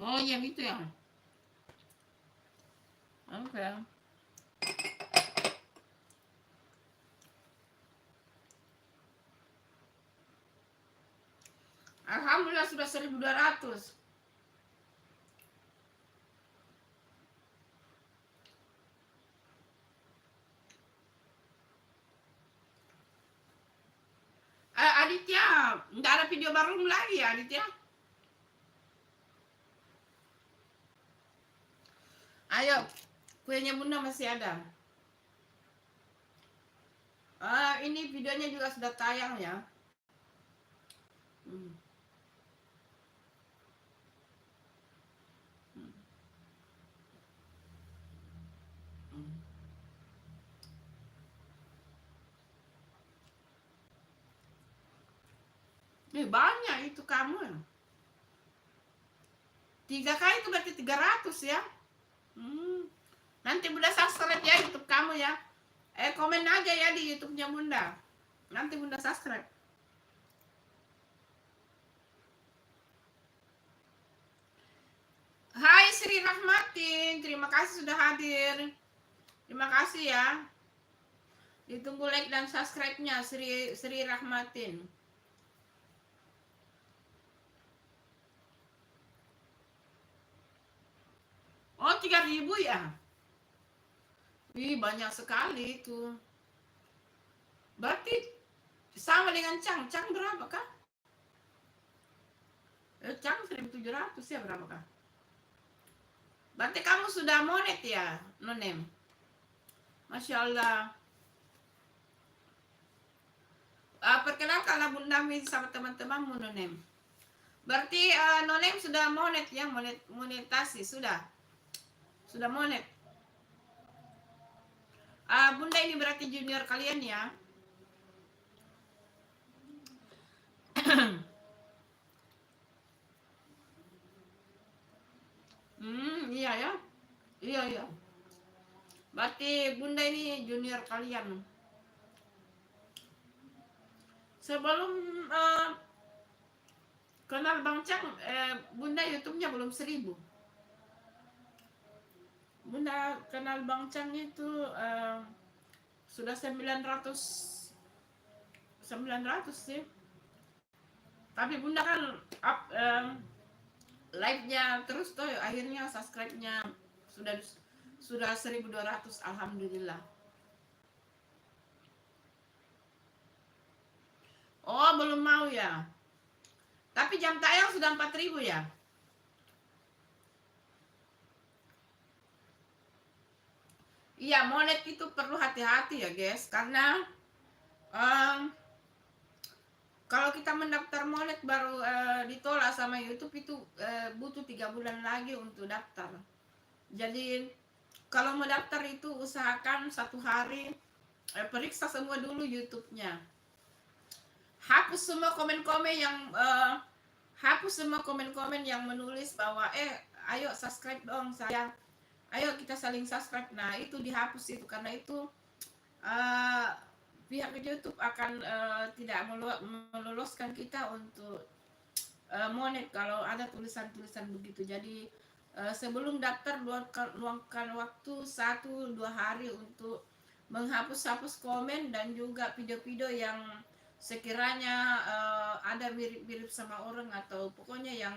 Oh, yang itu ya. Oke. Alhamdulillah sudah 1.200. Aditya, nggak ada video baru lagi ya Aditya? Ayo, kuenya Bunda masih ada. Ini videonya juga sudah tayang ya. Banyak itu kamu. 3 kali itu berarti 300 ya. Nanti Bunda subscribe ya YouTube kamu ya. Komen aja ya di YouTube-nya Bunda. Nanti Bunda subscribe. Hai Sri Rahmatin, terima kasih sudah hadir. Terima kasih ya. Ditunggu like dan subscribe-nya Sri Rahmatin. Oh, 3.000 ya? Wih, banyak sekali itu. Berarti sama dengan Chang. Chang berapa kah? Chang 1.700 ya, berapa kah? Berarti kamu sudah monet ya, Nonem? Masya Allah. Perkenalkanlah Bunda Mi sama teman-temanmu, Nonem. Berarti Nonem sudah monet ya, monetasi sudah monet. Bunda ini berarti junior kalian ya. Iya ya. Iya. Berarti Bunda ini junior kalian. Sebelum kenal Bang Chang, Bunda YouTube-nya belum 1.000. Bunda kenal Bang Chang itu sudah 900 sih. Tapi Bunda kan live-nya terus tuh, akhirnya subscribe-nya sudah 1.200, alhamdulillah. Oh, belum mau ya. Tapi jam tayang sudah 4.000 ya. Iya, monet itu perlu hati-hati ya guys, karena kalau kita mendaftar monet baru ditolak sama YouTube itu butuh 3 bulan lagi untuk daftar. Jadi kalau mau daftar itu usahakan 1 hari periksa semua dulu YouTube-nya. Hapus semua komen-komen yang menulis bahwa ayo subscribe dong saya. Ayo kita saling subscribe. Nah, itu dihapus itu, karena itu pihak YouTube akan tidak meloloskan kita untuk monet kalau ada tulisan-tulisan begitu. Jadi sebelum daftar luangkan waktu 1-2 hari untuk menghapus komen dan juga video-video yang sekiranya ada mirip-mirip sama orang, atau pokoknya yang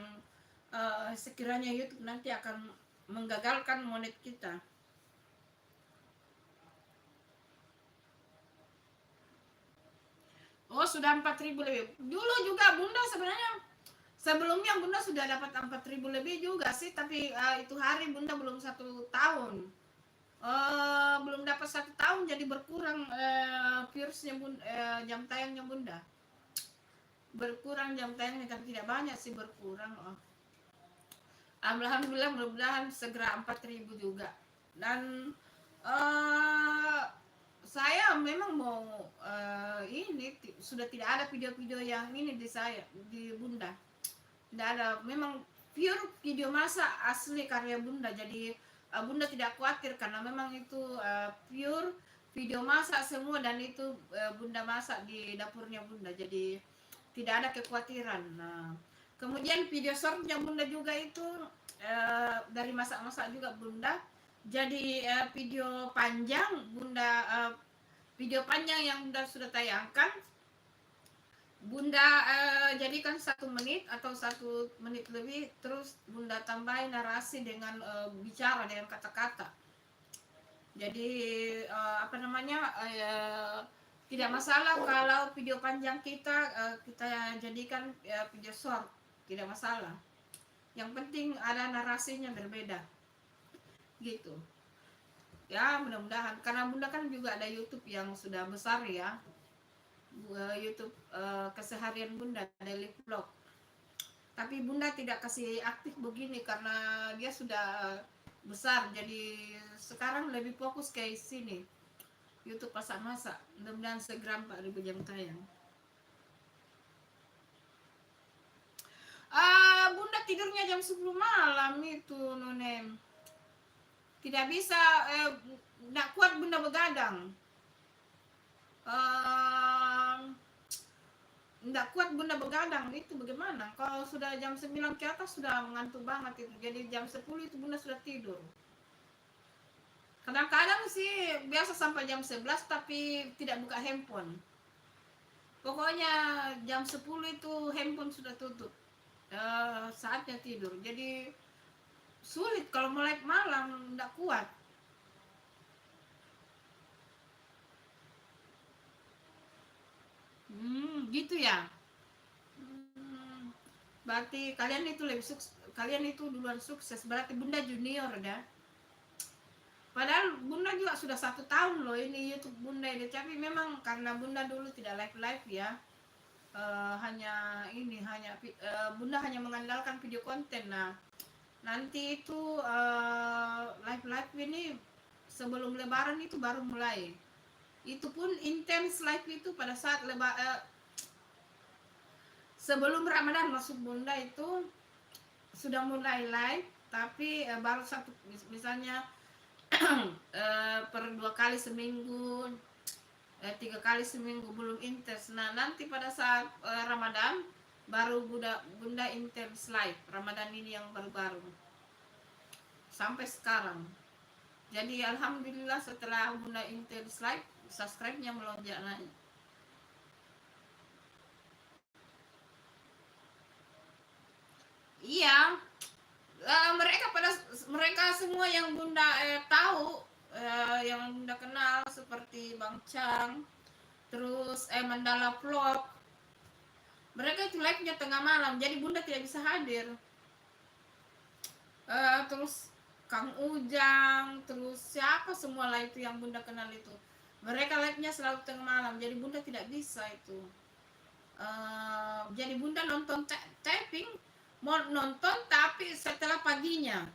sekiranya YouTube nanti akan menggagalkan monet kita. Oh, sudah 4.000 lebih. Dulu juga Bunda sebenarnya sebelumnya Bunda sudah dapat 4.000 lebih juga sih, tapi itu hari Bunda belum 1 tahun. Belum dapat 1 tahun, jadi berkurang viewersnya jam tayangnya Bunda. Berkurang jam tayangnya, tapi tidak banyak sih, berkurang. Alhamdulillah, mudah-mudahan segera 4.000 juga. Dan saya memang mau ini sudah tidak ada video-video yang ini di Bunda. Tidak ada, memang pure video masak asli karya Bunda. Jadi Bunda tidak khawatir, karena memang itu pure video masak semua, dan itu Bunda masak di dapurnya Bunda. Jadi tidak ada kekhawatiran. Nah, kemudian video shortnya Bunda juga itu dari masak-masak juga Bunda. Jadi video panjang Bunda, video panjang yang Bunda sudah tayangkan, Bunda jadikan 1 menit atau 1 menit lebih, terus Bunda tambahin narasi dengan bicara dengan kata-kata. Jadi tidak masalah kalau video panjang kita jadikan video short, tidak masalah. Yang penting ada narasinya berbeda, gitu. Ya, mudah-mudahan, karena Bunda kan juga ada YouTube yang sudah besar ya. YouTube keseharian Bunda, daily vlog. Tapi Bunda tidak kasih aktif begini karena dia sudah besar. Jadi sekarang lebih fokus ke sini, YouTube masak-masak. Mudah-mudahan segera 4.000 jam tayang. Bunda tidurnya jam 10 malam itu Nonem. Tidak bisa, tidak kuat bunda begadang. Tidak kuat bunda begadang itu bagaimana? Kalau sudah jam 9 ke atas sudah mengantuk banget itu. Jadi jam 10 itu bunda sudah tidur. Kadang-kadang sih biasa sampai jam 11 tapi tidak buka handphone. Pokoknya jam 10 itu handphone sudah tutup. Saatnya tidur. Jadi sulit kalau melek malam, tidak kuat. Gitu ya. Berarti kalian itu lebih sukses, kalian itu duluan sukses. Berarti bunda junior dah. Padahal bunda juga sudah 1 tahun loh ini YouTube bunda ini. Tapi memang karena bunda dulu tidak live ya. Bunda hanya mengandalkan video konten. Nah nanti itu live ini sebelum lebaran itu baru mulai. Itu pun intens live itu pada saat sebelum Ramadan masuk bunda itu sudah mulai live. Tapi baru satu misalnya per 2 kali seminggu, 3 kali seminggu, belum intens. Nah nanti pada saat Ramadan baru bunda intens live. Ramadan ini yang baru-baru sampai sekarang. Jadi alhamdulillah setelah bunda intens live, subscribe-nya melonjak naik. Iya, mereka semua yang bunda tahu, yang bunda kenal seperti Bang Chang, terus Mandala Vlog, mereka itu live-nya tengah malam, jadi bunda tidak bisa hadir. Terus Kang Ujang, terus siapa semua lah itu yang bunda kenal itu, mereka live-nya selalu tengah malam, jadi bunda tidak bisa itu. Jadi bunda nonton taping, mau nonton tapi setelah paginya,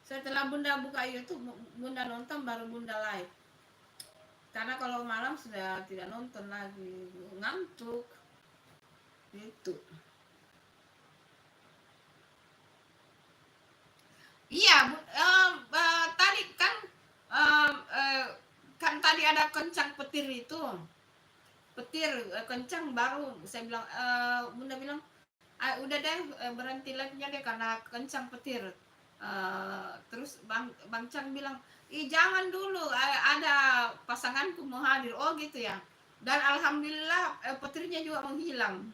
setelah bunda buka YouTube bunda nonton baru bunda live. Karena kalau malam sudah tidak nonton lagi, ngantuk itu. Iya, tadi kan kan tadi ada kencang petir itu, kencang baru saya bilang, bunda bilang udah deh berhenti live-nya deh karena kencang petir. Terus Bang Cang bilang, jangan dulu, ada pasanganku mau hadir. Oh gitu ya. Dan alhamdulillah petirnya juga menghilang.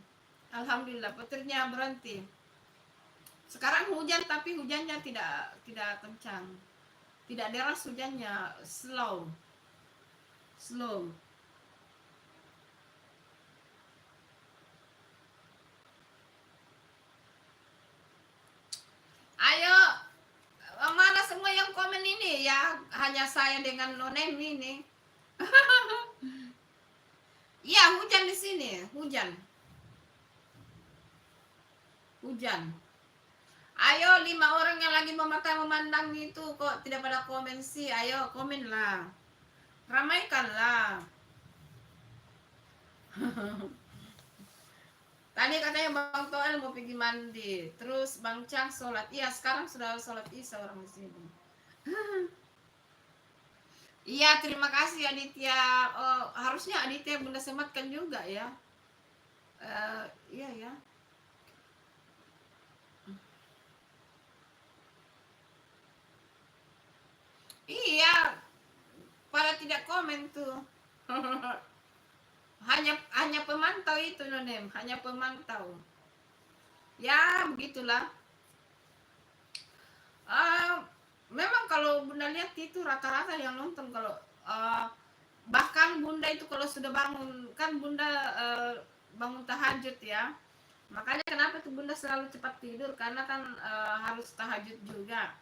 Alhamdulillah petirnya berhenti. Sekarang hujan tapi hujannya tidak kencang, tidak deras hujannya, slow. Ayo, mana semua yang komen ini ya, hanya saya dengan Nonem ini. Iya, hujan di sini, hujan. Ayo 5 orang yang lagi memandang itu kok tidak pada komen sih. Ayo komen lah, ramaikanlah. Tadi katanya Bang Toel mau pergi mandi, terus Bang Cang sholat. Iya sekarang sudah sholat isya orang di sini. Iya terima kasih Aditya. Harusnya Aditya bunda sematkan juga ya. Iya ya. Iya, pada tidak komen tuh. hanya pemantau itu Nonem, hanya pemantau. Ya begitulah. Memang kalau bunda lihat itu rata-rata yang nonton kalau bahkan bunda itu kalau sudah bangun kan bunda bangun tahajud ya. Makanya kenapa tuh bunda selalu cepat tidur karena kan harus tahajud juga.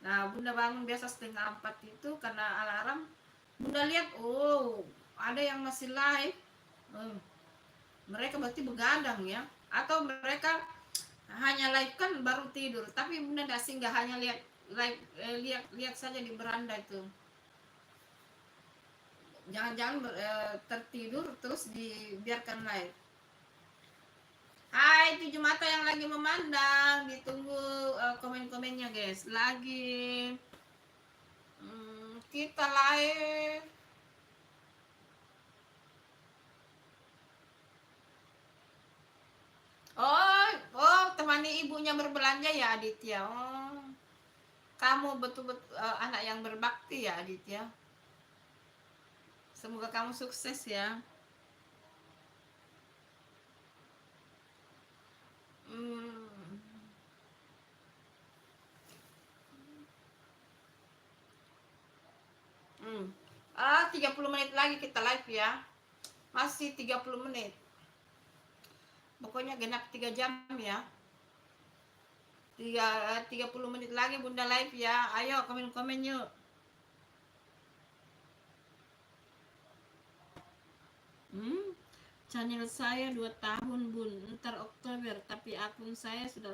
Nah bunda bangun biasa 3:30 itu karena alarm. Bunda lihat ada yang masih live, mereka berarti begadang ya, atau mereka hanya live kan baru tidur. Tapi bunda tidak singgah, hanya lihat live, lihat saja di beranda itu. Jangan-jangan tertidur terus dibiarkan live. Hai Hai 7 mata yang lagi memandang, ditunggu komen-komennya guys. Lagi kita live. Oh, temani ibunya berbelanja ya Aditya. Oh, kamu betul-betul anak yang berbakti ya Aditya. Semoga kamu sukses ya. Hmm. 30 menit lagi kita live ya. Masih 30 menit. Pokoknya genap 3 jam ya. 30 menit lagi Bunda live ya. Ayo komen-komen yuk. Channel saya 2 tahun Bun, ntar Oktober, tapi akun saya sudah.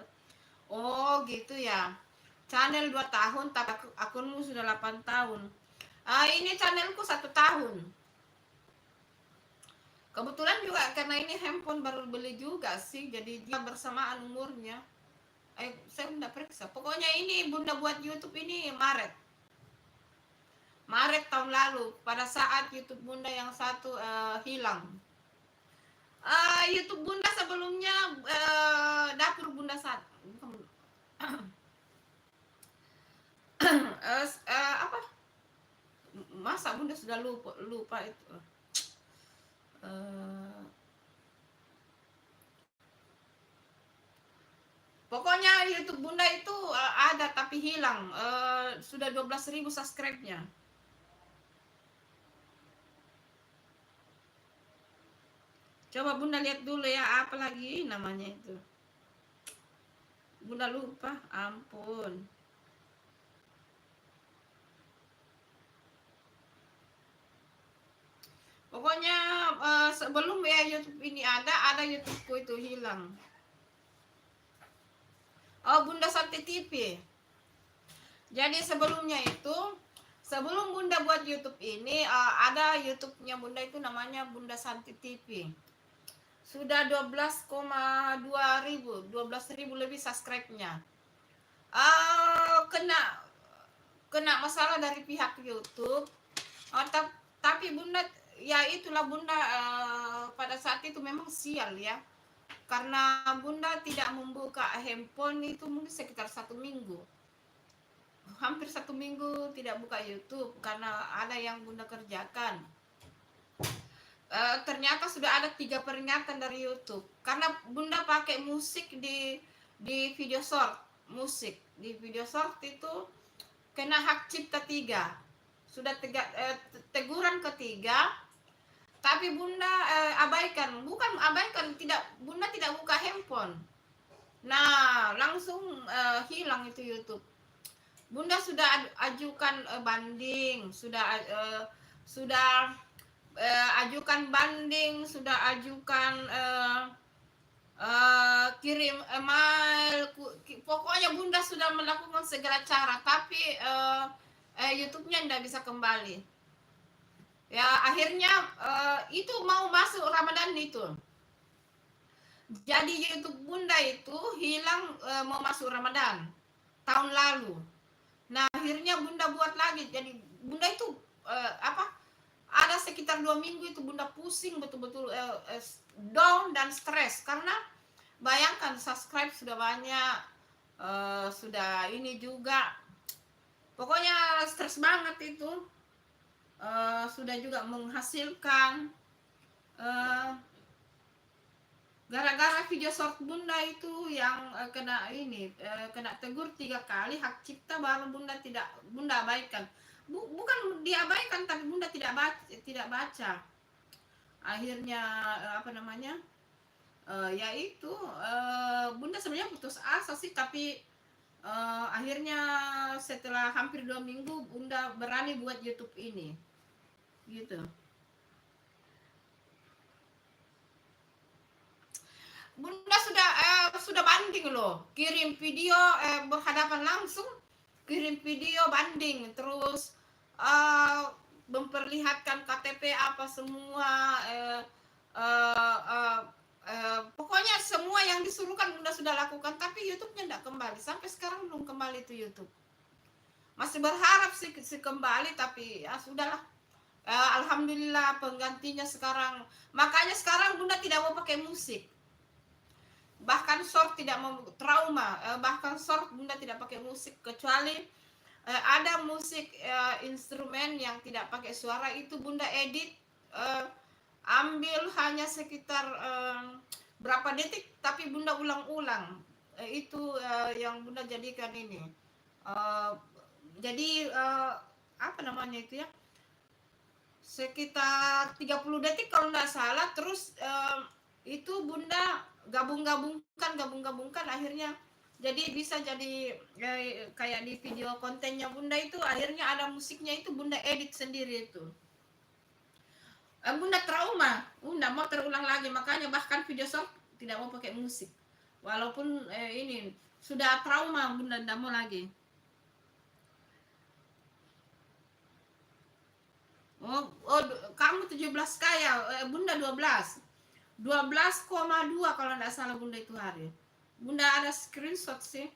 Oh gitu ya. Channel 2 tahun tapi akunmu sudah 8 tahun. Ini channelku 1 tahun. Kebetulan juga karena ini handphone baru beli juga sih, jadi dia bersamaan umurnya. Saya udah periksa. Pokoknya ini Bunda buat YouTube ini Maret tahun lalu, pada saat YouTube Bunda yang satu hilang. YouTube Bunda sebelumnya dapur Bunda saat apa? Masa Bunda sudah lupa itu. Pokoknya YouTube Bunda itu ada tapi hilang. Sudah 12.000 subscribe-nya. Coba Bunda lihat dulu ya, apa lagi namanya itu. Bunda lupa, ampun. Pokoknya sebelum ya YouTube ini ada YouTubeku itu hilang. Oh, Bunda Santi TV. Jadi sebelumnya itu, sebelum Bunda buat YouTube ini, ada YouTube-nya Bunda itu namanya Bunda Santi TV. Sudah 12,2 ribu lebih subscribe-nya. Kena masalah dari pihak YouTube. Tapi Bunda, ya itulah Bunda pada saat itu memang sial ya. Karena Bunda tidak membuka handphone itu mungkin sekitar 1 minggu. Hampir 1 minggu tidak buka YouTube karena ada yang Bunda kerjakan. Ternyata sudah ada 3 peringatan dari YouTube karena Bunda pakai musik di video short. Musik di video short itu kena hak cipta 3. Sudah teguran ketiga, tapi Bunda abaikan. Bukan abaikan, Bunda tidak buka handphone. Nah, langsung hilang itu YouTube. Bunda sudah ajukan banding, sudah ajukan banding, sudah ajukan kirim email, pokoknya Bunda sudah melakukan segala cara, tapi YouTube-nya tidak bisa kembali. Ya akhirnya itu mau masuk Ramadan itu. Jadi YouTube Bunda itu hilang mau masuk Ramadan tahun lalu. Nah akhirnya Bunda buat lagi. Jadi Bunda itu ada sekitar 2 minggu itu Bunda pusing betul-betul, down dan stres karena bayangkan subscribe sudah banyak, sudah ini juga, pokoknya stres banget itu. Sudah juga menghasilkan gara-gara video short Bunda itu yang kena tegur 3 kali hak cipta, baru Bunda abaikan. Bukan diabaikan, tapi Bunda tidak baca. Akhirnya yaitu Bunda sebenarnya putus asa sih, tapi akhirnya setelah hampir 2 minggu Bunda berani buat YouTube ini gitu. Bunda sudah banding loh, kirim video berhadapan langsung, kirim video banding, terus memperlihatkan KTP apa semua, pokoknya semua yang disuruhkan bunda sudah lakukan, tapi YouTube-nya tidak kembali sampai sekarang, belum kembali itu YouTube. Masih berharap sih kembali, tapi ya sudahlah. Alhamdulillah penggantinya sekarang. Makanya sekarang bunda tidak mau pakai musik, bahkan short tidak mau, trauma. Bahkan short bunda tidak pakai musik, kecuali ada musik instrumen yang tidak pakai suara, itu bunda edit, ambil hanya sekitar berapa detik, tapi bunda ulang-ulang. Itu yang bunda jadikan ini, jadi apa namanya itu ya, sekitar 30 detik kalau nggak salah. Terus itu bunda gabung-gabungkan akhirnya jadi bisa jadi kayak di video kontennya bunda itu akhirnya ada musiknya, itu bunda edit sendiri itu. Bunda trauma, bunda mau terulang lagi, makanya bahkan video short tidak mau pakai musik, walaupun ini sudah trauma, bunda tidak mau lagi. Kamu 17 kaya, bunda 12,2 kalau tidak salah bunda itu hari. Bunda ada screenshot sih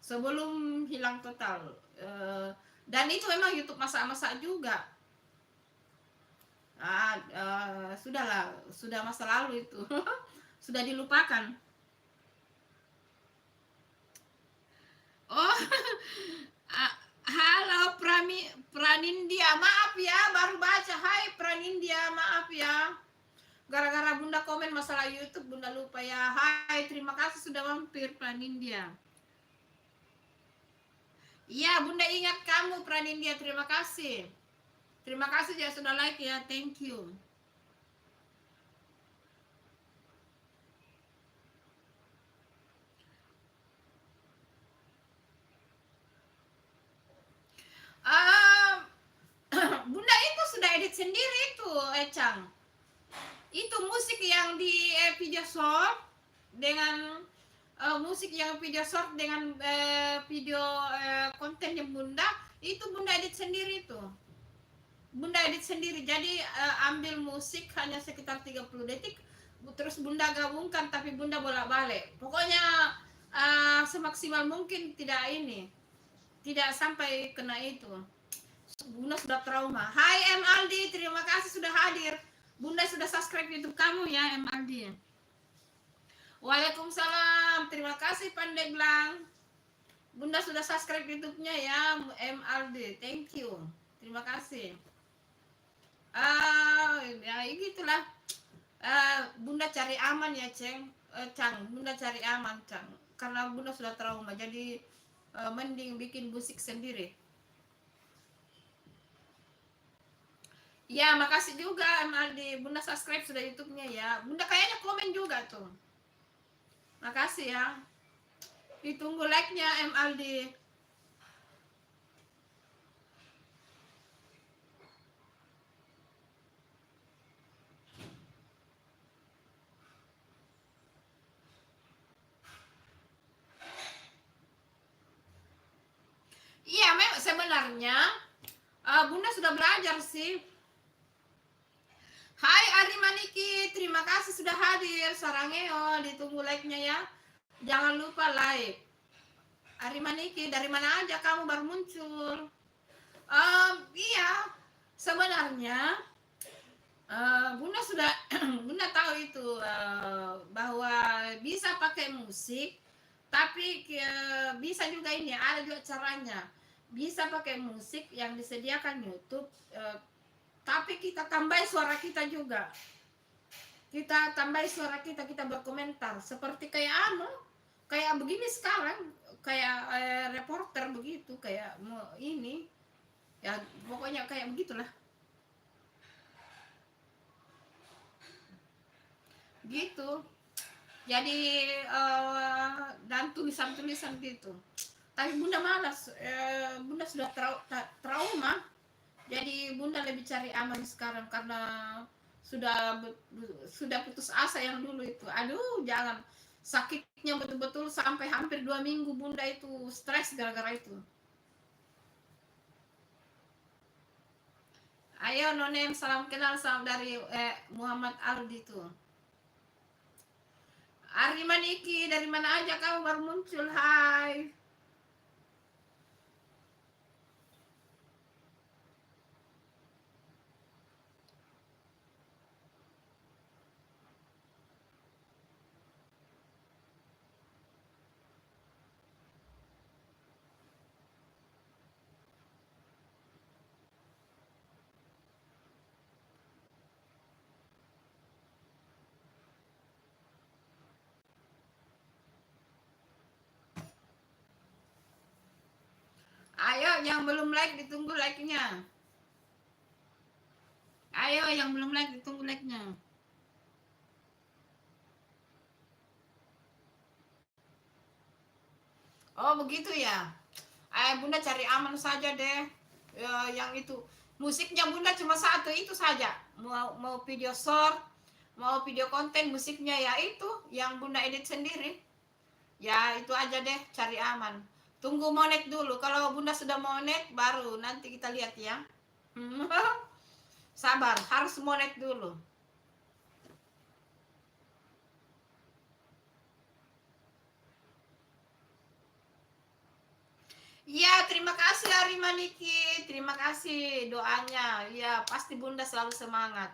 sebelum hilang total. Dan itu memang YouTube masa-masa juga. Sudahlah, sudah masa lalu itu. Sudah dilupakan. Oh, halo Pranindya, maaf ya baru baca. Hai Pranindya, maaf ya. Gara-gara bunda komen masalah YouTube, bunda lupa ya. Hai, terima kasih sudah mampir Pranindya. Iya, bunda ingat kamu Pranindya, terima kasih. Terima kasih ya sudah like ya, thank you. Bunda itu sudah edit sendiri itu, Ecang. Itu musik yang di video short dengan musik yang video short dengan video kontennya bunda, itu bunda edit sendiri tuh. Bunda edit sendiri, jadi ambil musik hanya sekitar 30 detik, terus bunda gabungkan, tapi bunda bolak-balik. Pokoknya semaksimal mungkin tidak ini, tidak sampai kena itu. Bunda sudah trauma. Hai M Aldi, terima kasih sudah hadir. Bunda sudah subscribe YouTube kamu ya M Aldi. Waalaikumsalam, terima kasih Pandeglang. Bunda sudah subscribe YouTube-nya ya M Aldi, thank you, terima kasih. Ya gitulah. Bunda cari aman ya Cang, bunda cari aman Cang, karena bunda sudah trauma, jadi mending bikin musik sendiri. Ya makasih juga M Aldi, bunda subscribe sudah YouTube-nya ya. Bunda kayaknya komen juga tuh, makasih ya. Ditunggu like-nya M Aldi. Iya, sebenarnya bunda sudah belajar sih. Hai Ari Maniki, terima kasih sudah hadir. Sarangeo, ditunggu like-nya ya. Jangan lupa like. Ari Maniki, dari mana aja kamu baru muncul? Iya, sebenarnya bunda sudah bunda tahu itu bahwa bisa pakai musik, tapi bisa juga ini, ada juga caranya. Bisa pakai musik yang disediakan YouTube, tapi kita tambahin suara kita juga. Kita tambahin suara kita, kita berkomentar seperti kayak kayak begini sekarang, kayak reporter begitu, kayak ini ya, pokoknya kayak begitulah gitu. Jadi dan tulisan-tulisan gitu. Tapi bunda malas, bunda sudah trauma, jadi bunda lebih cari aman sekarang, karena sudah putus asa yang dulu itu. Aduh, jangan, sakitnya betul-betul sampai hampir 2 minggu bunda itu stres gara-gara itu. Ayo Nonem, salam kenal, salam dari Muhammad Aldi tuh. Arima Niki, dari mana aja kamu baru muncul? Hai. Ayo yang belum like ditunggu like-nya. Ayo yang belum like ditunggu like-nya. Oh begitu ya. Bunda cari aman saja deh. Yang itu musiknya Bunda cuma satu itu saja. Mau video short, mau video konten, musiknya ya itu yang Bunda edit sendiri. Ya itu aja deh, cari aman. Tunggu monet dulu. Kalau Bunda sudah monet baru nanti kita lihat ya. Sabar, harus monet dulu. Iya, terima kasih Arima Niki. Terima kasih doanya. Ya, pasti Bunda selalu semangat.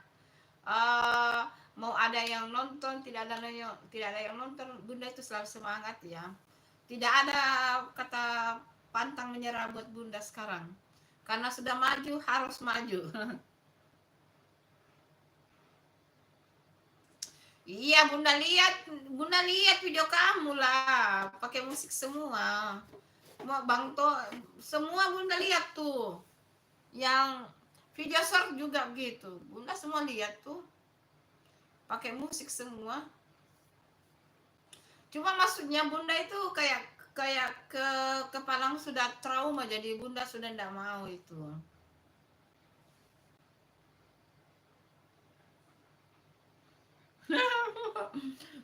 Mau ada yang nonton, tidak ada yang nonton, Bunda itu selalu semangat ya. Tidak ada kata pantang menyerah buat Bunda sekarang. Karena sudah maju, harus maju. Iya, Bunda lihat video kamu lah, pakai musik semua. Bang To, semua Bunda lihat tuh. Yang video short juga begitu. Bunda semua lihat tuh. Pakai musik semua. Cuma maksudnya Bunda itu kayak ke kepala sudah trauma, jadi Bunda sudah tidak mau itu.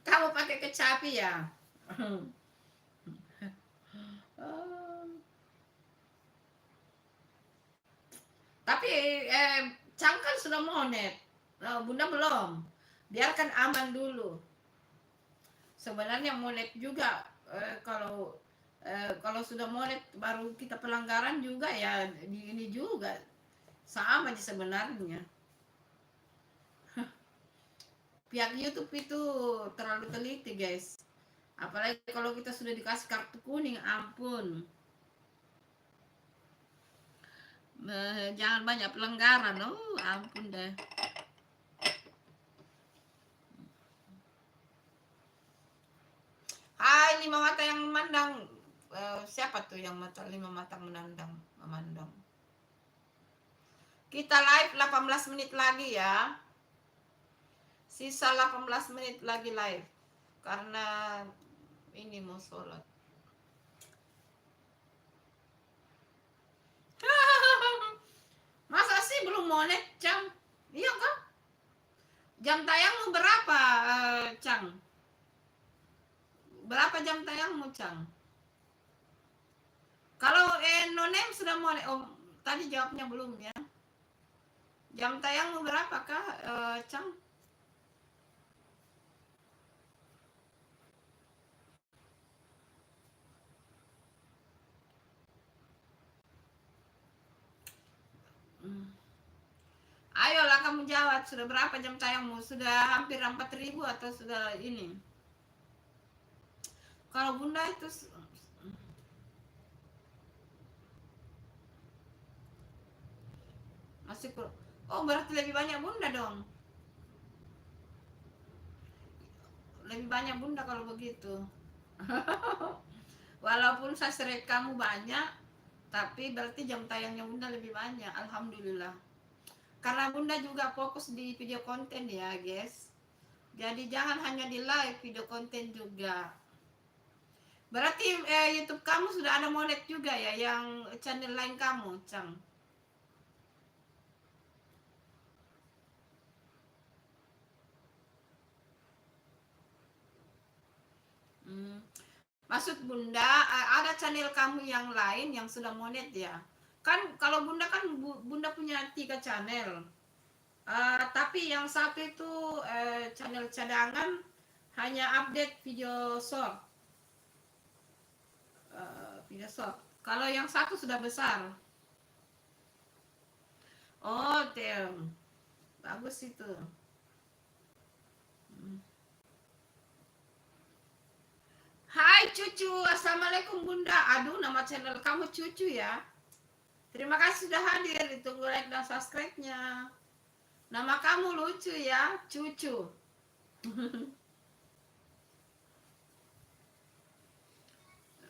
Kamu pakai kecapi ya? Tapi Cangkan sudah monet. Bunda belum. Biarkan aman dulu. Sebenarnya monet juga kalau sudah monet baru kita pelanggaran juga ya, di ini juga sama aja sebenarnya. Pihak YouTube itu terlalu teliti guys, apalagi kalau kita sudah dikasih kartu kuning, ampun. Jangan banyak pelanggaran, ampun deh. Hai, lima mata yang memandang. Siapa tuh yang lima mata memandang? Kita live 18 menit lagi ya. Sisa 18 menit lagi live. Karena ini mau sholat. Masa sih belum monet, Cang? Iya kah? Jam tayangmu berapa, Cang? Berapa jam tayangmu, Cang? Kalau nonem sudah monet, tadi jawabnya belum ya. Jam tayangmu berapakah, Cang? Ayolah kamu jawab, sudah berapa jam tayangmu? Sudah hampir 4.000 atau sudah ini? Kalau Bunda itu masih berarti lebih banyak Bunda dong. Lebih banyak Bunda kalau begitu. Walaupun subscribe kamu banyak, tapi berarti jam tayangnya Bunda lebih banyak. Alhamdulillah. Karena Bunda juga fokus di video konten ya guys. Jadi jangan hanya di live, video konten juga. Berarti YouTube kamu sudah ada monet juga ya, yang channel lain kamu, Cang? Maksud Bunda ada channel kamu yang lain yang sudah monet ya? Kan kalau Bunda kan Bunda punya 3 channel. Tapi yang satu itu channel cadangan hanya update video short. Video short. Kalau yang satu sudah besar. Oh, damn. Bagus itu. Hai cucu, assalamualaikum bunda. Aduh, nama channel kamu cucu ya. Terima kasih sudah hadir. Ditunggu like dan subscribe-nya. Nama kamu lucu ya, cucu.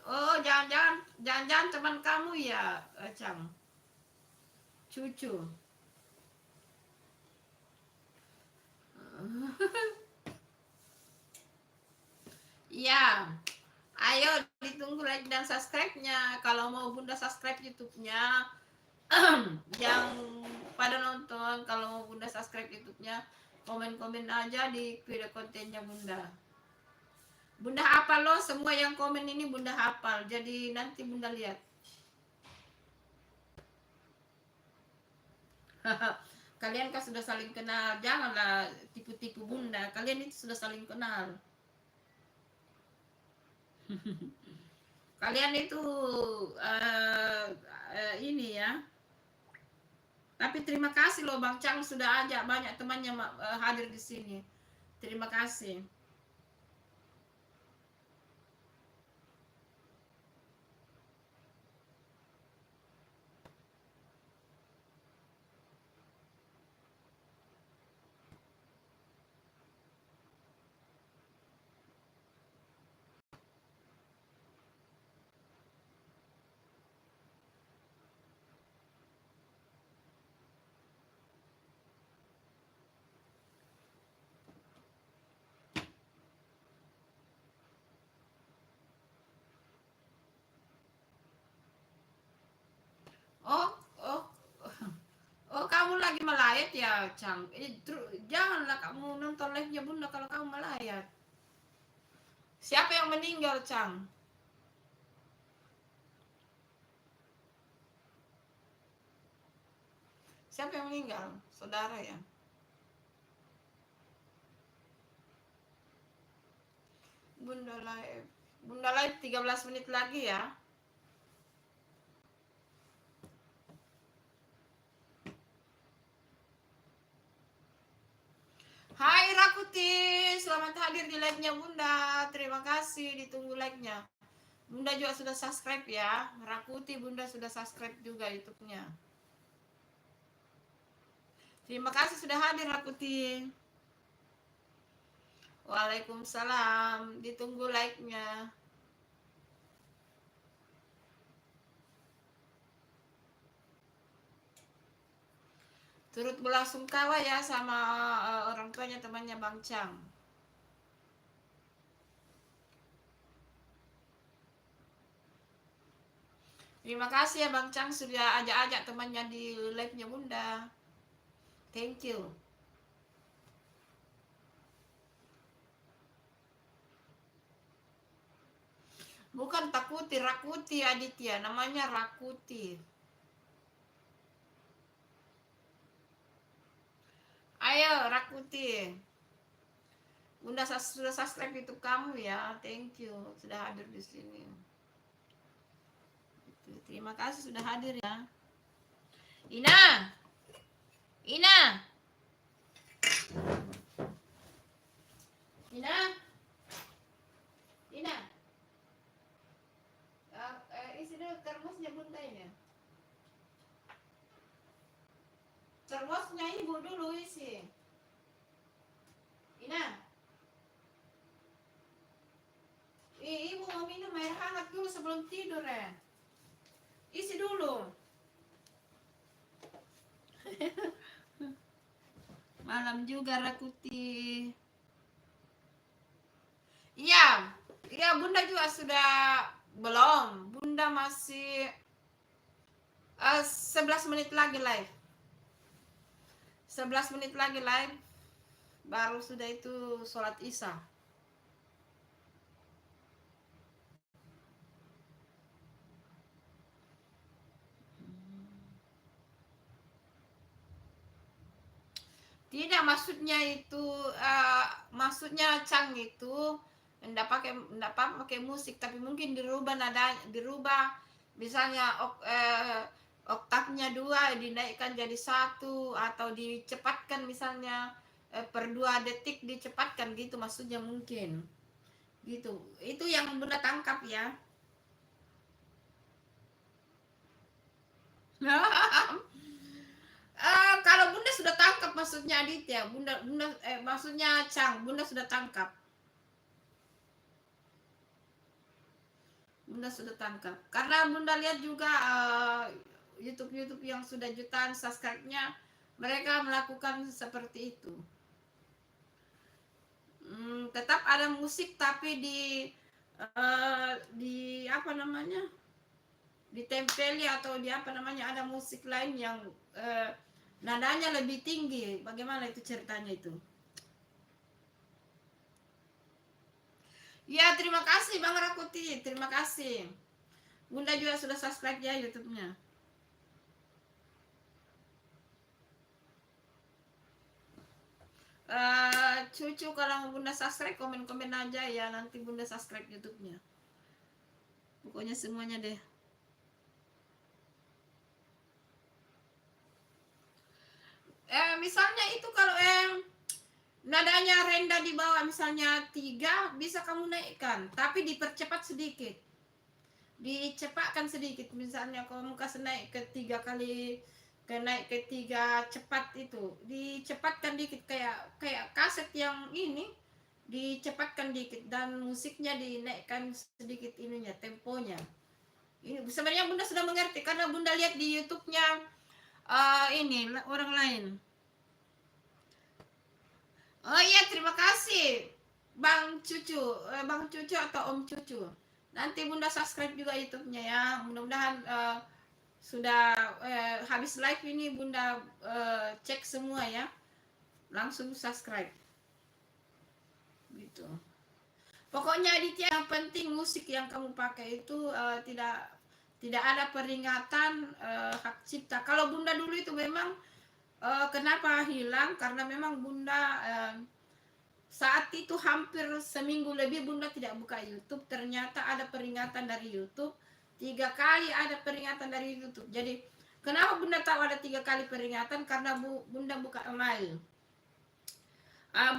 Oh, jangan teman kamu ya, Cang. Cucu. Iya. Ayo ditunggu like dan subscribe-nya. Kalau mau bunda subscribe YouTube-nya, yang pada nonton, kalau mau bunda subscribe YouTube-nya, komen-komen aja di video kontennya bunda. Bunda hafal loh, semua yang komen ini bunda hafal. Jadi nanti bunda lihat. Kalian kan sudah saling kenal. Janganlah tipu-tipu bunda. Kalian itu sudah saling kenal. Kalian itu ini ya. Tapi terima kasih loh Bang Chang sudah ajak banyak temannya hadir di sini. Terima kasih. Oh, oh, oh, kamu lagi melayat ya, Cang? Janganlah kamu nonton live-nya bunda kalau kamu melayat. Siapa yang meninggal, Cang? Siapa yang meninggal? Saudara ya? Bunda live 13 menit lagi ya. Hai Rakuti, selamat hadir di live-nya Bunda. Terima kasih, ditunggu like-nya. Bunda juga sudah subscribe ya. Rakuti Bunda sudah subscribe juga YouTube-nya. Terima kasih sudah hadir Rakuti. Waalaikumsalam. Ditunggu like-nya. Turut belasungkawa ya sama orang tuanya temannya Bang Chang. Terima kasih ya Bang Chang sudah ajak-ajak temannya di live-nya Bunda. Thank you. Bukan Takuti, Rakuti Aditya, namanya Rakuti. Ayo Rakuti. Bunda sudah subscribe YouTube kamu ya. Thank you sudah hadir di sini. Terima kasih sudah hadir ya. Ina. Ina. Ina. Ina. Isi dulu termosnya Bunda ini. Termosnya ibu dulu isi. Ina. Ibu mau minum air hangat dulu sebelum tidur ya. Isi dulu. Malam juga Rakuti. Iya. Iya Bunda juga sudah belum. Bunda masih 11 menit lagi live. 11 menit lagi live. Baru sudah itu sholat isya. Tidak, maksudnya Chang itu enggak pakai musik, tapi mungkin dirubah nada, dirubah misalnya oktavnya 2 dinaikkan jadi 1 atau dicepatkan misalnya per 2 detik dicepatkan gitu maksudnya mungkin. Gitu. Itu yang Bunda tangkap ya. Kalau Bunda sudah tangkap maksudnya Aditya, maksudnya Chang, Bunda sudah tangkap. Bunda sudah tangkap. Karena Bunda lihat juga YouTube yang sudah jutaan subscribe-nya, mereka melakukan seperti itu. Tetap ada musik tapi di apa namanya? Ditempeli atau di apa namanya ada musik lain yang nadanya lebih tinggi. Bagaimana itu ceritanya itu? Ya, terima kasih Bang Rakuti, terima kasih. Bunda juga sudah subscribe ya YouTube-nya. Cucu kalau Bunda subscribe komen-komen aja ya, nanti Bunda subscribe YouTube-nya. Pokoknya semuanya deh. Misalnya itu kalau nadanya rendah di bawah misalnya 3 bisa kamu naikkan, tapi dipercepat sedikit. Dicepatkan sedikit, misalnya kamu kasih naik ke 3 kali, naik ke 3 cepat itu, dicepatkan dikit kayak kaset yang ini, dicepatkan dikit dan musiknya dinaikkan sedikit ininya, temponya. Ini sebenarnya Bunda sudah mengerti karena Bunda lihat di YouTube-nya ini orang lain. Oh iya, terima kasih Bang Cucu, Bang Cucu atau Om Cucu. Nanti Bunda subscribe juga YouTube-nya ya. Mudah-mudahan sudah habis live ini Bunda cek semua ya. Langsung subscribe. Gitu. Pokoknya Aditya, yang penting musik yang kamu pakai itu tidak ada peringatan hak cipta. Kalau Bunda dulu itu memang kenapa hilang? Karena memang Bunda saat itu hampir seminggu lebih Bunda tidak buka YouTube. Ternyata ada peringatan dari YouTube. 3 kali ada peringatan dari YouTube. Jadi kenapa Bunda tahu ada 3 kali peringatan? Karena Bunda buka email.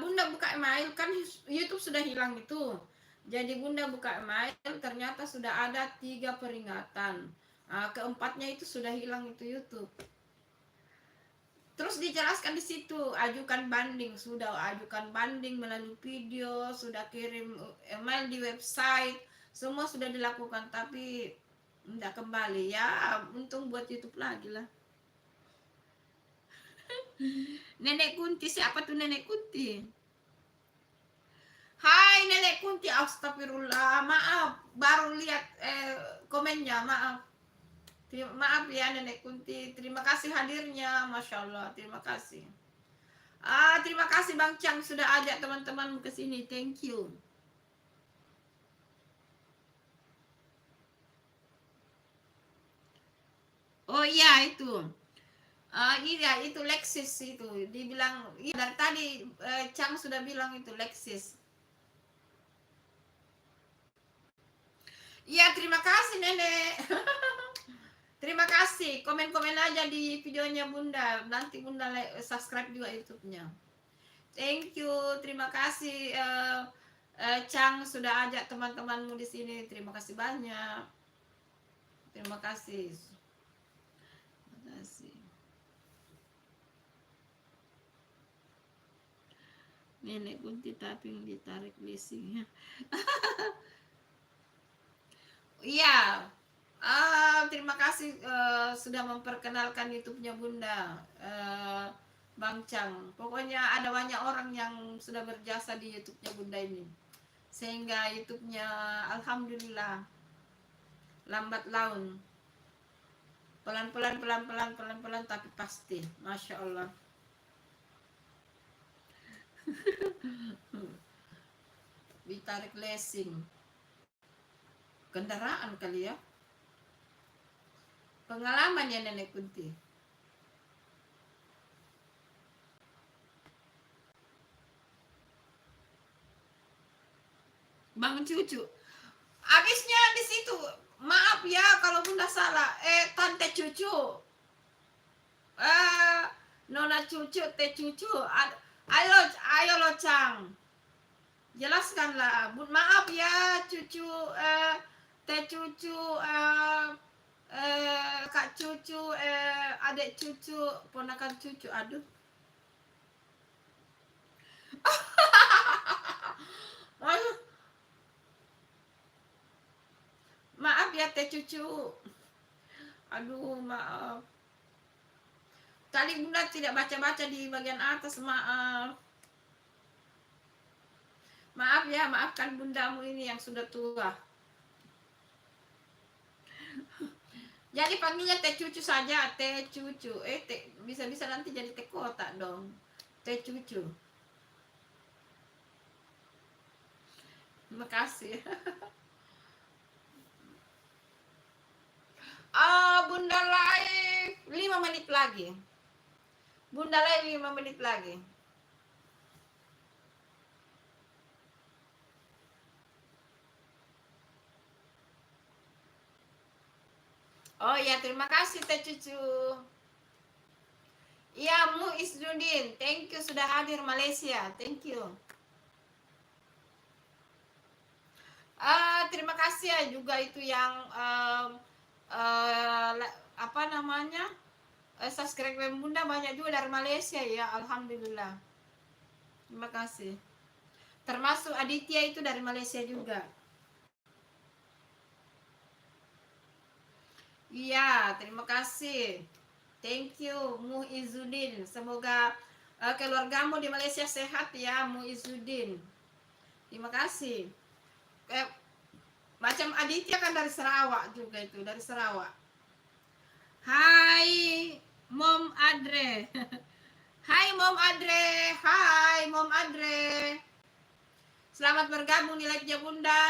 Bunda buka email kan YouTube sudah hilang itu. Jadi Bunda buka email, ternyata sudah ada 3 peringatan. Keempatnya itu sudah hilang itu YouTube. Terus dijelaskan di situ, ajukan banding, sudah ajukan banding melalui video, sudah kirim email di website, semua sudah dilakukan tapi tidak kembali. Ya, untung buat YouTube lagi lah. Nenek Kunti, siapa tuh Nenek Kunti? Hai Nenek Kunti, astagfirullah, maaf, baru lihat komennya, maaf. Maaf ya Nenek Kunti, terima kasih hadirnya, Masya Allah, terima kasih. Terima kasih Bang Chang sudah ajak teman-teman ke sini, thank you. Oh iya itu, iya itu Lexis itu, dibilang, iya dari tadi Chang sudah bilang itu Lexis. Iya terima kasih Nenek. Terima kasih, komen-komen aja di videonya Bunda. Nanti Bunda subscribe juga YouTube-nya. Thank you, terima kasih Chang sudah ajak teman-temanmu di sini. Terima kasih banyak. Terima kasih. Terima kasih. Nenek Kunti tapi ditarik leasingnya. Iya. Terima kasih sudah memperkenalkan YouTube-nya Bunda, Bang Chang. Pokoknya ada banyak orang yang sudah berjasa di YouTube-nya Bunda ini, sehingga YouTube-nya alhamdulillah lambat laun, pelan-pelan tapi pasti, Masya Allah. Ditarik leasing kendaraan kali ya. Pengalaman ya Nenek Kunti. Bang Cucu. Habisnya di situ. Maaf ya kalau Bunda salah. Tante Cucu. Nona Cucu, Teh Cucu. Ayo, ayo lo Cang. Jelaskanlah. Maaf ya Cucu, Teh Cucu, Kak Cucu, adik Cucu, ponakan Cucu. Aduh. Maaf ya Teh Cucu. Aduh, maaf. Tadi Bunda tidak baca-baca di bagian atas, maaf. Maaf ya, maafkan bundamu ini yang sudah tua. Jadi panggilnya Teh Cucu saja, Teh Cucu. Bisa-bisa nanti jadi Teh Kota dong. Teh Cucu. Terima kasih. Bunda live 5 menit lagi. Bunda live 5 menit lagi. Oh ya, terima kasih Teh Cucu. Iya, Mu Isnudin, thank you sudah hadir Malaysia, thank you. Terima kasih ya juga itu yang apa namanya, subscribe Bunda banyak juga dari Malaysia ya, alhamdulillah. Terima kasih. Termasuk Aditya itu dari Malaysia juga. Iya, terima kasih. Thank you Muizudin. Semoga keluargamu di Malaysia sehat ya Muizudin. Terima kasih. Macam Aditya kan dari Sarawak juga itu, dari Sarawak. Hai Mom Adre. Hai Mom Adre. Hai Mom Adre. Selamat bergabung di live-nya Bunda.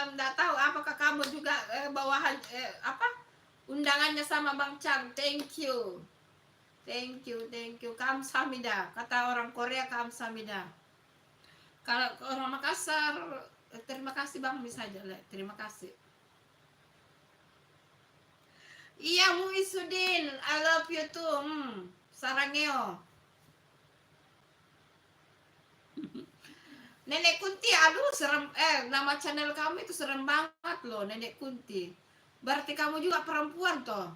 Nggak tahu apakah kamu juga bawahan apa undangannya sama Bang Chang. Thank you. Thank you, thank you. Kamsahamnida. Kata orang Korea kamsahamnida. Kalau orang Makassar, terima kasih Bang, bisa aja. Terima kasih. Iya, Muisudin, I love you too. Sarangeo. Nenek Kunti, aduh serem. Nama channel kamu itu serem banget loh, Nenek Kunti. Berarti kamu juga perempuan toh.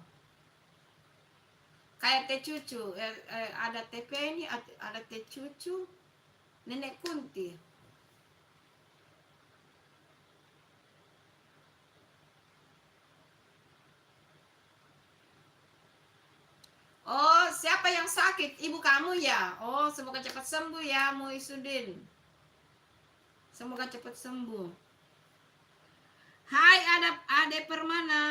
Kayak Teh Cucu, ada Teh Penny, ada Teh Cucu, Nenek Kunti. Oh, siapa yang sakit? Ibu kamu ya? Oh, semoga cepat sembuh ya, Muisudin. Semoga cepat sembuh. Hai, Ade Permana.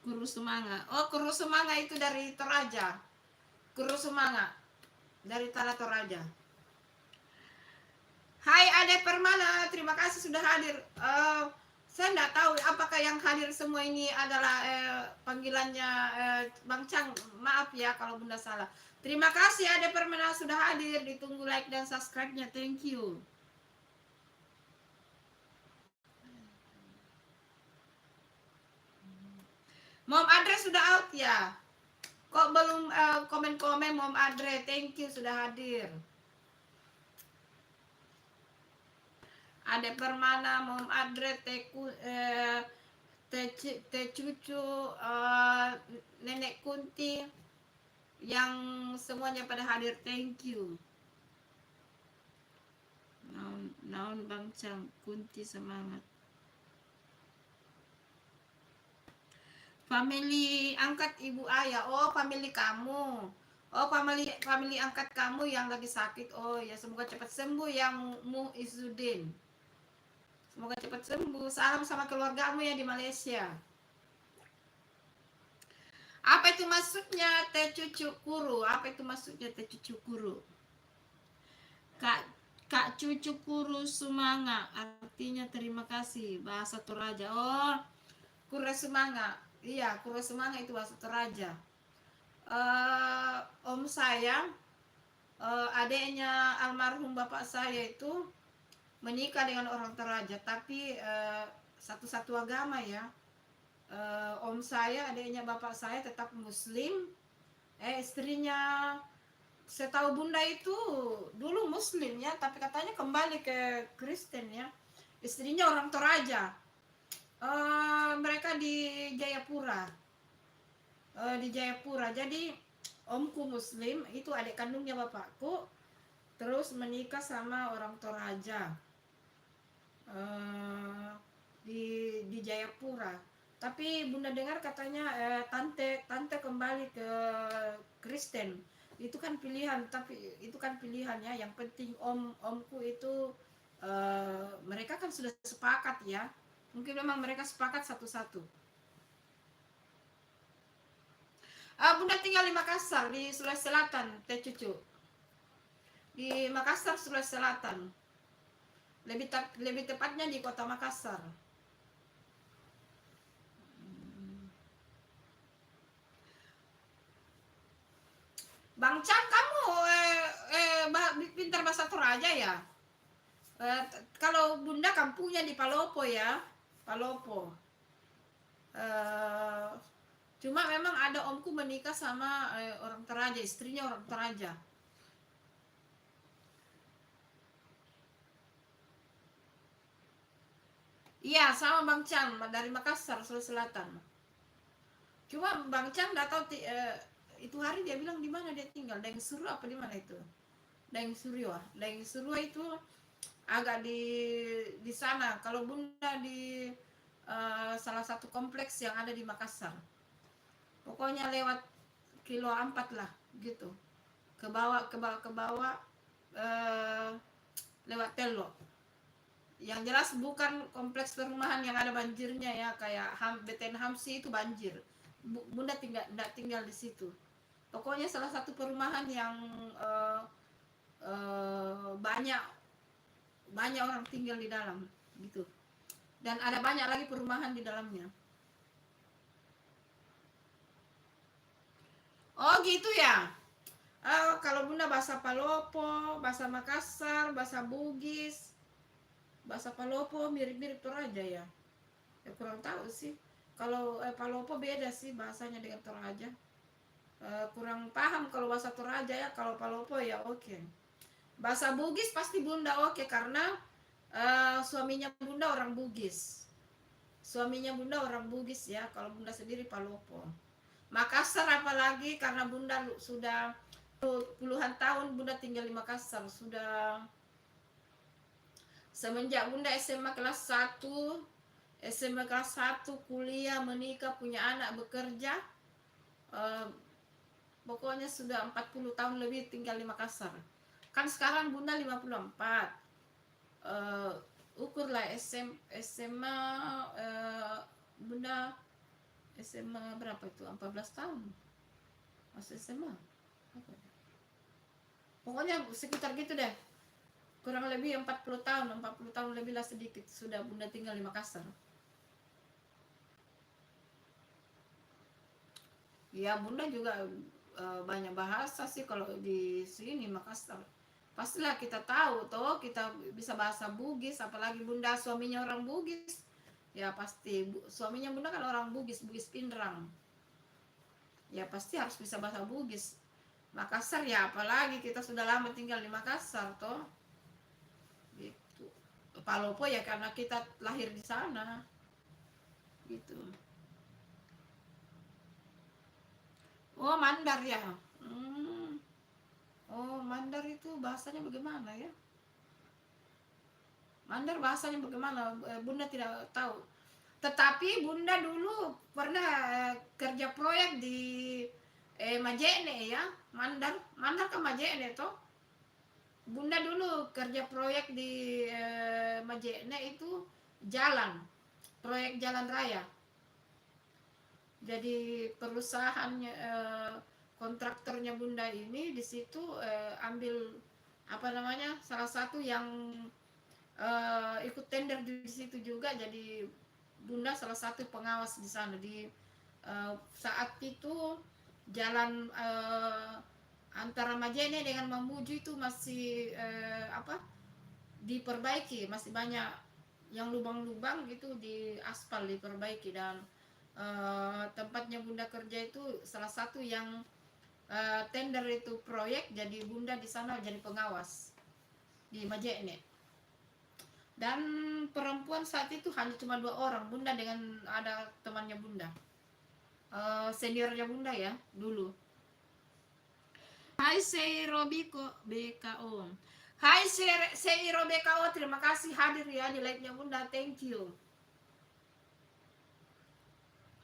Guru Semanga. Oh, Guru Semanga itu dari Toraja. Guru Semanga dari Tanah Toraja. Hai, Ade Permana. Terima kasih sudah hadir. Saya tidak tahu apakah yang hadir semua ini adalah panggilannya Bang Chang. Maaf ya kalau Bunda salah. Terima kasih Ade Permana sudah hadir. Ditunggu like dan subscribe-nya. Thank you. Mom Adre sudah out ya? Kok belum komen-komen Mom Adre? Thank you sudah hadir. Ada Permana, Mom Adre, Teh Cucu, Nenek Kunti, yang semuanya pada hadir. Thank you. Naon Bang Chang, Kunti semangat. Family angkat ibu ayah. Oh, family kamu. Oh, family angkat kamu yang lagi sakit. Oh ya, semoga cepat sembuh yang Muizudin. Semoga cepat sembuh. Salam sama keluargamu ya di Malaysia. Apa itu maksudnya Teh Cucu Kuru? Apa itu maksudnya Teh Cucu Kuru? Kak Cucu Kuru Sumanga. Artinya terima kasih. Bahasa Toraja. Oh, Kura Sumanga. Iya, Kura Sumanga itu bahasa Toraja. Om saya, adiknya almarhum bapak saya itu menikah dengan orang Toraja, tapi satu-satu agama ya. Om saya, adiknya bapak saya tetap Muslim. Istrinya, saya tahu bunda itu dulu Muslim ya, tapi katanya kembali ke Kristen ya. Istrinya orang Toraja. Mereka di Jayapura. Di Jayapura. Jadi omku Muslim, itu adik kandungnya bapakku, terus menikah sama orang Toraja. Di Jayapura. Tapi bunda dengar katanya tante kembali ke Kristen. Itu kan pilihan, tapi itu kan pilihannya. Yang penting omku itu mereka kan sudah sepakat ya. Mungkin memang mereka sepakat satu-satu. Bunda tinggal di Makassar, di Sulawesi Selatan, Teh Cucu. Di Makassar, Sulawesi Selatan. Lebih tepatnya di kota Makassar. Bang Chan, kamu pintar bahasa Toraja ya? Kalau bunda kampungnya di Palopo ya, Palopo. Cuma memang ada omku menikah sama orang Toraja, istrinya orang Toraja. Iya, sama Bang Chan dari Makassar, Sulawesi Selatan. Cuma Bang Chan nggak tahu itu hari dia bilang di mana dia tinggal, Daeng Suru apa di mana itu? Daeng Suryo. Daeng Suryo itu agak di sana. Kalau bunda di salah satu kompleks yang ada di Makassar. Pokoknya lewat kilo 4 lah gitu. Ke bawah lewat Tello. Yang jelas bukan kompleks perumahan yang ada banjirnya ya, kayak Beten Hamsi itu banjir. Bunda enggak tinggal di situ. Pokoknya salah satu perumahan yang banyak orang tinggal di dalam gitu. Dan ada banyak lagi perumahan di dalamnya. Oh gitu ya. Kalau bunda bahasa Palopo, bahasa Makassar, bahasa Bugis, bahasa Palopo mirip-mirip Toraja ya. Kurang tahu sih. Kalau Palopo beda sih bahasanya dengan Toraja. Kurang paham kalau bahasa Toraja ya. Kalau Palopo ya oke. Bahasa Bugis pasti bunda oke, karena suaminya bunda orang Bugis. Suaminya bunda orang Bugis ya. Kalau bunda sendiri Palopo. Makassar apalagi karena bunda sudah puluhan tahun bunda tinggal di Makassar. Sudah semenjak bunda SMA kelas 1, SMA kelas 1, kuliah, menikah, punya anak, bekerja, pokoknya sudah 40 tahun lebih tinggal di Makassar. Kan sekarang bunda 54. Ukurlah SMA bunda SMA berapa itu? 14 tahun. Masih SMA. Pokoknya sekitar gitu deh. Kurang lebih 40 tahun, 40 tahun lebih lah sedikit sudah bunda tinggal di Makassar. Ya bunda juga banyak bahasa sih kalau di sini Makassar. Pastilah kita tahu toh, kita bisa bahasa Bugis, apalagi bunda suaminya orang Bugis. Ya pasti suaminya bunda kan orang Bugis, Bugis Pindrang. Ya pasti harus bisa bahasa Bugis. Makassar ya apalagi kita sudah lama tinggal di Makassar toh. Gitu. Palopo ya karena kita lahir di sana. Gitu. Oh, Mandar ya. Oh, Mandar itu bahasanya bagaimana ya? Mandar bahasanya bagaimana? Bunda tidak tahu. Tetapi bunda dulu pernah kerja proyek di Majene ya. Mandar ke Majene toh. Bunda dulu kerja proyek di Majene itu jalan. Proyek jalan raya. Jadi perusahaannya kontraktornya bunda ini di situ ambil apa namanya, salah satu yang ikut tender di situ juga, jadi bunda salah satu pengawas di sana. Di saat itu jalan antara Majene dengan Mamuju itu masih apa diperbaiki, masih banyak yang lubang-lubang gitu di aspal diperbaiki. Dan tempatnya Bunda kerja itu salah satu yang tender itu proyek, jadi Bunda di sana jadi pengawas di Majene. Dan perempuan saat itu hanya cuma 2 orang, Bunda dengan ada temannya Bunda, seniornya Bunda ya dulu. Hai Seiro BKO. Hai Seiro BKO, terima kasih hadir ya di live-nya Bunda, thank you.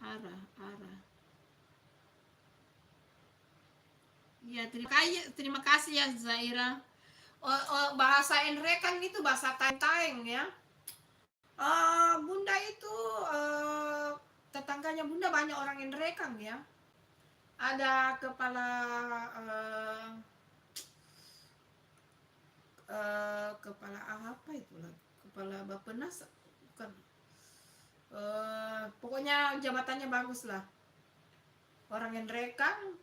Ara. Ya, terima kasih ya Zaira. Bahasa Enrekan itu bahasa Taeng ya. Bunda itu tetangganya Bunda banyak orang Enrekan ya. Ada kepala kepala apa itu lah, kepala Bappenas bukan, pokoknya jabatannya bagus lah, orang Enrekan.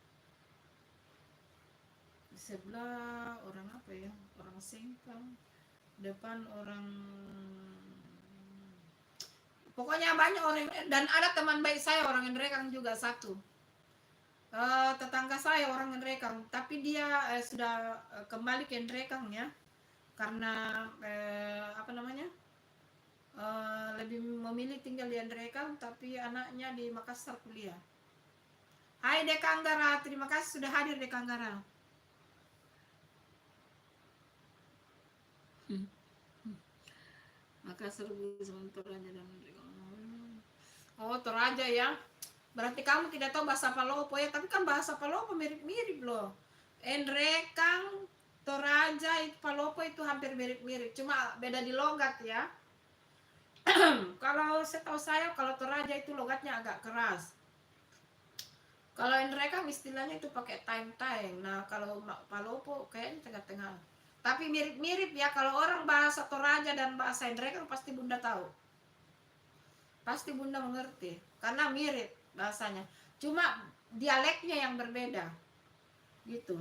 Sebelah orang apa ya, orang Sengkang, depan orang, pokoknya banyak orang. Dan ada teman baik saya orang Enrekang juga satu, tetangga saya orang Enrekang, tapi dia sudah kembali ke Enrekang ya, karena apa namanya, lebih memilih tinggal di Enrekang, tapi anaknya di Makassar kuliah. Hai Dekanggara, terima kasih sudah hadir Dekanggara. Makassar sebentar aja dan oh Toraja ya. Berarti kamu tidak tahu bahasa Palopo ya, tapi kan bahasa Palopo mirip-mirip loh. Enrekang, Toraja, Palopo itu hampir mirip-mirip, cuma beda di logat ya. Kalau setahu saya kalau Toraja itu logatnya agak keras. Kalau Enrekang istilahnya itu pakai taeng-taeng. Nah, kalau Palopo kayaknya tengah-tengah. Tapi mirip-mirip ya, kalau orang bahasa Toraja dan bahasa Enrekang pasti Bunda tahu. Pasti Bunda mengerti, karena mirip bahasanya. Cuma dialeknya yang berbeda. Gitu.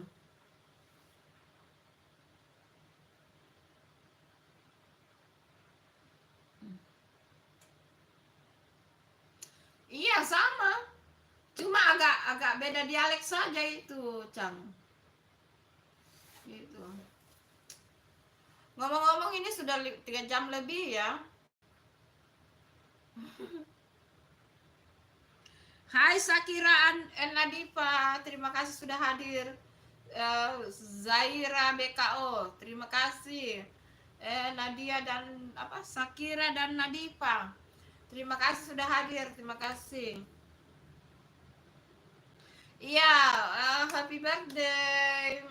Iya, sama. Cuma agak beda dialek saja itu, Cang. Gitu. Ngomong-ngomong ini sudah 3 jam lebih ya. Hai Sakira Nadifa, terima kasih sudah hadir. Zaira BKO, terima kasih. Nadia dan apa, Sakira dan Nadifa, terima kasih sudah hadir, terima kasih. Iya, happy birthday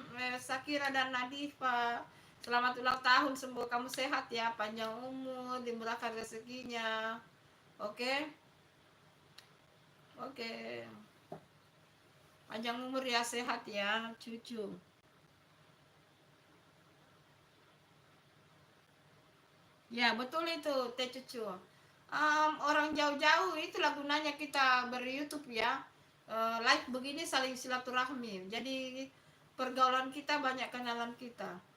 Sakira dan Nadifa. Selamat ulang tahun, semoga kamu sehat ya, panjang umur, dimurahkan rezekinya. Oke? Oke. Panjang umur ya, sehat ya, cucu. Ya, betul itu, teh cucu. Orang jauh-jauh itulah gunanya kita ber-YouTube ya. Live begini saling silaturahmi. Jadi pergaulan kita banyak kenalan kita.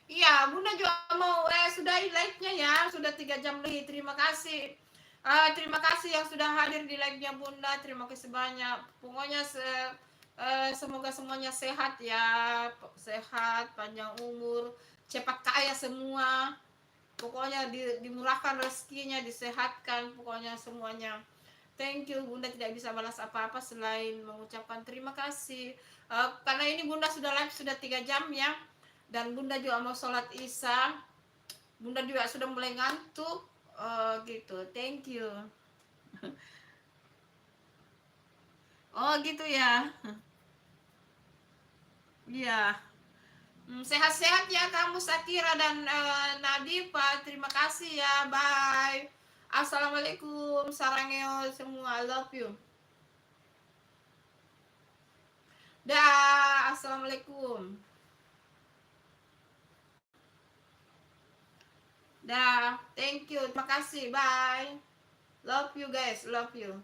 Iya, Bunda juga mau sudahi live-nya ya, sudah 3 jam lebih. Terima kasih. Terima kasih yang sudah hadir di live-nya Bunda. Terima kasih banyak. Pokoknya semoga semuanya sehat ya, sehat, panjang umur, cepat kaya semua. Pokoknya dimurahkan rezekinya, disehatkan, pokoknya semuanya. Thank you, Bunda tidak bisa balas apa-apa selain mengucapkan terima kasih. Karena ini Bunda sudah live sudah 3 jam ya. Dan Bunda juga mau sholat Isya. Bunda juga sudah mulai ngantuk. Gitu, thank you. Oh gitu ya. Iya. Sehat-sehat ya kamu Sakira dan Nadifa. Terima kasih ya. Bye. Assalamualaikum. Sarangeo semua. I love you. Dah. Assalamualaikum. Dah. Thank you. Terima kasih. Bye. Love you guys. Love you.